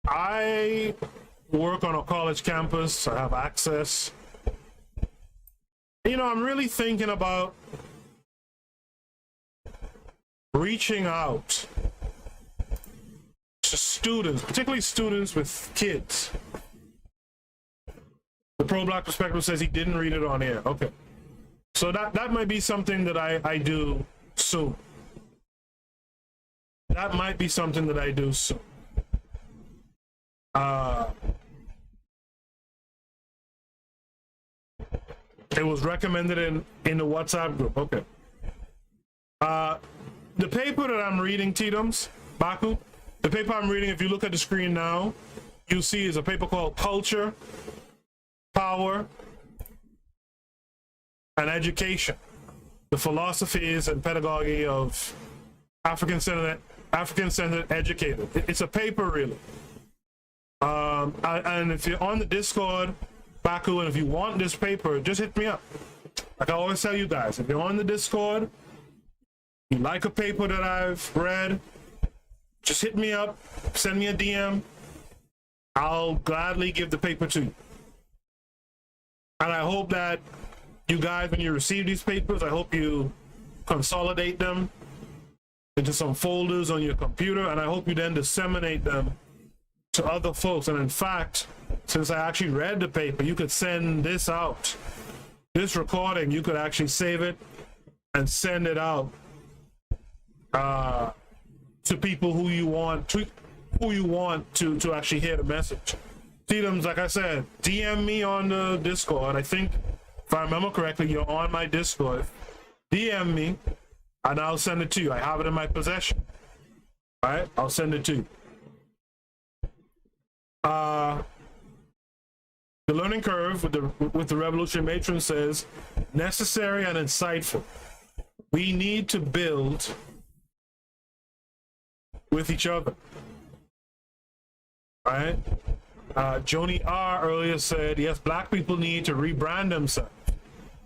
I work on a college campus. I have access. You know, I'm really thinking about reaching out to students, particularly students with kids. The pro-black perspective says he didn't read it on air. Okay. So that might be something that I do soon. That might be something that I do soon. It was recommended in the WhatsApp group. Okay. The paper that I'm reading, Tidums, Baku, the paper I'm reading, if you look at the screen now, you'll see is a paper called Culture, Power, and Education, the Philosophies and Pedagogy of African-centered Educators. It's a paper, really. And if you're on the Discord, Baku, and if you want this paper, just hit me up. Like I always tell you guys, if you're on the Discord, you like a paper that I've read, just hit me up, send me a DM. I'll gladly give the paper to you. And I hope that you guys, when you receive these papers, I hope you consolidate them into some folders on your computer, and I hope you then disseminate them to other folks. And in fact, since I actually read the paper, you could send this out. This recording, you could actually save it and send it out to people who you want to actually hear the message. Tidums, like I said, DM me on the Discord. I think, if I remember correctly, you're on my Discord. DM me, and I'll send it to you. I have it in my possession. All right, I'll send it to you. The learning curve with the revolutionary matron says necessary and insightful. We need to build with each other. All right. Joni R earlier said, yes, black people need to rebrand themselves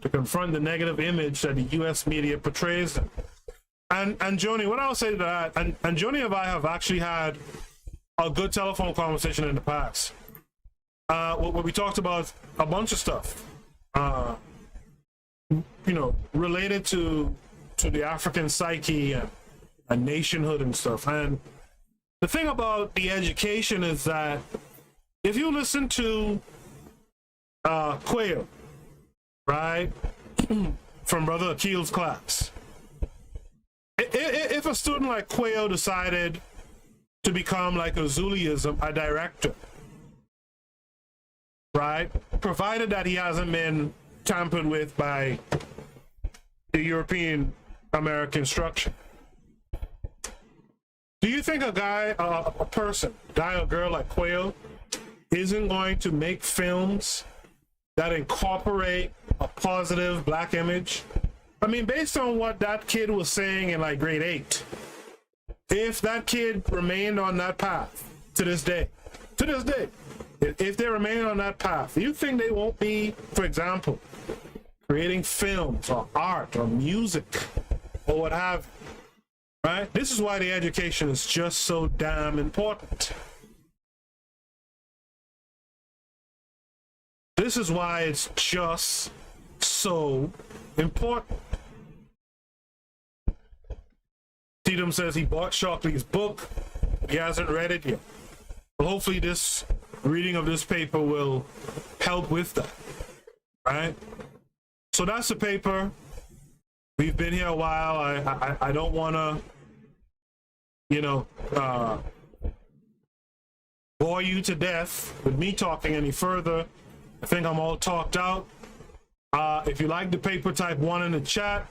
to confront the negative image that the U.S. media portrays them. And Joni, what I'll say to that, and Joni and I have actually had a good telephone conversation in the past. Where we talked about a bunch of stuff, related to the African psyche and nationhood and stuff. And the thing about the education is that if you listen to Quayle, right, from Brother Akiel's class, if a student like Quayle decided to become like a Zuliism, a director, right, provided that he hasn't been tampered with by the European American structure, do you think a guy, a person, guy or girl like Quayle isn't going to make films that incorporate a positive black image? I mean, based on what that kid was saying in like grade 8, if that kid remained on that path to this day, if they remain on that path, do you think they won't be, for example, creating films or art or music or what have you, right? This is why the education is just so damn important. This is why it's just so important. Tatum says he bought Shockley's book. He hasn't read it yet. But hopefully this reading of this paper will help with that, right? So that's the paper. We've been here a while. I don't want to, bore you to death with me talking any further. I think I'm all talked out. If you like the paper, type 1 in the chat.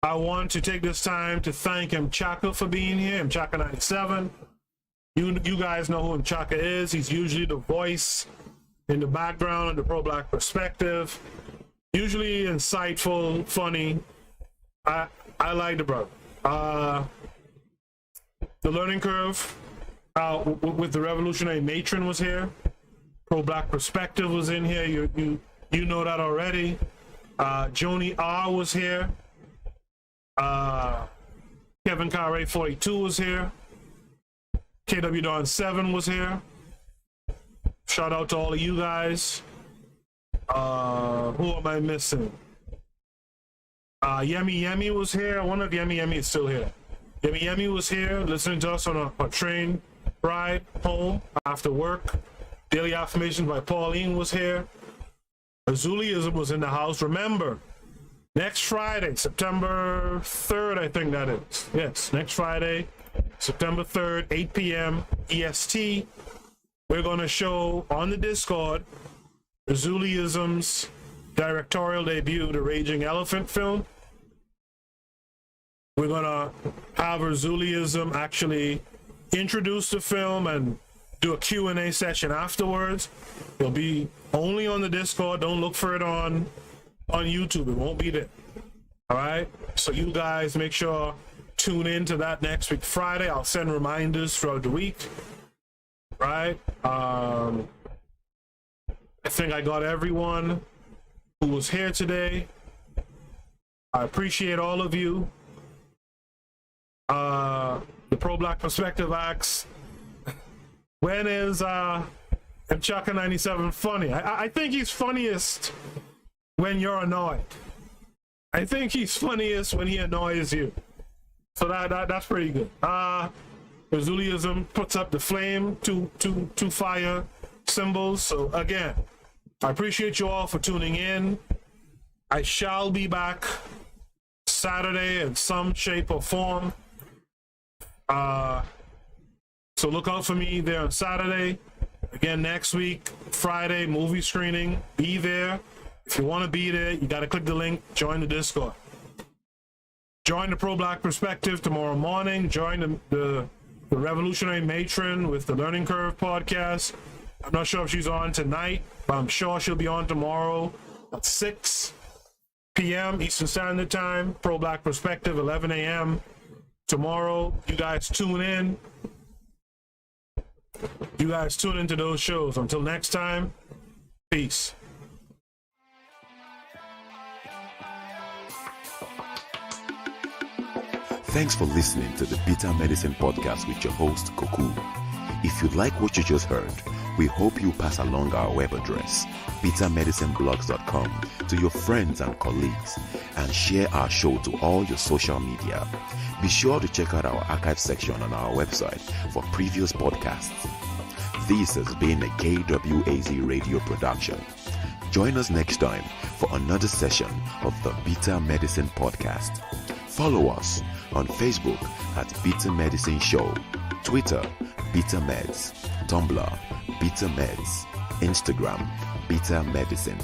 I want to take this time to thank Mchaka for being here, Mchaka 97. You guys know who Mchaka is. He's usually the voice in the background of the pro-black perspective. Usually insightful, funny. I like the brother. The learning curve with the revolutionary matron was here. Pro-black perspective was in here. You know that already. Joni R was here. Kevin Carre 42 was here. KW Don 7 was here. Shout out to all of you guys. Who am I missing? Yemi Yemi was here. I wonder if Yemi Yemi is still here. Yemi Yemi was here listening to us on a train ride home after work. Daily Affirmations by Pauline was here. Azuliism was in the house. Remember, next Friday, September 3rd, I think that is. Yes, next Friday, September 3rd, 8 p.m. EST. We're going to show on the Discord Azuliism's directorial debut, the Raging Elephant film. We're gonna have Erzuliism actually introduce the film and do a Q&A session afterwards. It'll be only on the Discord. Don't look for it on YouTube. It won't be there. All right. So you guys make sure tune in to that next week Friday. I'll send reminders throughout the week. Right. I think I got everyone who was here today. I appreciate all of you. The Pro-Black Perspective asks, when is Chaka 97 funny? I think he's funniest when you're annoyed. I think he's funniest when he annoys you. So that's pretty good. Erzuliism puts up the flame, two fire symbols. So again, I appreciate you all for tuning in. I shall be back Saturday in some shape or form. So look out for me there on Saturday. Again, next week, Friday, movie screening. Be there. If you want to be there, you got to click the link, join the Discord. Join the Pro-Black Perspective tomorrow morning. Join the Revolutionary Matron with the Learning Curve podcast. I'm not sure if she's on tonight, but I'm sure she'll be on tomorrow at 6 p.m. Eastern Standard Time. Pro-Black Perspective, 11 a.m. tomorrow. You guys tune in. You guys tune into those shows. Until next time, peace. Thanks for listening to the Bitter Medicine Podcast with your host, Koku. If you like what you just heard, we hope you pass along our web address, bittermedicineblogs.com, to your friends and colleagues, and share our show to all your social media. Be sure to check out our archive section on our website for previous podcasts. This has been a KWAZ radio production. Join us next time for another session of the Bitter Medicine Podcast. Follow us on Facebook at Bitter Medicine Show, Twitter, Bitter Meds, Tumblr, Bitter Meds, Instagram, Bitter Medicine.